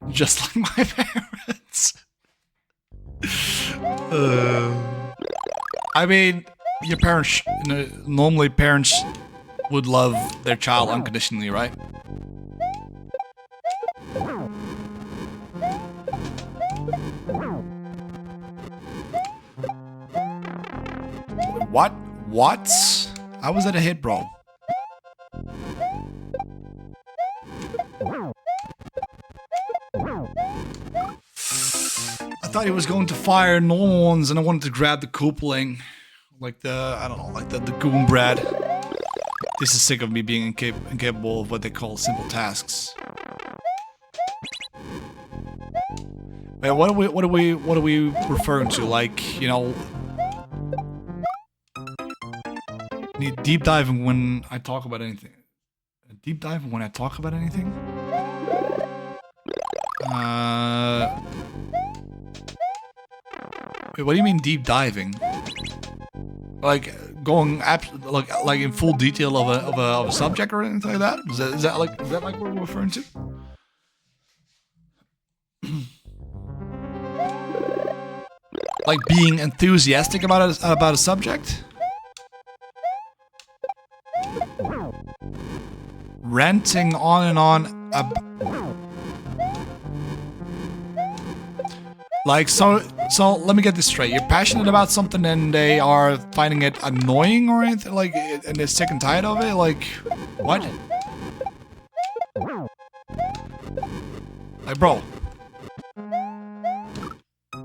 Just like my parents. I mean, your parents, you know, normally parents would love their child unconditionally, right? What? What? How was that a hit, bro? I thought he was going to fire normal ones, and I wanted to grab the Koopling. Like the, I don't know, like the Goon Bread. This is sick of me being incapable of what they call simple tasks. Man, what are we referring to? Like, you know, need deep diving when I talk about anything. Deep diving when I talk about anything? Wait, what do you mean deep diving? Like going like in full detail of a subject or anything like that? Is that like what we're referring to? Like being enthusiastic about a subject? Ranting on and on like, so let me get this straight. You're passionate about something and they are finding it annoying or anything, like, and they're sick and tired of it? Like, what? Like, bro.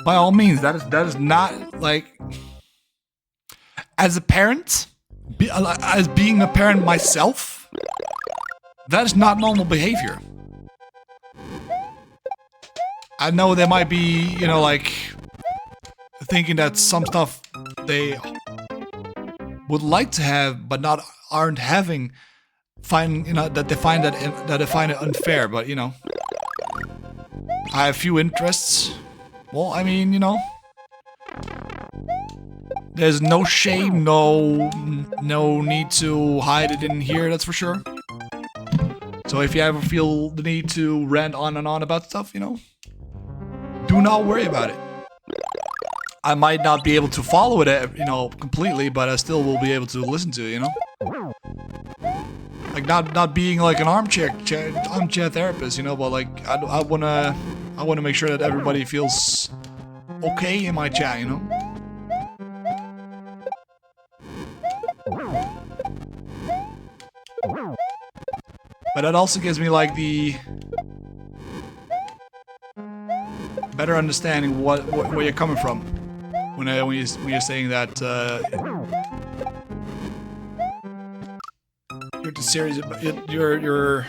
By all means, that is not, like, as a parent, as being a parent myself, that is not normal behavior. I know they might be, you know, like, thinking that some stuff they would like to have, but aren't having, you know, that they find it unfair. But, you know, I have few interests. Well, I mean, you know, there's no shame, no need to hide it in here. That's for sure. So if you ever feel the need to rant on and on about stuff, you know, do not worry about it. I might not be able to follow it, you know, completely, but I still will be able to listen to it, you know? Like, not being like an armchair therapist, you know, but like, I wanna make sure that everybody feels okay in my chat, you know? But that also gives me like the better understanding where you're coming from when you're saying that you're too serious about your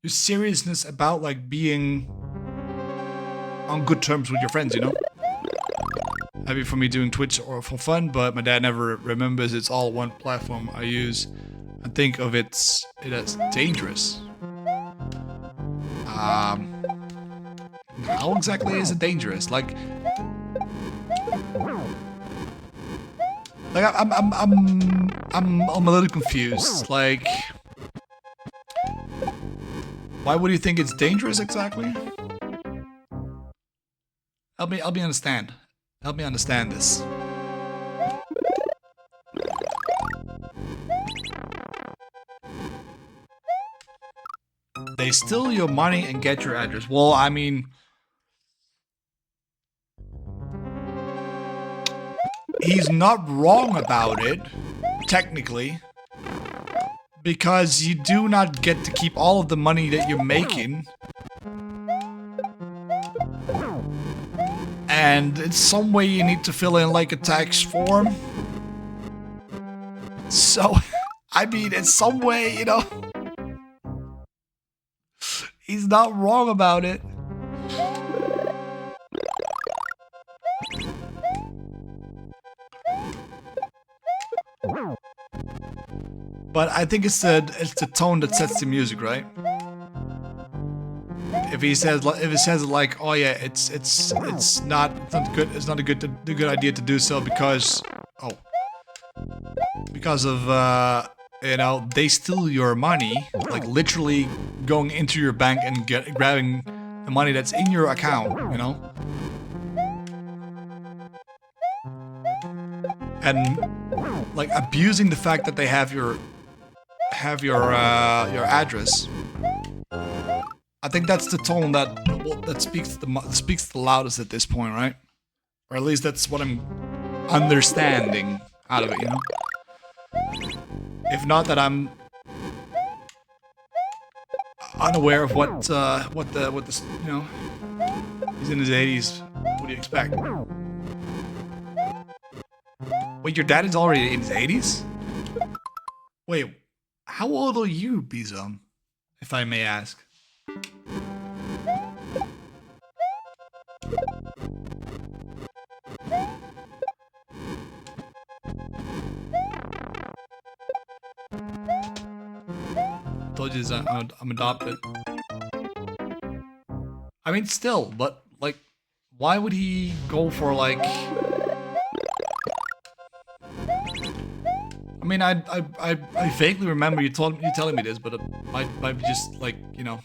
seriousness about like being on good terms with your friends, you know. Happy for me doing Twitch or for fun, but my dad never remembers it's all one platform I use. I think of it as dangerous. How exactly is it dangerous? Like I'm a little confused. Like, why would you think it's dangerous exactly? Help me understand. Help me understand this. They steal your money and get your address. Well, I mean, he's not wrong about it. technically, because you do not get to keep all of the money that you're making. And in some way you need to fill in like a tax form. So, I mean, in some way, you know, he's not wrong about it. But I think it's the tone that sets the music, right? If he says like, oh yeah, it's not a good idea to do so because of you know, they steal your money, like literally going into your bank and grabbing the money that's in your account, you know, and like abusing the fact that they have your address. I think that's the tone that speaks the loudest at this point, right? Or at least that's what I'm understanding out of it, you know. If not that I'm unaware of what the you know, he's in his 80s. What do you expect? Wait, your dad is already in his 80s? Wait, how old are you, Bizum? If I may ask. Told you I'm adopted. I mean, still, but like, why would he go for like? I mean, I vaguely remember you telling me this, but it might be just like, you know,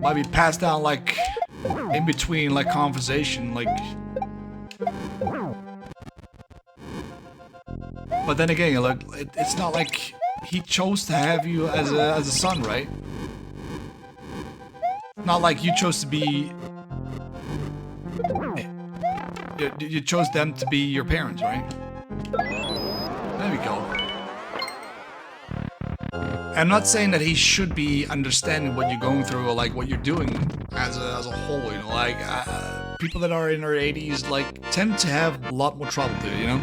might be passed down like in between like conversation, like. But then again, like, it's not like he chose to have you as a son, right? Not like you chose to be. You chose them to be your parents, right? There we go. I'm not saying that he should be understanding what you're going through or like what you're doing as a whole. You know, like people that are in their 80s like tend to have a lot more trouble too. You know.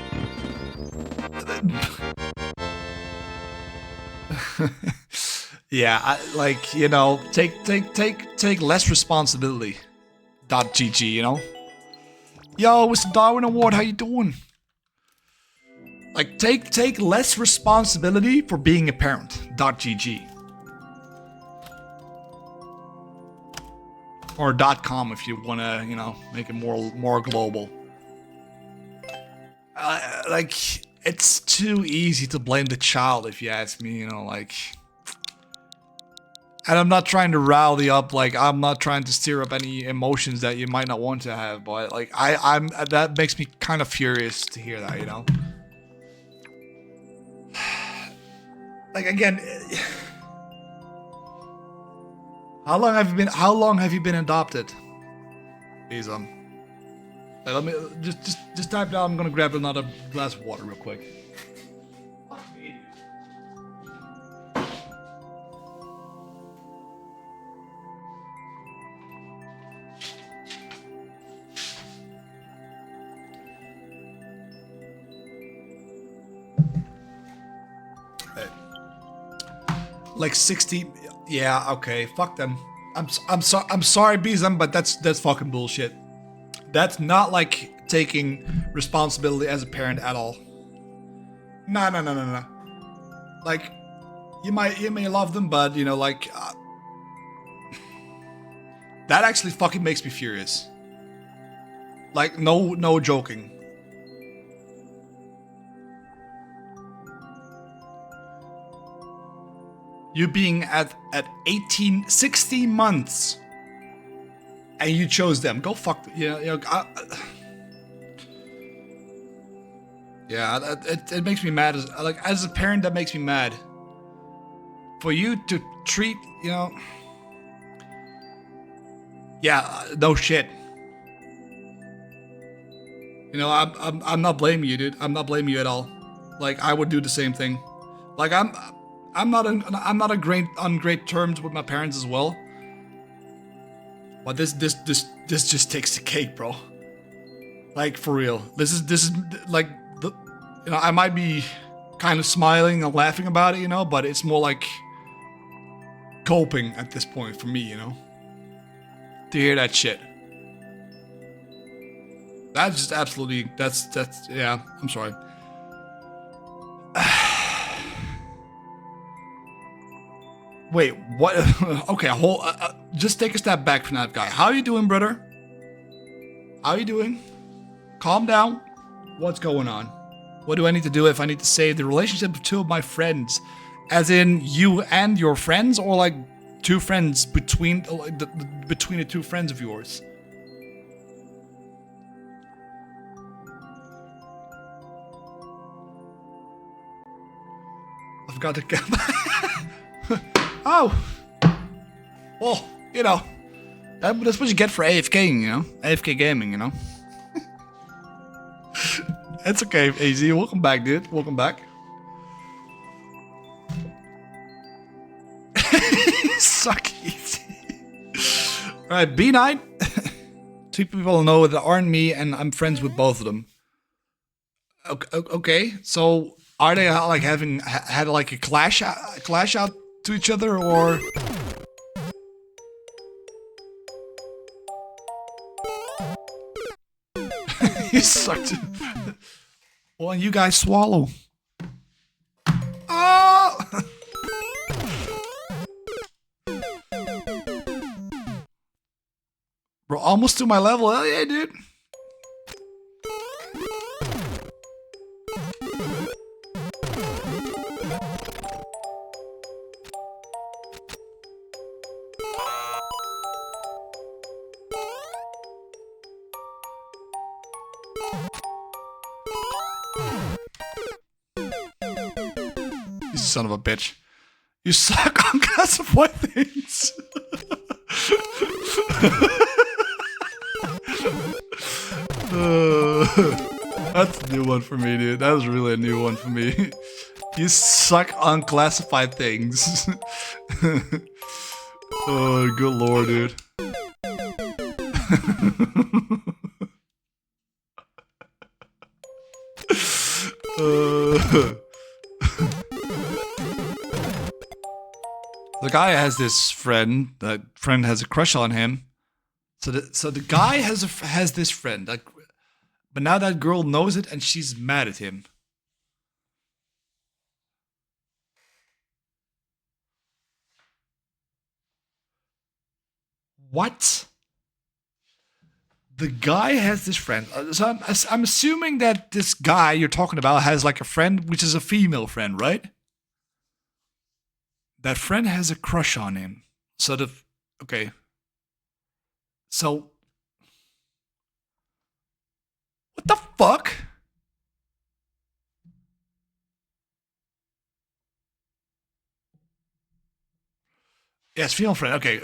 Yeah, like, you know, take less responsibility. .gg, you know. Yo, it's the Darwin Award. How you doing? Like, take less responsibility for being a parent. .gg. Or .com if you wanna, you know, make it more global. Like, it's too easy to blame the child if you ask me, you know, like. And I'm not trying to rally up, like, I'm not trying to stir up any emotions that you might not want to have, but like, I'm that makes me kind of furious to hear that, you know. Like, again, how long have you been adopted? Please, let me just type down. I'm gonna grab another glass of water real quick. Like 60, yeah, okay, fuck them. I'm sorry, Bizum, but that's fucking bullshit. That's not like taking responsibility as a parent at all. No. Like, you may love them, but you know, like, that actually fucking makes me furious. Like, no joking. You being at 16 months, and you chose them. Go fuck. Yeah. Yeah. It makes me mad. As a parent, that makes me mad. For you to treat, you know. Yeah. No shit. You know, I'm not blaming you, dude. I'm not blaming you at all. Like, I would do the same thing. Like, I'm not on great terms with my parents as well. But this just takes the cake, bro. Like, for real. This is like the, you know, I might be kind of smiling and laughing about it, you know, but it's more like coping at this point for me, you know. To hear that shit. That's just absolutely, that's, yeah, I'm sorry. Wait, what? Okay, just take a step back from that guy. How you doing, brother? How you doing? Calm down. What's going on? What do I need to do if I need to save the relationship of two of my friends? As in you and your friends, or like two friends between between the two friends of yours? I've got to. Oh. Well, you know, that's what you get for AFKing, you know, AFK gaming, you know. It's okay, AZ. Welcome back, dude. Welcome back. Suck easy. Alright, B9. Two people know that aren't me, and I'm friends with both of them. Okay, so are they like having had like a clash out to each other, or? You sucked. Well, you guys swallow. Oh! Bro, almost to my level. Hell yeah, dude. You son of a bitch. You suck on classified things. That's a new one for me, dude. That was really a new one for me. You suck on classified things. Oh, good lord, dude. The guy has this friend. That friend has a crush on him. So the guy has this friend. Like, but now that girl knows it and she's mad at him. What? The guy has this friend. So I'm assuming that this guy you're talking about has like a friend, which is a female friend, right? That friend has a crush on him. So okay. So what the fuck? Yes, female friend. Okay.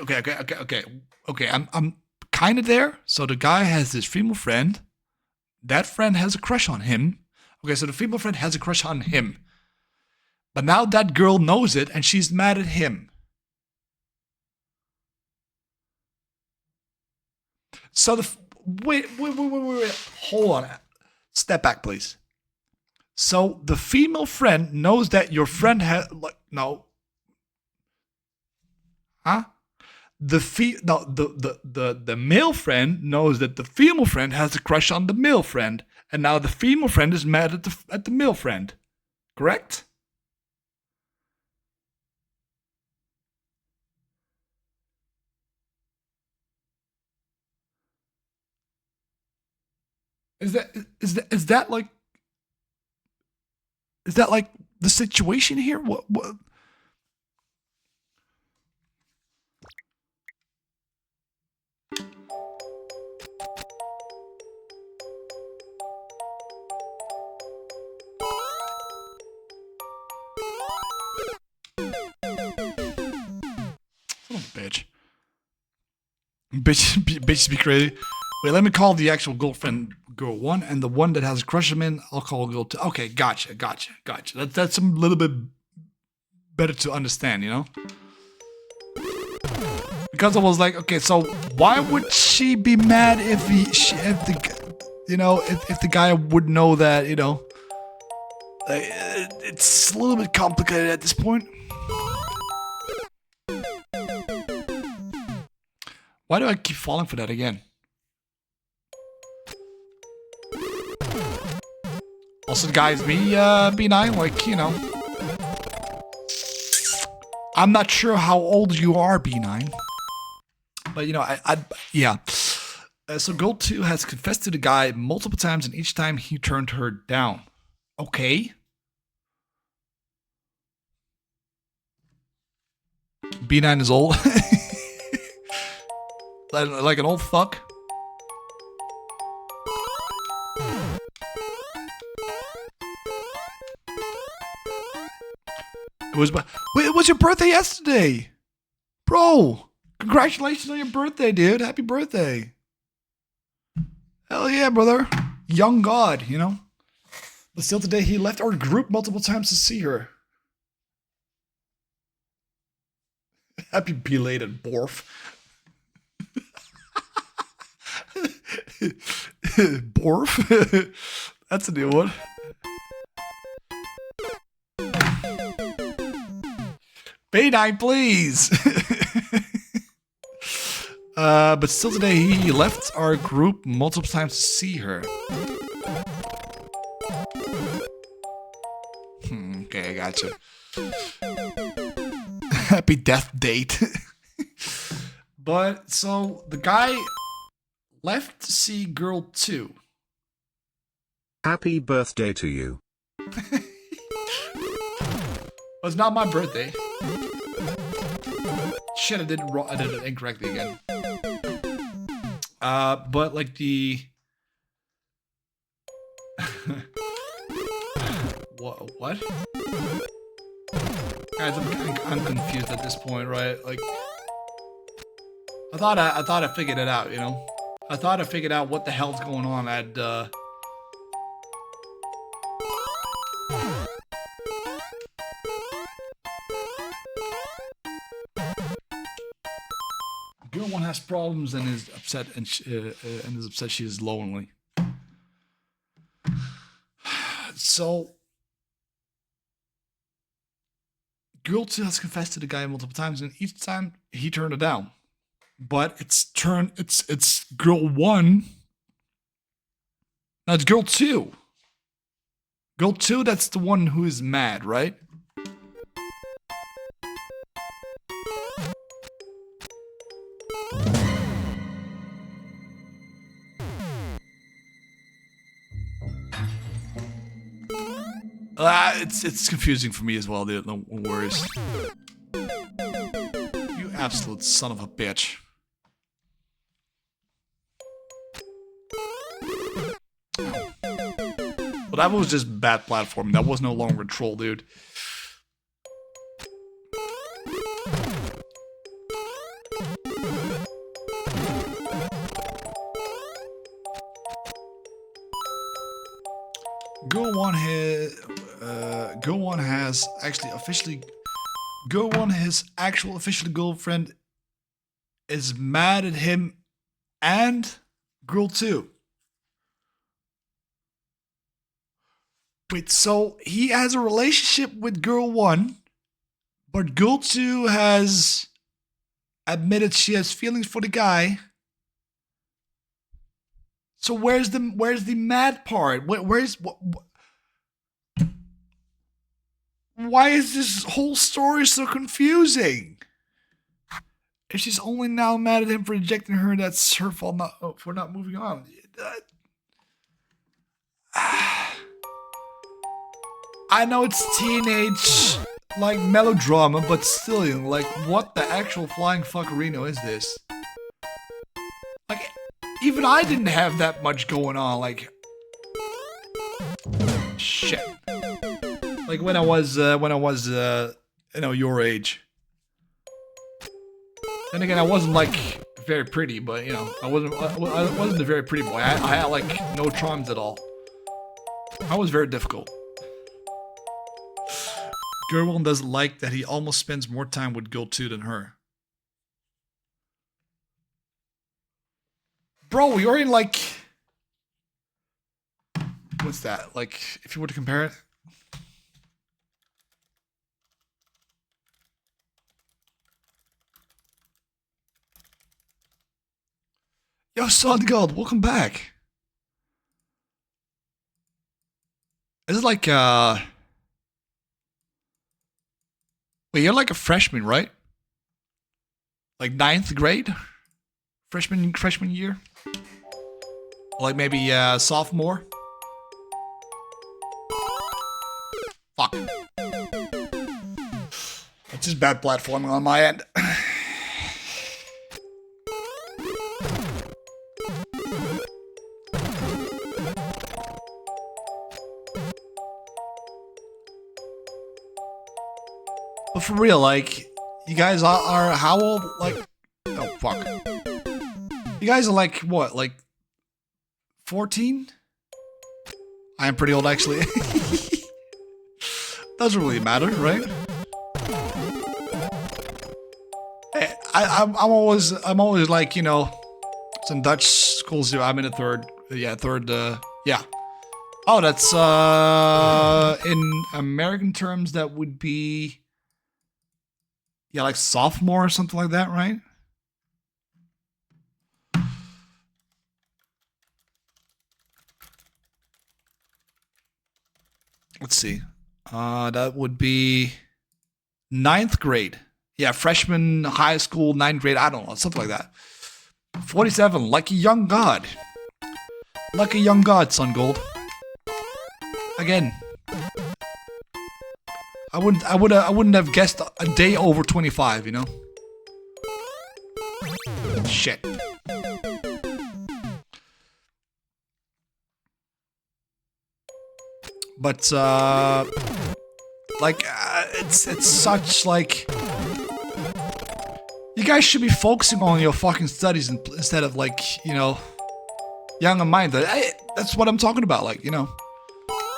I'm kind of there. So the guy has this female friend. That friend has a crush on him. Okay, so the female friend has a crush on him. But now that girl knows it and she's mad at him. So wait. Hold on. Step back, please. So the female friend knows that your friend has no. Huh? The male friend knows that the female friend has a crush on the male friend, and now the female friend is mad at the male friend. Correct? Is that like the situation here? What? Son of a bitch. Bitches be crazy. Wait, let me call the actual girlfriend girl 1, and the one that has a crush on him, I'll call girl 2. Okay, gotcha. That's a little bit better to understand, you know? Because I was like, okay, so why would she be mad if if the guy would know that, you know? It's a little bit complicated at this point. Why do I keep falling for that again? Also, guys, be nice, like, you know. I'm not sure how old you are, B9. But, you know, yeah. So girl 2 has confessed to the guy multiple times, and each time he turned her down. Okay. B9 is old. like an old fuck. It was your birthday yesterday, bro. Congratulations on your birthday, dude. Happy birthday. Hell yeah, brother. Young god, you know. But still today he left our group multiple times to see her. Happy belated Borf. Borf? That's a new one. B9, please. But still today he left our group multiple times to see her. Okay, I gotcha. Happy death date. But so the guy left to see girl 2. Happy birthday to you. Well, it's not my birthday. Shit, I did it incorrectly again. But like the what? Guys, I'm confused at this point, right? Like, I thought I figured it out, you know. I thought I figured out what the hell's going on at Girl 1 has problems and is upset, and is upset she is lonely. So, girl 2 has confessed to the guy multiple times, and each time he turned it down. But it's girl 1. No, it's girl 2. Girl 2, that's the one who is mad, right? It's confusing for me as well, dude. No worries. You absolute son of a bitch. Well, that was just bad platforming. That was no longer a troll, dude. Girl 1 has actually officially. Girl 1, his actual official girlfriend, is mad at him, and girl 2. Wait, so he has a relationship with girl 1, but girl 2 has admitted she has feelings for the guy. So where's the mad part? Why is this whole story so confusing? If she's only now mad at him for rejecting her, that's her fault for not moving on. I know it's teenage, like, melodrama, but still, you know, like, what the actual flying fuckerino is this? Like, even I didn't have that much going on, like... Shit. Like, when I was, you know, your age. Then again, I wasn't, like, very pretty, but you know, I wasn't a very pretty boy. I had like no charms at all. I was very difficult. Gerwin doesn't like that he almost spends more time with Girl 2 than her. Bro, you're in like... What's that? Like, if you were to compare it? Yo, Son God, welcome back. Is it like, Wait, you're like a freshman, right? Like 9th grade? Freshman year? Like maybe sophomore? Fuck. It's just bad platforming on my end. But for real, like, you guys are how old? Like, oh fuck. You guys are like, what, like 14? I am pretty old, actually. Doesn't really matter, right? I'm always like, you know, some Dutch schools do. I'm in a third, yeah. Oh, that's in American terms that would be, yeah, like sophomore or something like that, right? Let's see. That would be 9th grade. Yeah, freshman, high school, 9th grade. I don't know, something like that. 47, like a young god. Like a young god, Sun Gold. Again. I wouldn't have guessed a day over 25, you know? Shit. But like it's such like you guys should be focusing on your fucking studies instead of like, you know, young and minded. That's what I'm talking about, like, you know.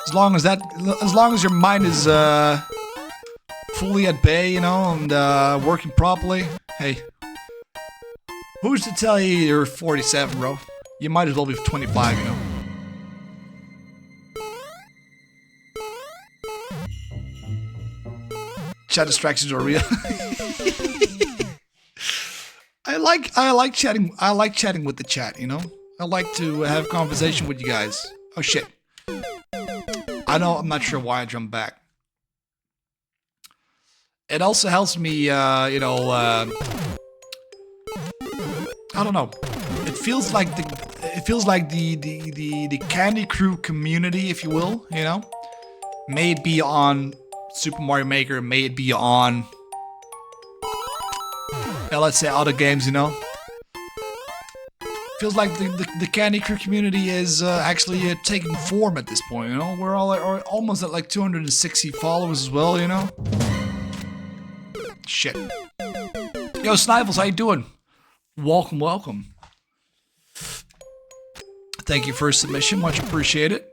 As long as your mind is fully at bay, you know, and working properly. Hey, who's to tell you you're 47, bro? You might as well be 25, you know. Chat distractions are real. I like chatting. I like chatting with the chat, you know. I like to have conversation with you guys. Oh shit. I know, I'm not sure why I jumped back. It also helps me, you know, I don't know. It feels like the Candy Crew community, if you will, you know. May it be on Super Mario Maker, may it be on, let's say, other games, you know. Feels like the Candy Crew community is actually taking form at this point, you know. We're all are almost at like 260 followers as well, you know. Shit. Yo, Snivels, how you doing? Welcome, welcome. Thank you for your submission, much appreciated.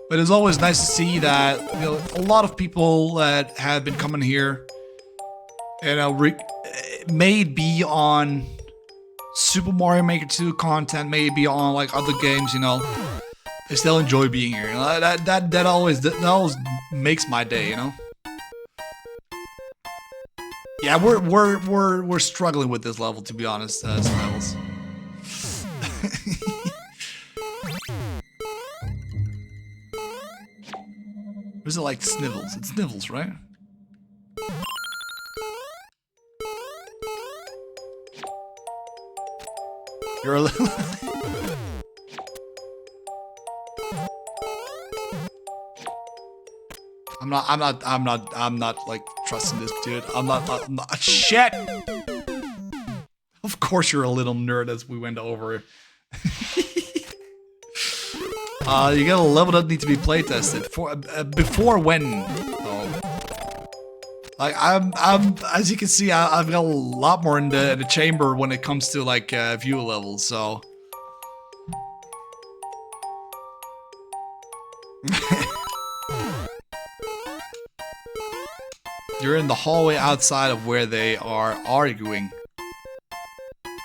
But it's always nice to see that, you know, a lot of people that have been coming here, you know, may it be on Super Mario Maker 2 content, may it be on like other games, you know, they still enjoy being here. You know, that always makes my day, you know. Yeah, we're struggling with this level, to be honest, Smiles. Or is it like Snivels? It's Snivels, right? You're a little... I'm not like trusting this dude. I'm not shit! Of course you're a little nerd, as we went over. You got a level that need to be playtested. Before when? Oh. Like I'm as you can see, I've got a lot more in the chamber when it comes to like view levels. So you're in the hallway outside of where they are arguing.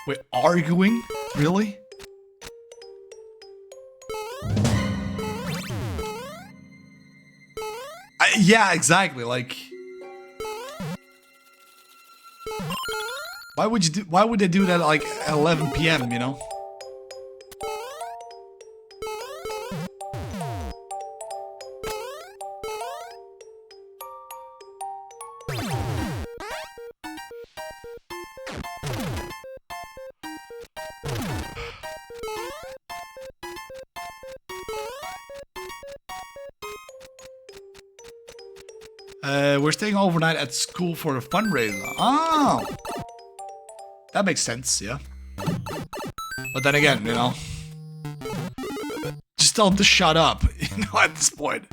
Wait, arguing? Really? Yeah, exactly. Like, why would they do that like at 11 p.m., you know? We're staying overnight at school for a fundraiser. Oh! That makes sense, yeah. But then again, you know, just tell him to shut up, you know, at this point.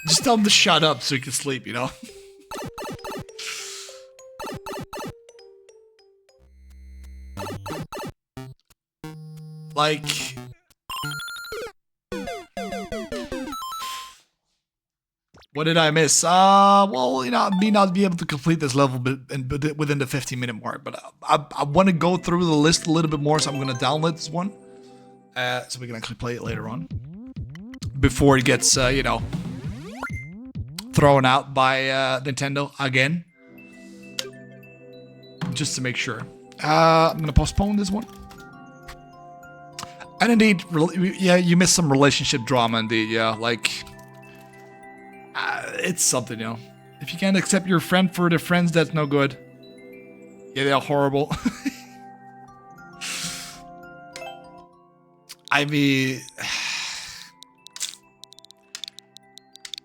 Just tell him to shut up so he can sleep, you know? Like... What did I miss? Well, you know, I may not be able to complete this level within the 15-minute mark, but I want to go through the list a little bit more, so I'm going to download this one. So we can actually play it later on. Before it gets, you know, thrown out by Nintendo again. Just to make sure. I'm going to postpone this one. And indeed, yeah, you missed some relationship drama indeed, yeah, like... it's something, you know. If you can't accept your friend for their friends, that's no good. Yeah, they're horrible. I mean...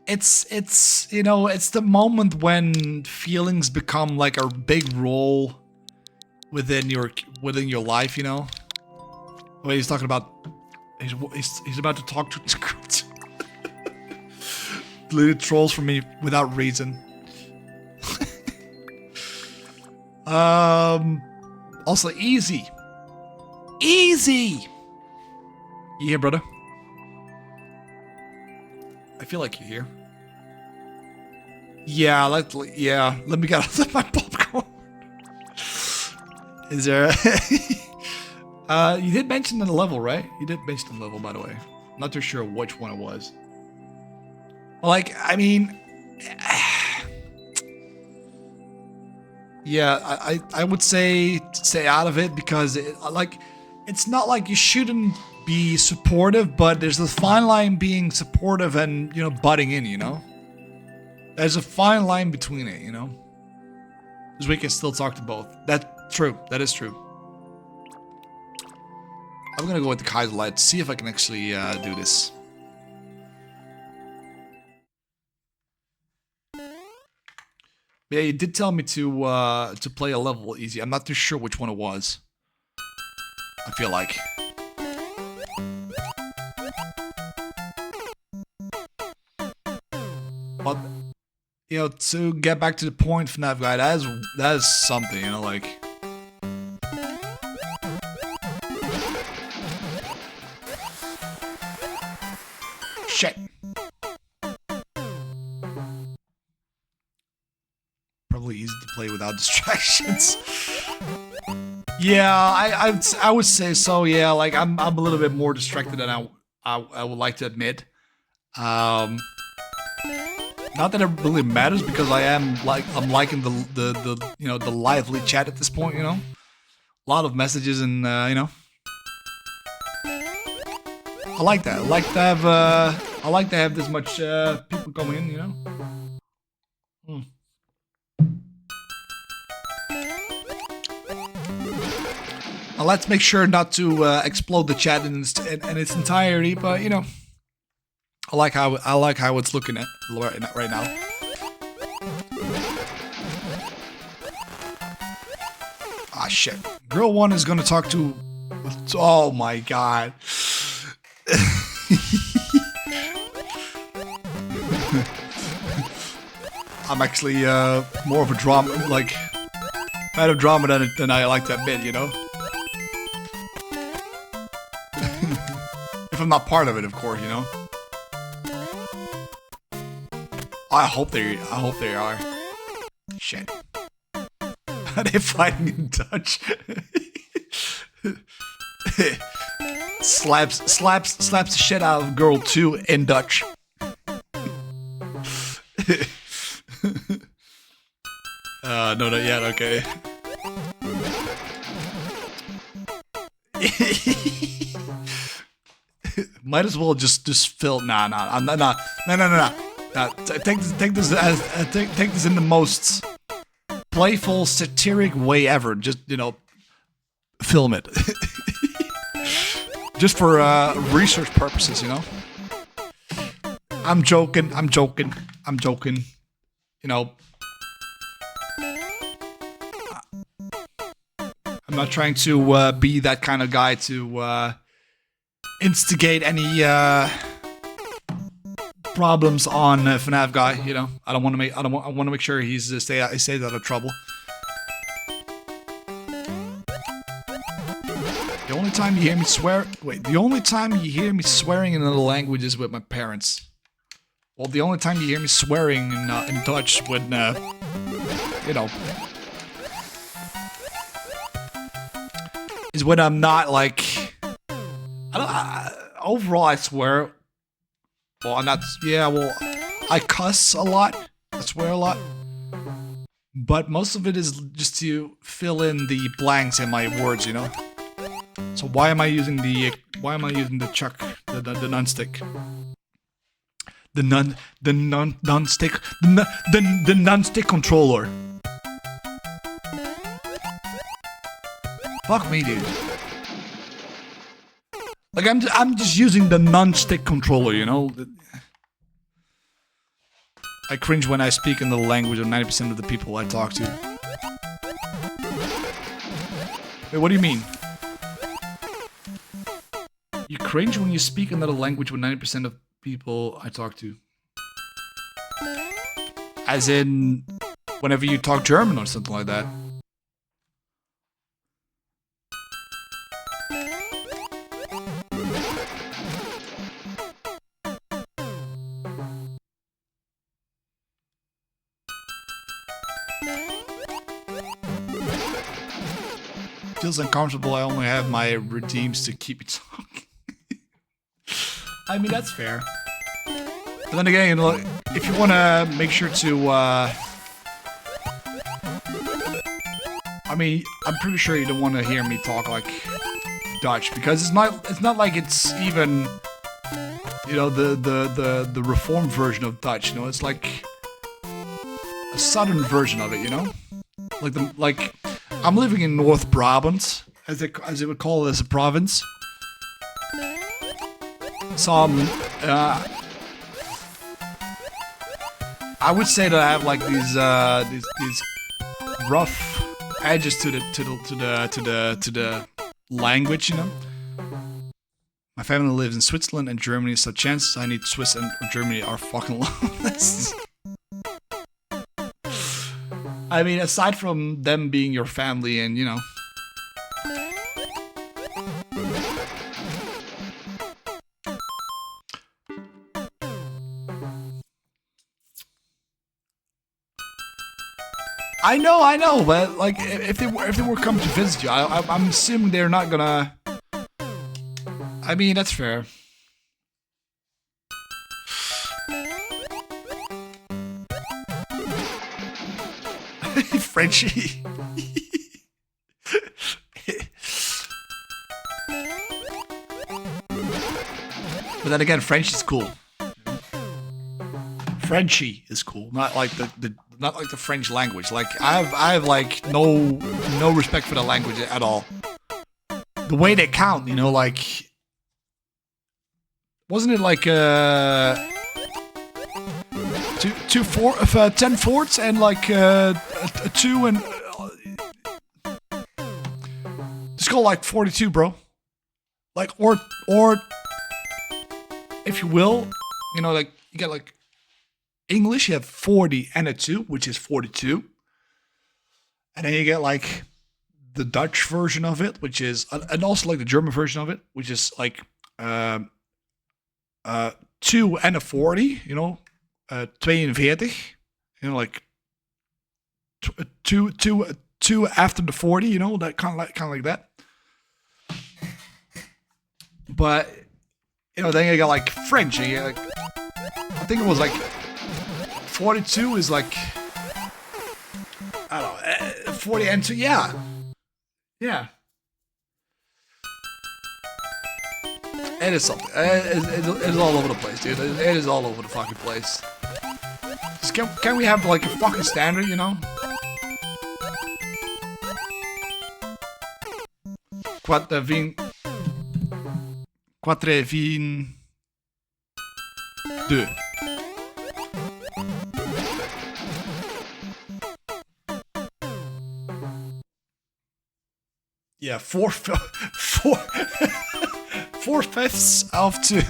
It's, you know, it's the moment when feelings become like a big role within your life, you know? Wait, he's talking about... He's about to talk to... Deleted trolls from me without reason. Also easy. Easy! You here, brother? I feel like you're here. Yeah, let me get out my popcorn. Is there you did mention the level, right? You did mention the level, by the way. I'm not too sure which one it was. Like, I mean, yeah, I would say stay out of it because it's not like you shouldn't be supportive, but there's a fine line being supportive and, you know, butting in, you know? There's a fine line between it, you know? Because we can still talk to both. That's true. That is true. I'm gonna go with the Kaiser Light to see if I can actually do this. Yeah, you did tell me to play a level easy. I'm not too sure which one it was. I feel like. But, you know, to get back to the point, FNAF guy, that is something, you know, like... Shit. Probably easy to play without distractions. Yeah, I would say so. Yeah, like I'm a little bit more distracted than I would like to admit. Not that it really matters because I'm liking the you know, the lively chat at this point. You know, a lot of messages and you know, I like that. I like to have this much people coming in. You know. Let's make sure not to explode the chat in its entirety, but you know, I like how it's looking at right now. Ah shit! Girl 1 is gonna talk to. Oh my god! I'm actually more of a drama, like, fan of drama than I like to admit, you know? If I'm not part of it, of course, you know? I hope they are. Shit. Are they fighting in Dutch? slaps the shit out of girl 2 in Dutch. No, not yet, okay. Might as well just fill. Nah. Take this in the most playful, satiric way ever. Just, you know, film it. Just for research purposes, you know. I'm joking. You know. I'm not trying to be that kind of guy to instigate any problems on FNAF guy. You know, I want to make sure he stays out of trouble. The only time you hear me swear, the only time you hear me swearing in another language is with my parents. Well, the only time you hear me swearing in Dutch when, you know, is when I'm not like, overall I swear. Well, I'm not, yeah, well, I cuss a lot, I swear a lot. But most of it is just to fill in the blanks in my words, you know? So why am I using the chuck, the non-stick? The non-stick controller. Fuck me, dude. Like I'm just using the non-stick controller, you know. I cringe when I speak in the language of 90% of the people I talk to. Wait, what do you mean? You cringe when you speak another language with 90% of people I talk to. As in, whenever you talk German or something like that. Feels uncomfortable. I only have my redeems to keep it talking. I mean, that's fair. But then again, you know, if you want to make sure to, I mean, I'm pretty sure you don't want to hear me talk like Dutch, because it's not like it's even, you know, the reformed version of Dutch. You know, it's like a southern version of it. You know, like I'm living in North Brabant, as they would call it, as a province. So I would say that I have like these rough edges to the language, you know. My family lives in Switzerland and Germany, so chances I need Swiss and Germany are fucking low. I mean, aside from them being your family and, you know. I know, but like if they were coming to visit you, I'm assuming they're not gonna. I mean, that's fair. Frenchie. But then again, French is cool. Frenchie is cool, not like the French language. Like I have like no respect for the language at all. The way they count, you know, like wasn't it like 10 fourths and like a 2 and just go like 42, bro. Like or if you will, you know, like you get like English, you have 40 and a 2, which is 42. And then you get like the Dutch version of it, which is, and also like the German version of it, which is like 2 and a 40, you know, 42, you know, like two after the 40, you know, that kind of like that. But you know, then you got like French, and you like, I think it was like 42 is like, I don't know, 40 and 2, yeah. It is something. It is all over the place, dude. It is all over the fucking place. Just can we have like a fucking standard, you know? Quatre vin 2. Yeah, 4/5 of 2.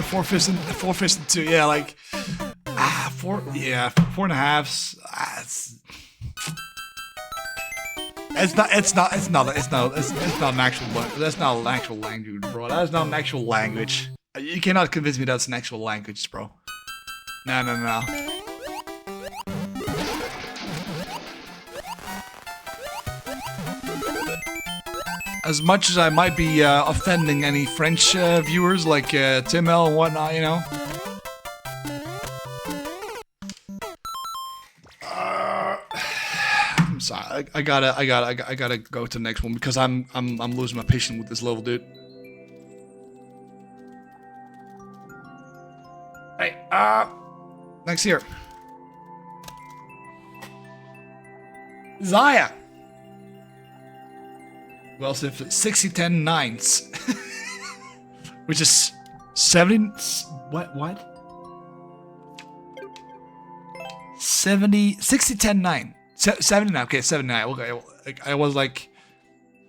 4/5 and 2. Yeah, like 4. Yeah, 4.5. It's not an actual. That's not an actual language, bro. That's not an actual language. You cannot convince me that's an actual language, bro. No. As much as I might be offending any French viewers like Tim L and whatnot, you know. I'm sorry. I gotta go to the next one because I'm losing my patience with this level, dude. Hey, next here. Zaya. Well, so 60-10 nines, which is 70. What? 70, 60-10 9. 79. Okay, 79. Okay, I was like,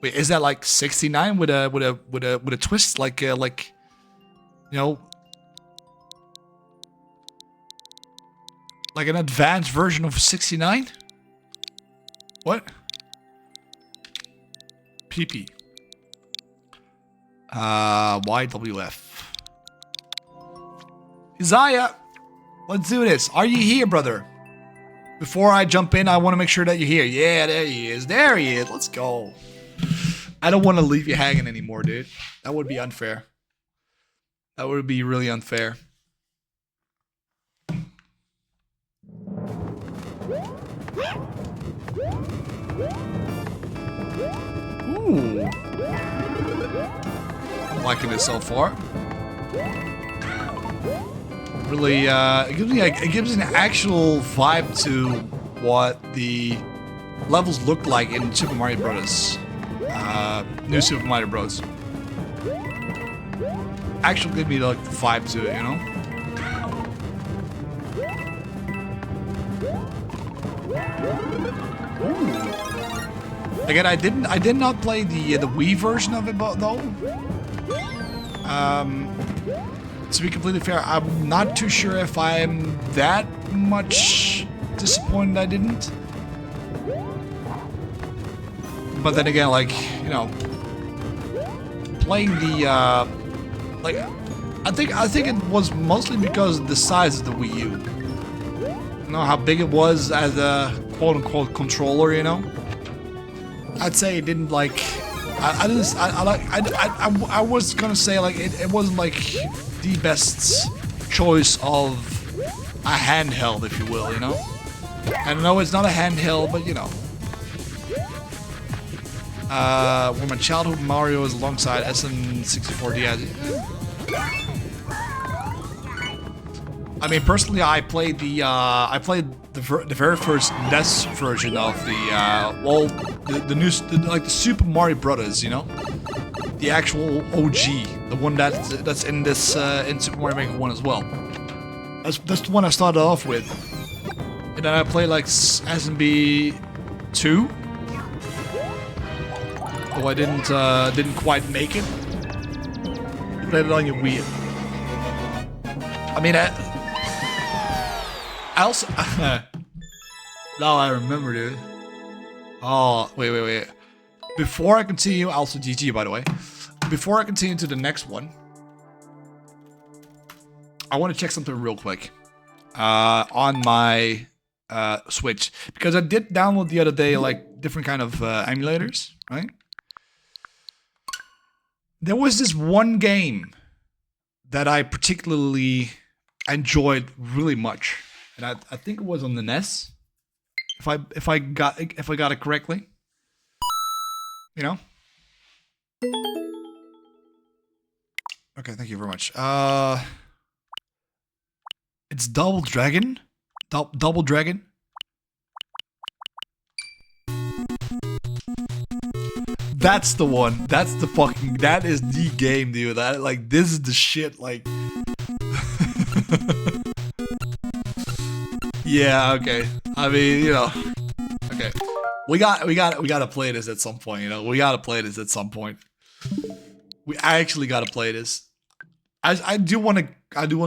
wait, is that like 69 with a twist, like you know, like an advanced version of 69? What? PP. YWF. Isaiah, let's do this. Are you here, brother? Before I jump in, I want to make sure that you're here. Yeah, there he is. There he is. Let's go. I don't want to leave you hanging anymore, dude. That would be unfair. That would be really unfair. Ooh. Liking it so far. Really, it gives an actual vibe to what the levels look like in Super Mario Bros. New Super Mario Bros. Actually, give me like the vibe to it, you know. Ooh. Again, I did not play the Wii version of it, though. To be completely fair, I'm not too sure if I'm that much disappointed I didn't. But then again, like, you know, playing the like, I think it was mostly because of the size of the Wii U. You know how big it was as a quote-unquote controller, you know. I'd say it didn't like. I was gonna say like it wasn't like the best choice of a handheld, if you will, you know. I know it's not a handheld, but you know. Where my childhood Mario is alongside SM64 DS. I mean, personally, I played the very first NES version of the Super Mario Brothers, you know, the actual OG, the one that's in this in Super Mario Maker 1 as well. That's the one I started off with, and then I played like SMB 2, though I didn't quite make it. You played it on your Wii. I mean, I also... now I remember, dude. Oh, wait. Before I continue, also GG, by the way. Before I continue to the next one, I want to check something real quick on my Switch. Because I did download the other day, like, different kind of emulators, right? There was this one game that I particularly enjoyed really much. And I think it was on the NES. If I got it correctly. You know? Okay, thank you very much. It's Double Dragon? Double Dragon? That's the one. That's the fucking... That is the game, dude. Like, this is the shit, like... Yeah, okay. I mean, you know... Okay. We gotta play this at some point, you know? We gotta play this at some point. I actually gotta play this. I do want to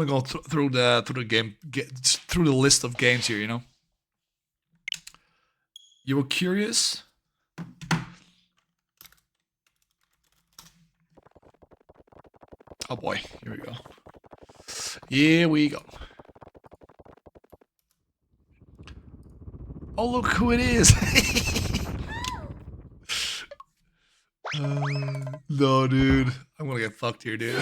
go through the game, through the list of games here, you know. You were curious? Oh boy, here we go. Here we go. Oh, look who it is. No, dude. I'm gonna get fucked here, dude.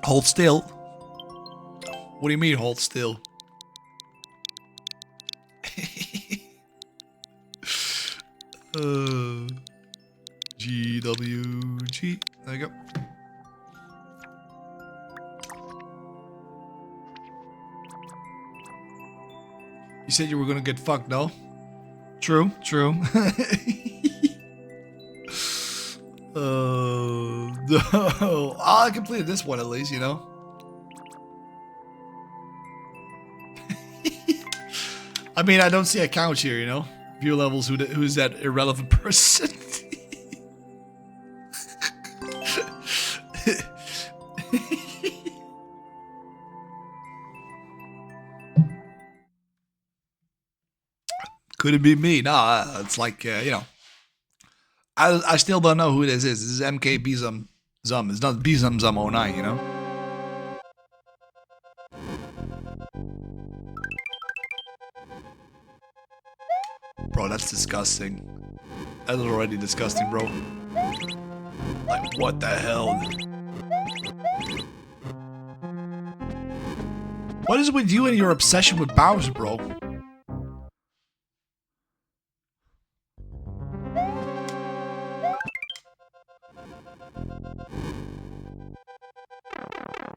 Hold still. What do you mean, hold still? GWG. There you go. You said you were gonna get fucked, no? True. No. I completed this one at least, you know. I mean, I don't see a couch here, you know. View levels. Who's that irrelevant person? Could it be me? Nah, it's like you know. I still don't know who this is. This is MK Bizum Zum. It's not Bizum Zum 09, you know. Bro, that's disgusting. That's already disgusting, bro. Like, what the hell? What is with you and your obsession with Bowser, bro?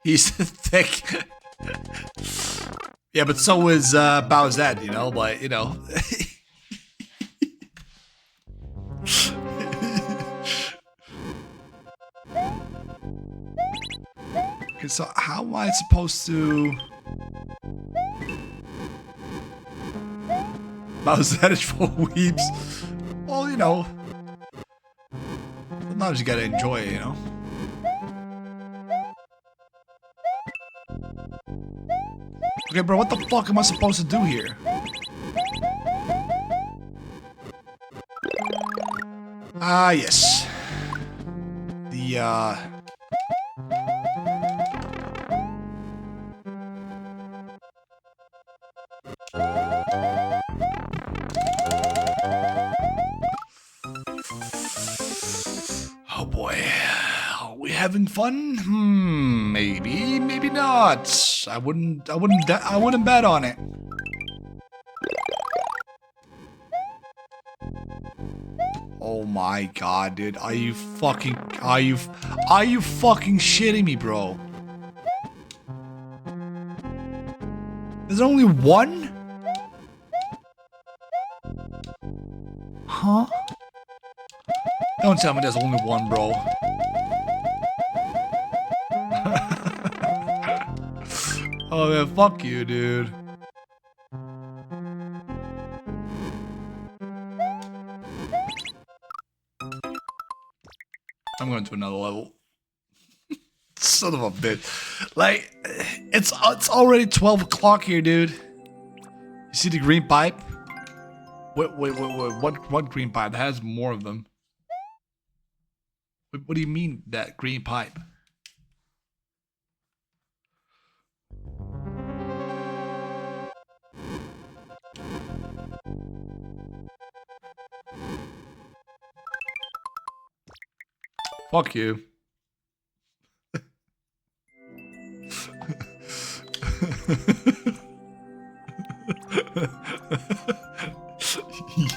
He's thick. Yeah, but so is Bowser, you know, but, you know. Okay, so how am I supposed to... Bowser is for weeps. Well, you know. Sometimes you gotta enjoy it, you know. Okay, bro, what the fuck am I supposed to do here? Ah, yes. The, Oh boy. Are we having fun? Maybe, maybe not. I wouldn't bet on it. Oh my god, dude. Are you fucking shitting me, bro? There's only one? Huh? Don't tell me there's only one, bro. Oh man, fuck you, dude. I'm going to another level. Son of a bitch. Like, it's already 12 o'clock here, dude. You see the green pipe? Wait. What green pipe? It has more of them. What do you mean, that green pipe? Fuck you.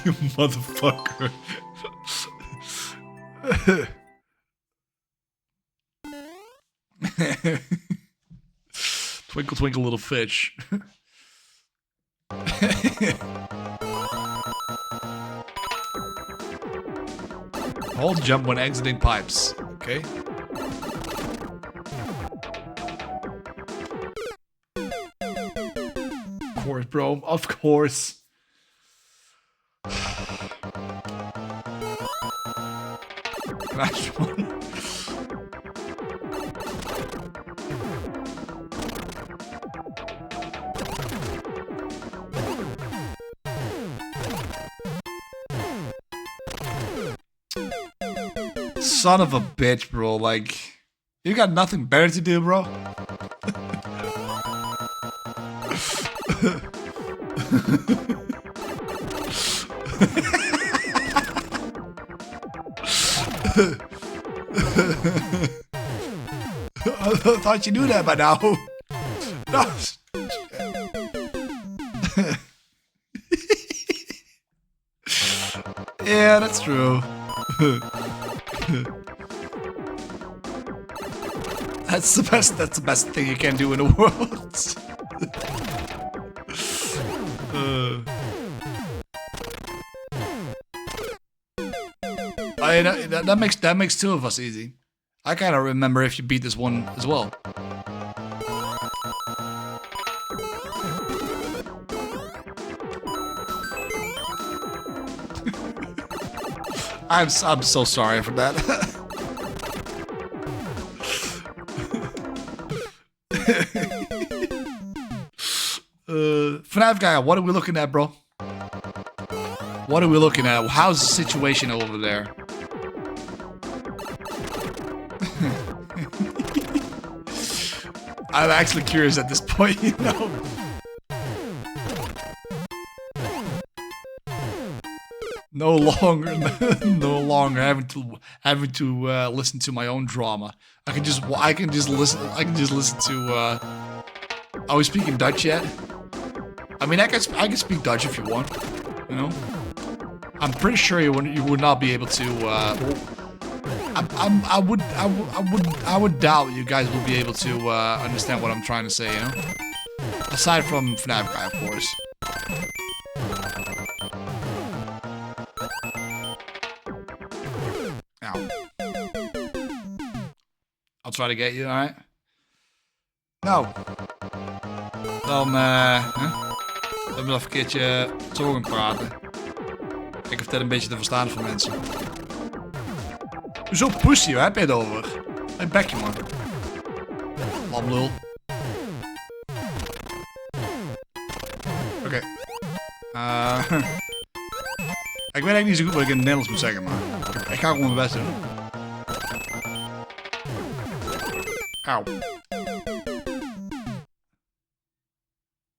You motherfucker. Twinkle, twinkle, little fish. Hold jump when exiting pipes. Okay. Of course, bro. Of course. Crash one. Son of a bitch, bro. Like, you got nothing better to do, bro? I thought you knew that by now. No. Yeah, that's true. That's the best thing you can do in the world. That makes two of us easy. I kind of remember if you beat this one as well. I'm so sorry for that. FNAF guy, what are we looking at, bro? What are we looking at? How's the situation over there? I'm actually curious at this point, you know. No longer having to listen to my own drama. I can just listen to. Are we speaking Dutch yet? I mean, I can speak Dutch if you want. You know, I'm pretty sure you would not be able to. I would doubt you guys will be able to understand what I'm trying to say. You know, aside from FNAF guy, of course. Ow. I'll try to get you, alright? Nou. Dan, zullen we nog een keertje zo gaan praten. Kijk of dat een beetje te verstaan is voor mensen. Hoezo pussy, waar heb je het over? Hey, bekje, man. Lamlul. Oké. Ik weet eigenlijk niet zo goed wat ik in het Nederlands moet zeggen, maar ik ga gewoon mijn best doen. Auw.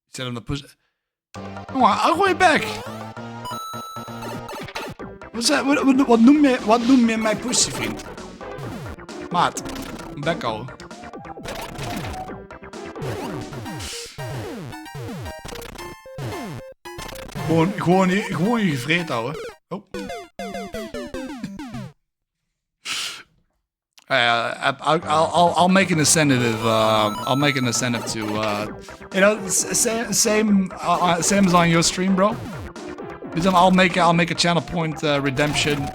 Zet hem de pussy. Jongen, hou gewoon je bek. Wat noem je mijn pussy, vriend? Maat, een bek houden. Gewoon je gevreed houden. Oh. I'll make an incentive. I'll make an incentive to, you know, same as on your stream, bro. Because I'll make a channel point redemption,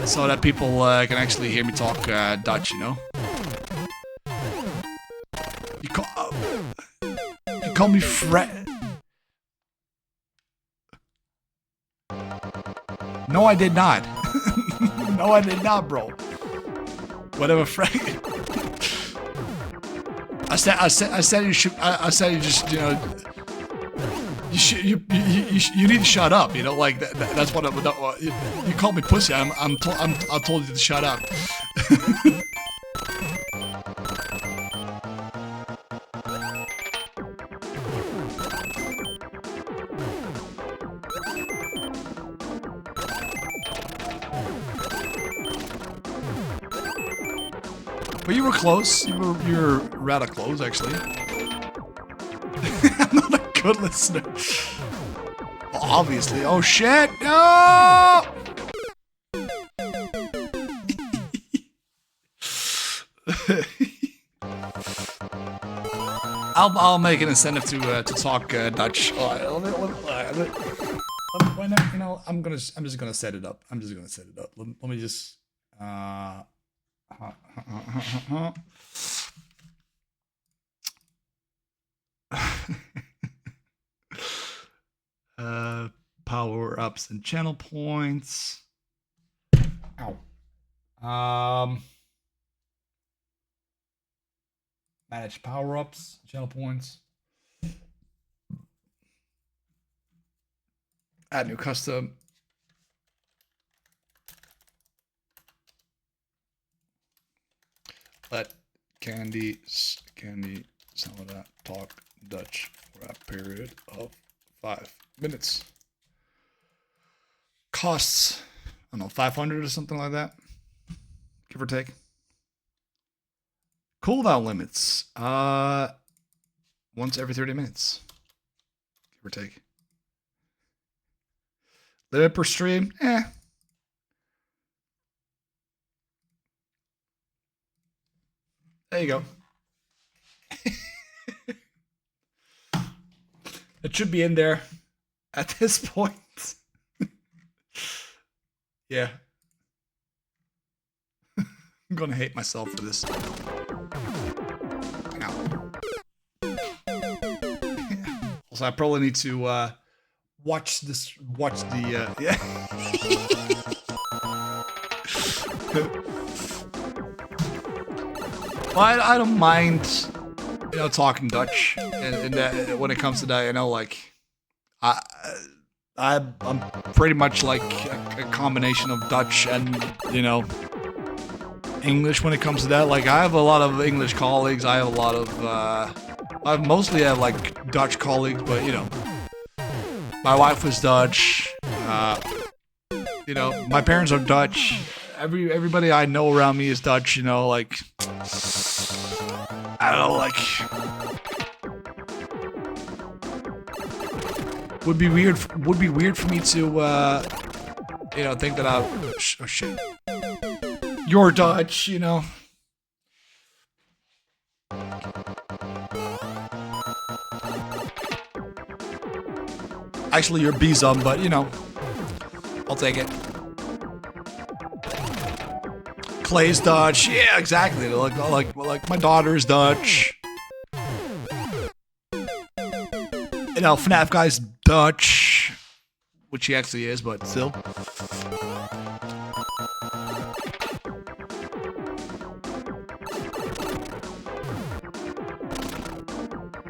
so that people can actually hear me talk Dutch, you know. You call me Fred. No, I did not. No, I did not, bro. Whatever, Frank. I said you should. I said you just, you know. You need to shut up. You know, like that's what you called me pussy. I told you to shut up. But you were close. You were rather close, actually. I'm not a good listener. Well, obviously. Oh shit! No! I'll make an incentive to talk Dutch. You know, I'm just gonna set it up. I'm just gonna set it up. Let me just. Power ups and channel points. Ow. Manage power ups, channel points. Add new custom. Let CandySoda talk Dutch for a period of 5 minutes. Costs, I don't know, 500 or something like that, give or take. Cooldown limits, once every 30 minutes, give or take. Limit per stream, There you go. It should be in there at this point. Yeah. I'm gonna hate myself for this. Ow. Also, I probably need to watch the yeah. Well, I don't mind, you know, talking Dutch, and when it comes to that, you know, like, I'm pretty much like a combination of Dutch and, you know, English when it comes to that. Like, I have a lot of English colleagues. I have a lot of, I mostly have like Dutch colleagues, but you know, my wife was Dutch. You know, my parents are Dutch. Everybody I know around me is Dutch. You know, like, I don't know, like, would be weird for me to, you know, think that oh shit, you're Dutch, you know. Actually, you're Bizum, but you know, I'll take it. Clay's Dutch, yeah, exactly. Like my daughter's Dutch. You know, FNAF guy's Dutch, which he actually is, but still.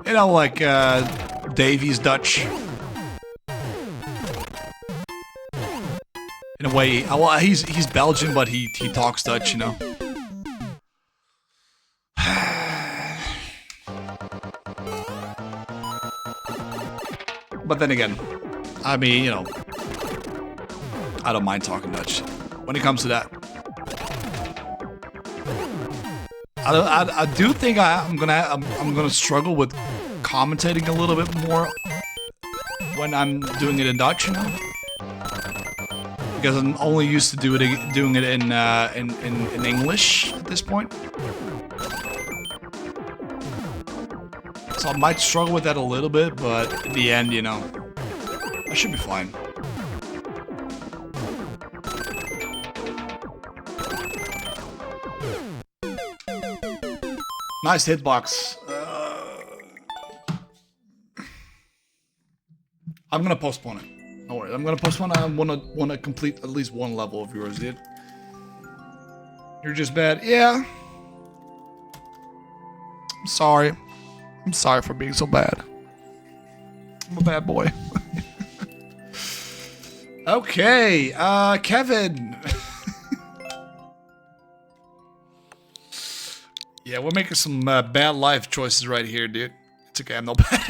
You know, like Davy's Dutch. In a way, well, he's Belgian, but he talks Dutch, you know. But then again, I mean, you know, I don't mind talking Dutch when it comes to that. I do think I'm gonna struggle with commentating a little bit more when I'm doing it in Dutch, you know, because I'm only used to doing it in English at this point. So I might struggle with that a little bit, but in the end, you know, I should be fine. Nice hitbox. I'm gonna postpone it. No worries. I'm gonna postpone it. I wanna complete at least one level of yours, dude. You're just bad. Yeah. I'm sorry. I'm sorry for being so bad. I'm a bad boy. Okay, Kevin. Yeah, we're making some bad life choices right here, dude. It's okay, I'm not bad.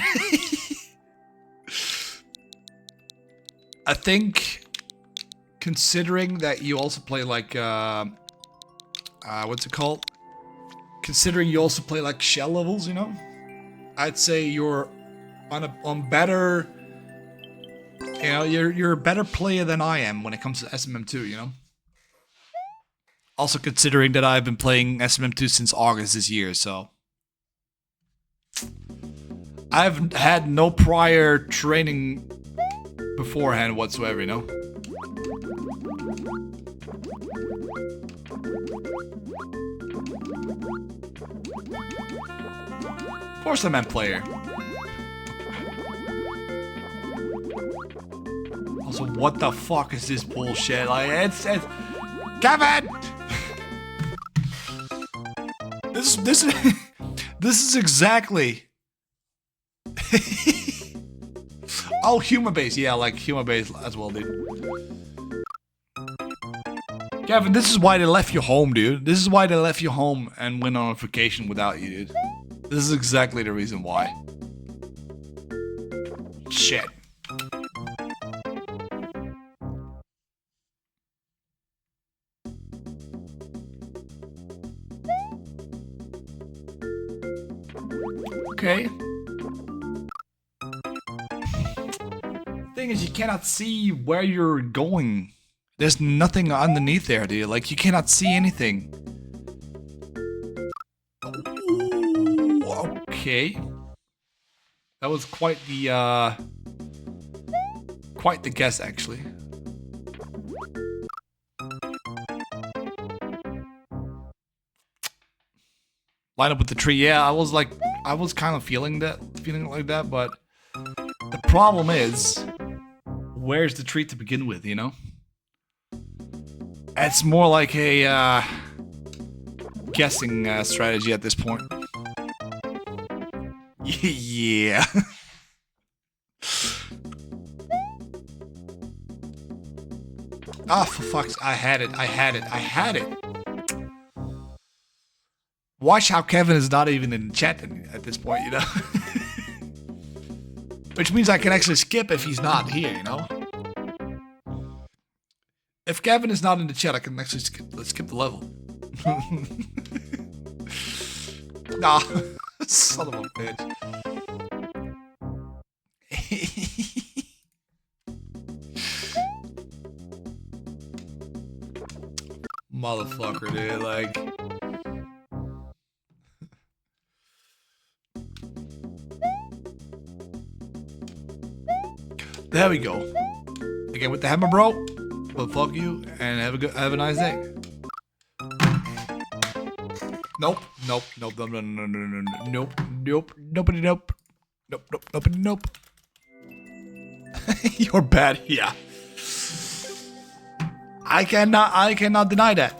I think, considering that you also play like, what's it called? Considering you also play like shell levels, you know? I'd say you're on better, you know, you're a better player than I am when it comes to SMM2, you know? Also considering that I've been playing SMM2 since August this year, so I've had no prior training beforehand whatsoever, you know? Of course I'm a player. Also, what the fuck is this bullshit? Like, it's Kevin! This is exactly. Oh, humor base. Yeah, like humor base as well, dude. Kevin, this is why they left you home, dude. This is why they left you home and went on a vacation without you, dude. This is exactly the reason why. Shit. Okay. Thing is, you cannot see where you're going. There's nothing underneath there, dude. Like, you cannot see anything. Ooh, okay. That was quite the guess, actually. Line up with the tree. Yeah, I was kind of feeling like that, but the problem is, where's the tree to begin with, you know? It's more like a guessing strategy at this point. Yeah. Ah, for fuck's... I had it. Watch how Kevin is not even in chat at this point, you know? Which means I can actually skip if he's not here, you know? If Kevin is not in the chat, I can actually skip the level. Nah, son of a bitch. Motherfucker, dude, like... There we go. Again with the hammer, bro. Well, fuck you, and have a nice day. Nope. You're bad, yeah. I cannot deny that.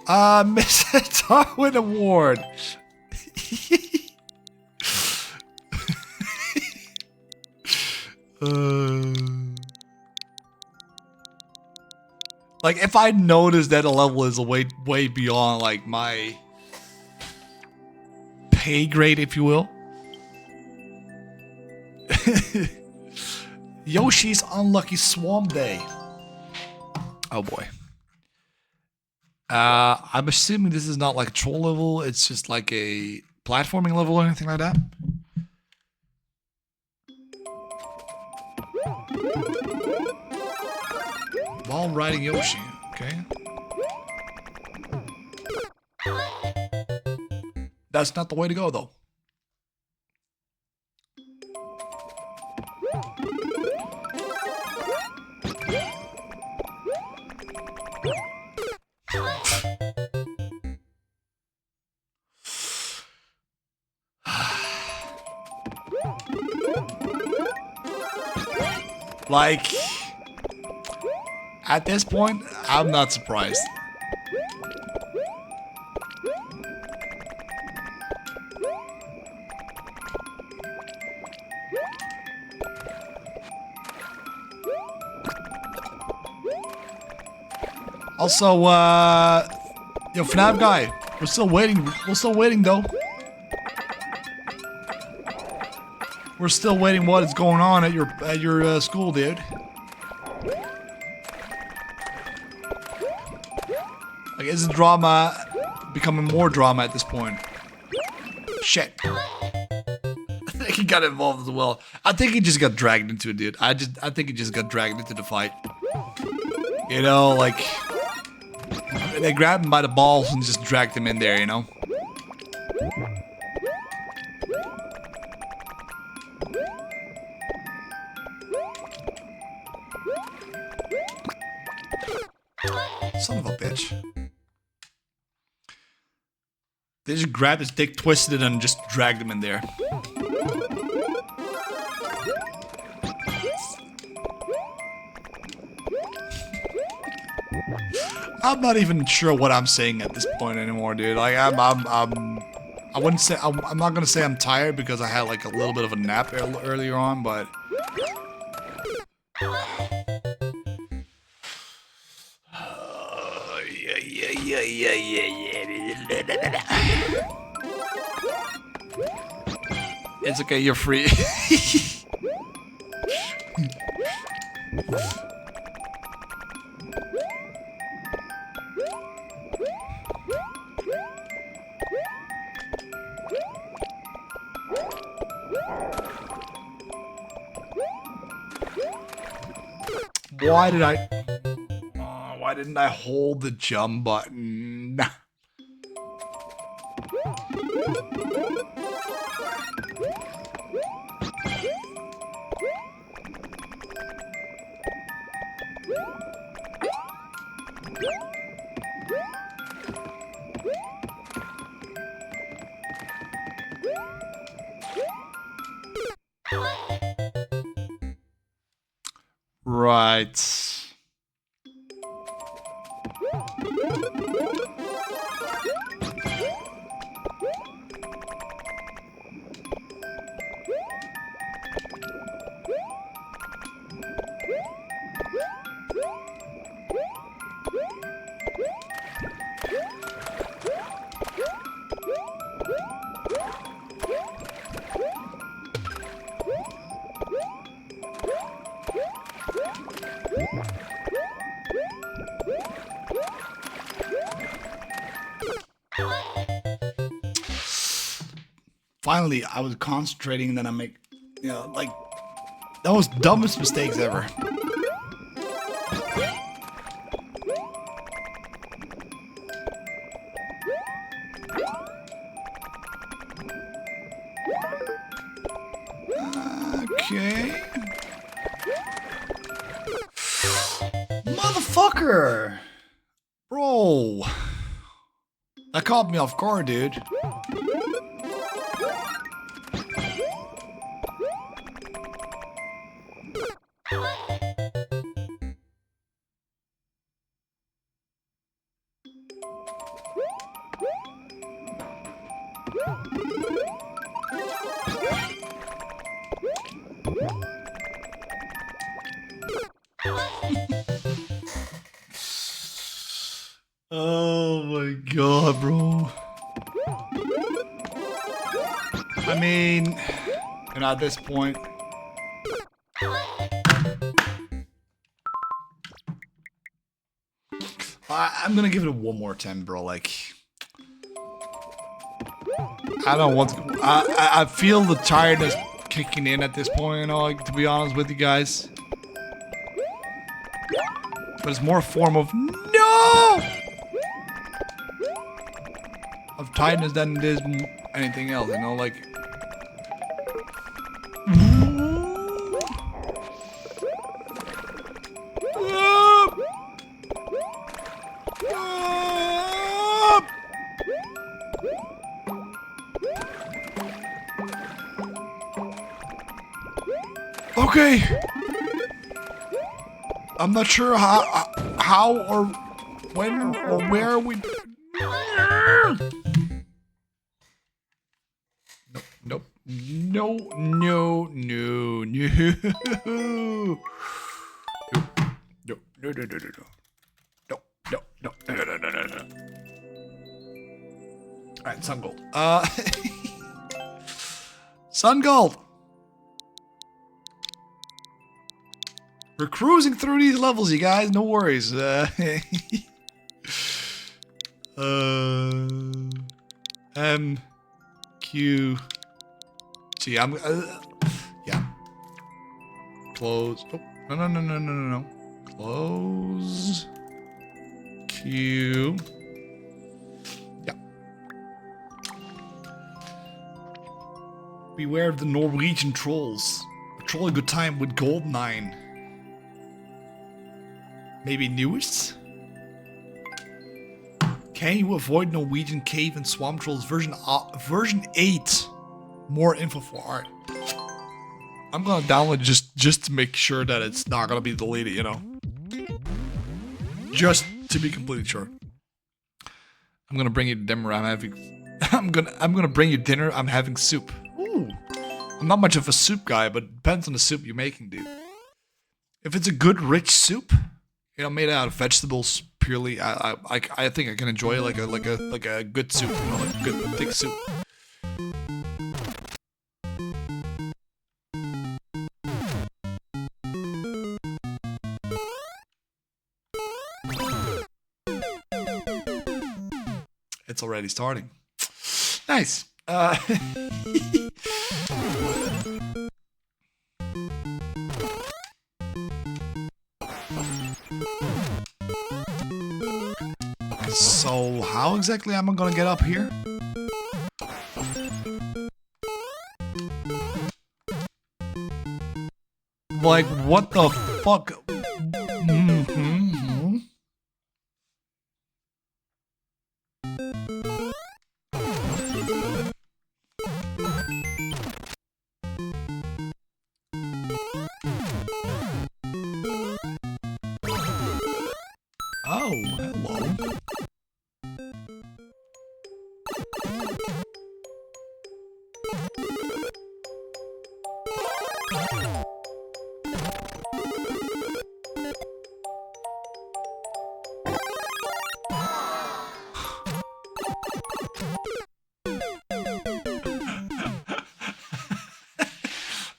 Mr. Darwin Award. Like, if I notice that a level is way beyond, like, my pay grade, if you will. Yoshi's Unlucky Swamp Day. Oh boy. I'm assuming this is not like a troll level, it's just like a platforming level or anything like that. While riding Yoshi, okay. That's not the way to go, though. Like, at this point, I'm not surprised. Also, yo, FNAF guy, we're still waiting. We're still waiting, though. We're still waiting. What is going on at your school, dude? Like, is the drama becoming more drama at this point? Shit. I think he got involved as well. I think he just got dragged into it, dude. I think he just got dragged into the fight. You know, like, they grabbed him by the balls and just dragged him in there, you know? Son of a bitch. They just grabbed his dick, twisted it, and just dragged him in there. I'm not even sure what I'm saying at this point anymore, dude. Like, I wouldn't say, I'm not gonna say I'm tired because I had like a little bit of a nap earlier on, but. It's okay, you're free. Why didn't I hold the jump button? Right. Finally, I was concentrating, and then I make, you know, like, that was dumbest mistakes ever. Okay. Motherfucker! Bro. That caught me off guard, dude. Oh my god, bro. I mean, and at this point, I'm gonna give it one more time, bro. Like, I don't want to. I feel the tiredness kicking in at this point, you know, like, to be honest with you guys. But it's more a form of no! Of tiredness than it is anything else, you know, like. Okay. I'm not sure how or when or where we. Nope. No. No. No. No. No. No. No. No. No. No. No. No. No. No. No. No. No. All right, Sun Gold. Sun Gold. We're cruising through these levels, you guys. No worries. M, Q, T. I'm. Yeah. Close. Oh, no. Close. Q. Yeah. Beware of the Norwegian trolls. A troll a good time with Goldeneye. Maybe newest? Can you avoid Norwegian cave and swamp trolls version 8? More info for art. I'm gonna download just to make sure that it's not gonna be deleted, you know. Just to be completely sure. I'm gonna bring you dinner. I'm gonna bring you dinner. I'm having soup. Ooh. I'm not much of a soup guy, but it depends on the soup you're making, dude. If it's a good rich soup, you know, made out of vegetables purely, I think I can enjoy like a good soup, you know, like a good thick soup. It's already starting. Nice. So how exactly am I gonna get up here? Like, what the fuck? Oh, hello.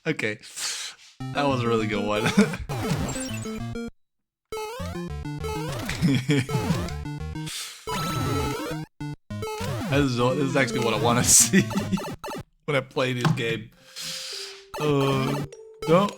Okay, that was a really good one. This is actually what I want to see when I play this game. No.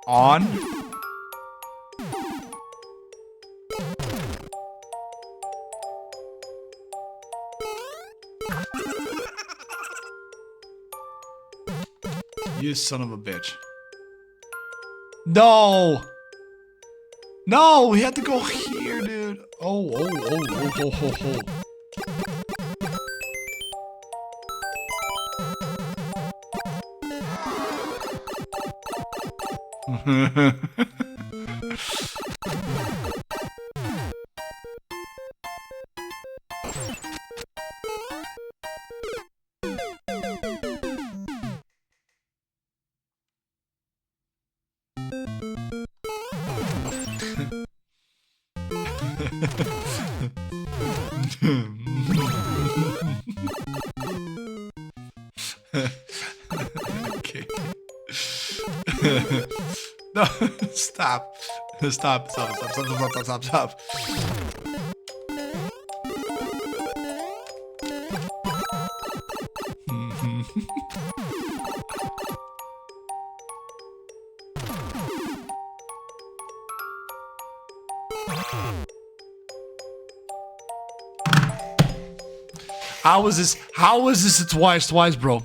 On. You son of a bitch. No! No, we had to go here, dude. Oh. Okay. No, stop. Stop. How is this? How is this a twice, bro?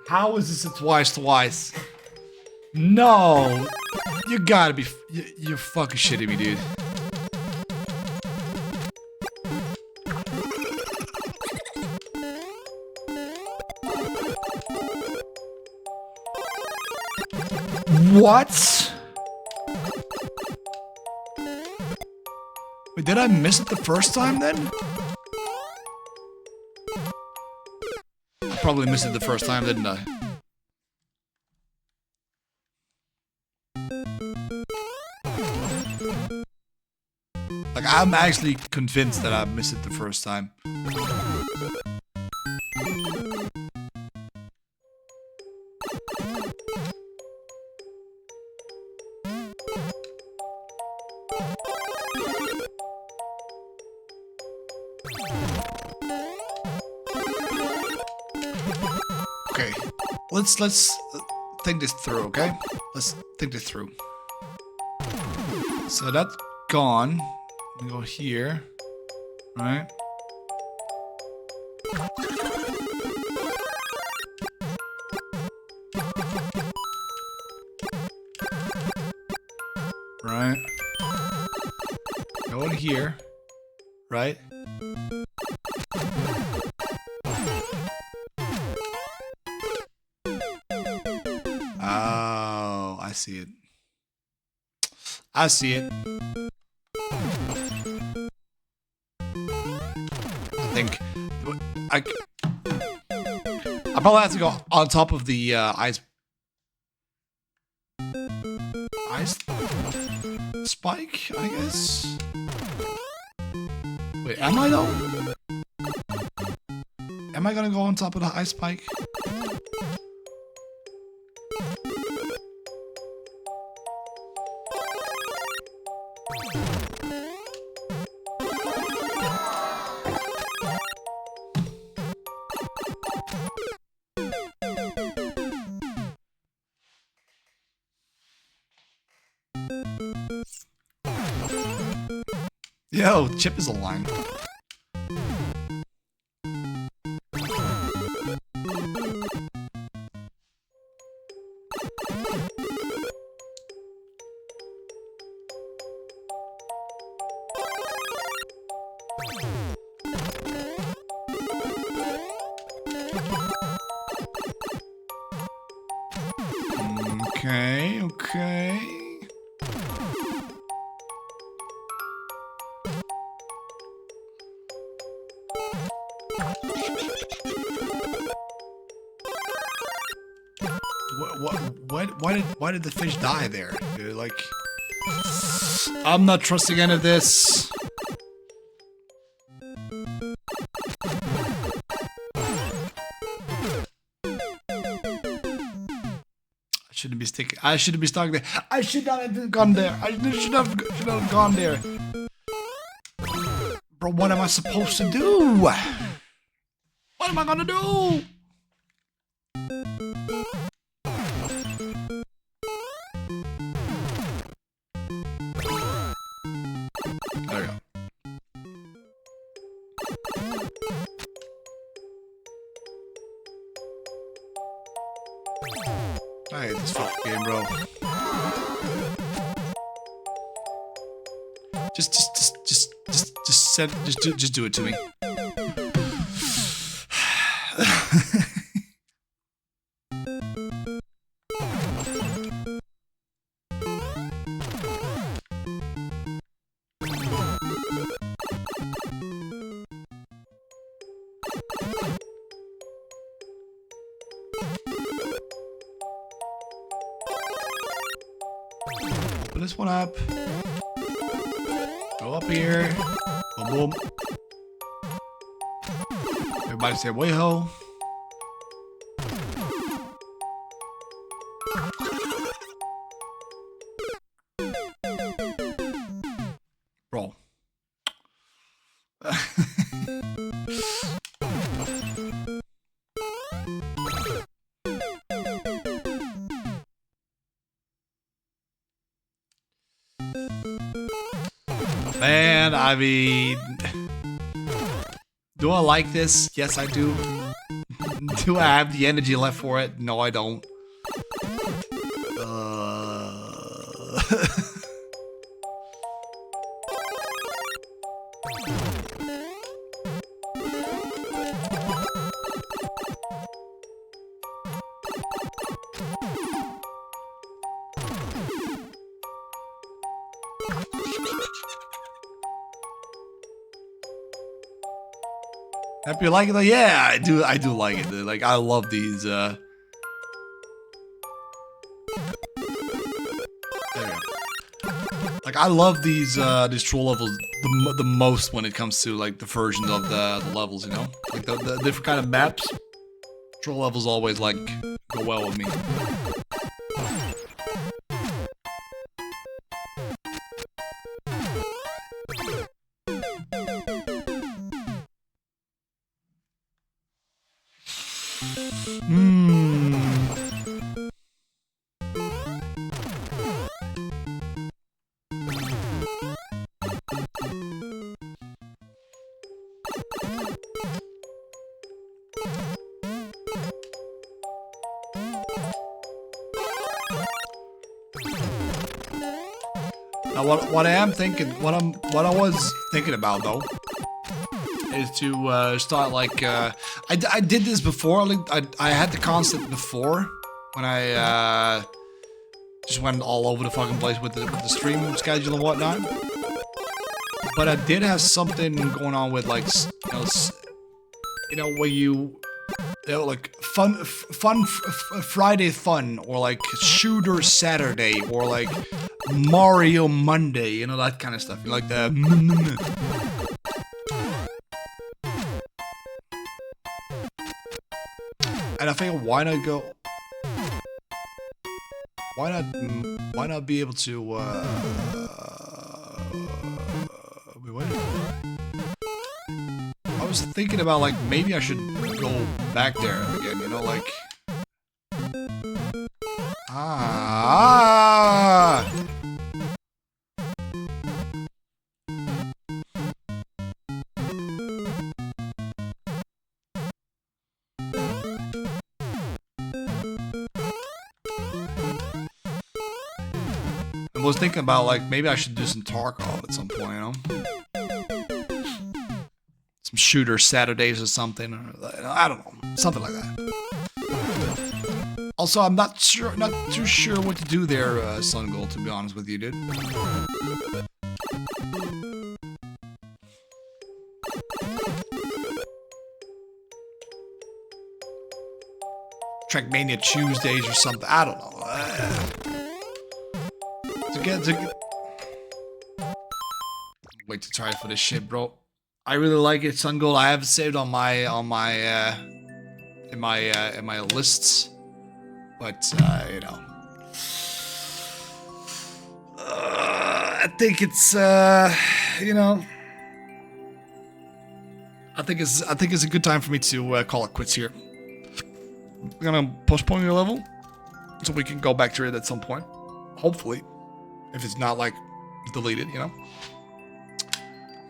How is this a twice? No. You gotta be. You're fucking shitting me, dude. What? Wait, did I miss it the first time then? I probably missed it the first time, didn't I? Like, I'm actually convinced that I missed it the first time. Okay, let's think this through, okay? Let's think this through. So that's gone. We go here, right? Right. Go in here, right? Oh, I see it. I see it. I think I probably have to go on top of the ice spike, I guess. Wait, am I though? Am I gonna go on top of the ice spike? Yo, Chip is aligned. Okay, okay. Why did the fish die there? Dude, like, I'm not trusting any of this. I shouldn't be stuck there. I should not have gone there. I should not have gone there. Bro, what am I supposed to do? What am I gonna do? There we go. I hate this fucking game, bro. Just do it to me. Open this one up. Go up here. Boom, boom. Everybody say way ho. Bro. Man, I mean, do I like this? Yes, I do. Do I have the energy left for it? No, I don't. Hope you like it. Yeah, I do like it. Like, I love these. There we go. Like, I love these troll levels the most when it comes to like the versions of the levels. You know, like the different kind of maps. Troll levels always like go well with me. Now, what I am thinking, what I was thinking about though, is to start like I did this before. Like, I had the concept before when I just went all over the fucking place with the stream schedule and whatnot. But I did have something going on with like where you like fun Friday fun, or like shooter Saturday, or like Mario Monday, you know, that kind of stuff. You like the and I figured, why not be able to wait, what? I was thinking about like maybe I should go back there again, you know, like I was thinking about like maybe I should do some Tarkov at some point, you know, some shooter Saturdays or something, or I don't know, something like that. Also, I'm not too sure what to do there, Sun Gold, to be honest with you, dude. Trackmania Tuesdays or something. I don't know. Wait to try for this shit, bro. I really like it, Sun Gold. I have it saved on my in my lists, but you know, I think it's you know, I think it's a good time for me to call it quits here. We're gonna postpone your level so we can go back to it at some point. Hopefully, if it's not like deleted, you know.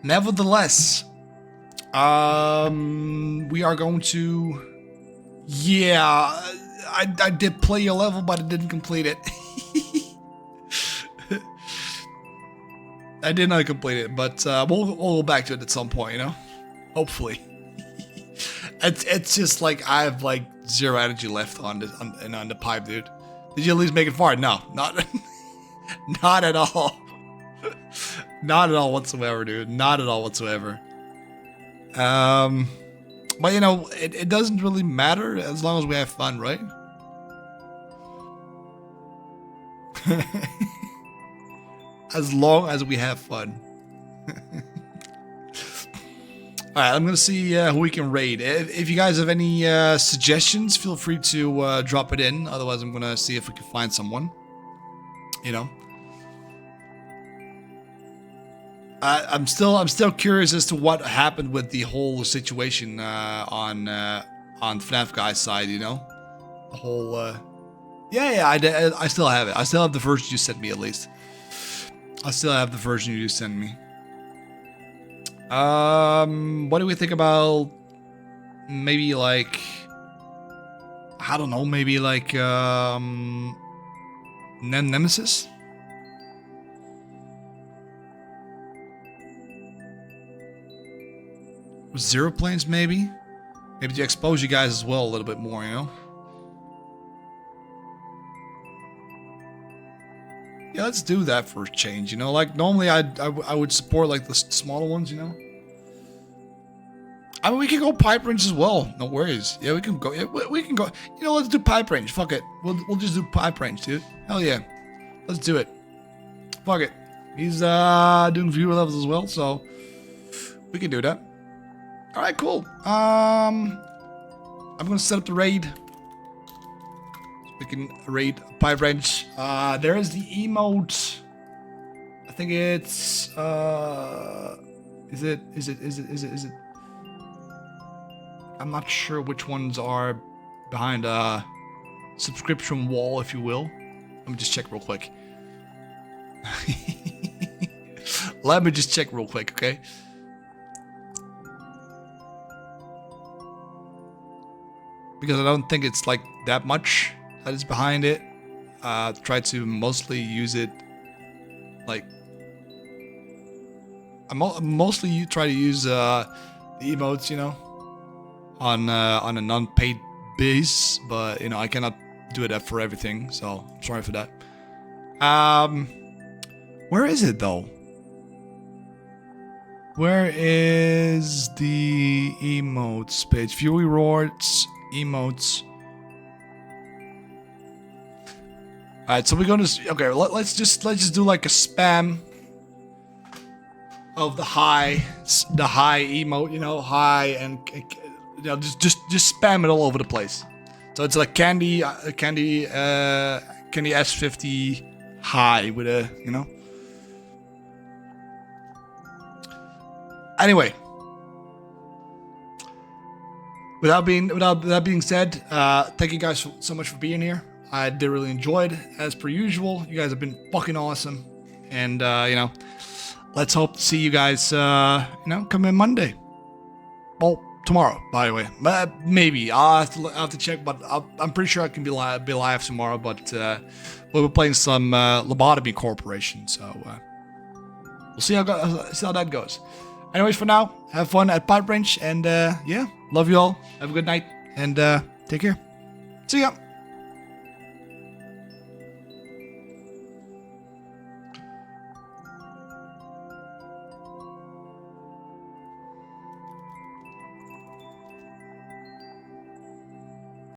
Nevertheless, we are going to. Yeah, I did play your level, but I didn't complete it. I did not complete it, but we'll go back to it at some point, you know. Hopefully. It's just like I have like zero energy left on the pipe, dude. Did you at least make it far? No, not not at all. Not at all whatsoever, dude. Not at all whatsoever. But you know, it doesn't really matter as long as we have fun, right? As long as we have fun. Alright, I'm gonna see who we can raid. If you guys have any suggestions, feel free to drop it in. Otherwise, I'm gonna see if we can find someone. You know. I'm still curious as to what happened with the whole situation on FNAF guy's side. You know, the whole. Yeah, I still have it. I still have the version you sent me, at least. I still have the version you sent me. What do we think about maybe like, I don't know, maybe like Nemesis? 0 planes, maybe? Maybe to expose you guys as well a little bit more, you know? Yeah, let's do that for a change, you know? Like, normally I would support, like, the smaller ones, you know? I mean, we can go pipe range as well. No worries. Yeah, we can go. Yeah, we can go. You know, let's do pipe range. Fuck it. We'll just do pipe range, dude. Hell yeah. Let's do it. Fuck it. He's doing viewer levels as well, so we can do that. All right, cool. I'm gonna set up the raid. So we can raid pipe range. There is the emote. I think it's is it? I'm not sure which ones are behind a subscription wall, if you will. Let me just check real quick. Let me just check real quick, okay? Because I don't think it's like that much that is behind it. Try to mostly use it like I mostly try to use the emotes, you know, on a non-paid base, but you know I cannot do that for everything, so I'm sorry for that. Where is it though? Where is the emotes page? View rewards, emotes. All right, so we're gonna let's just do like a spam of the high emote, you know, high and. You know, just spam it all over the place. So it's like candy S50 high with a, you know. Anyway, without that being said, thank you guys so much for being here. I did really enjoy it as per usual. You guys have been fucking awesome, and you know, let's hope to see you guys, you know, come in Monday. Well. Tomorrow, by the way. Maybe. I'll have to check, but I'm pretty sure I can be live tomorrow, but we'll be playing some Lobotomy Corporation, so we'll see how that goes. Anyways, for now, have fun at Pipe Range, and yeah, love you all. Have a good night, and take care. See ya.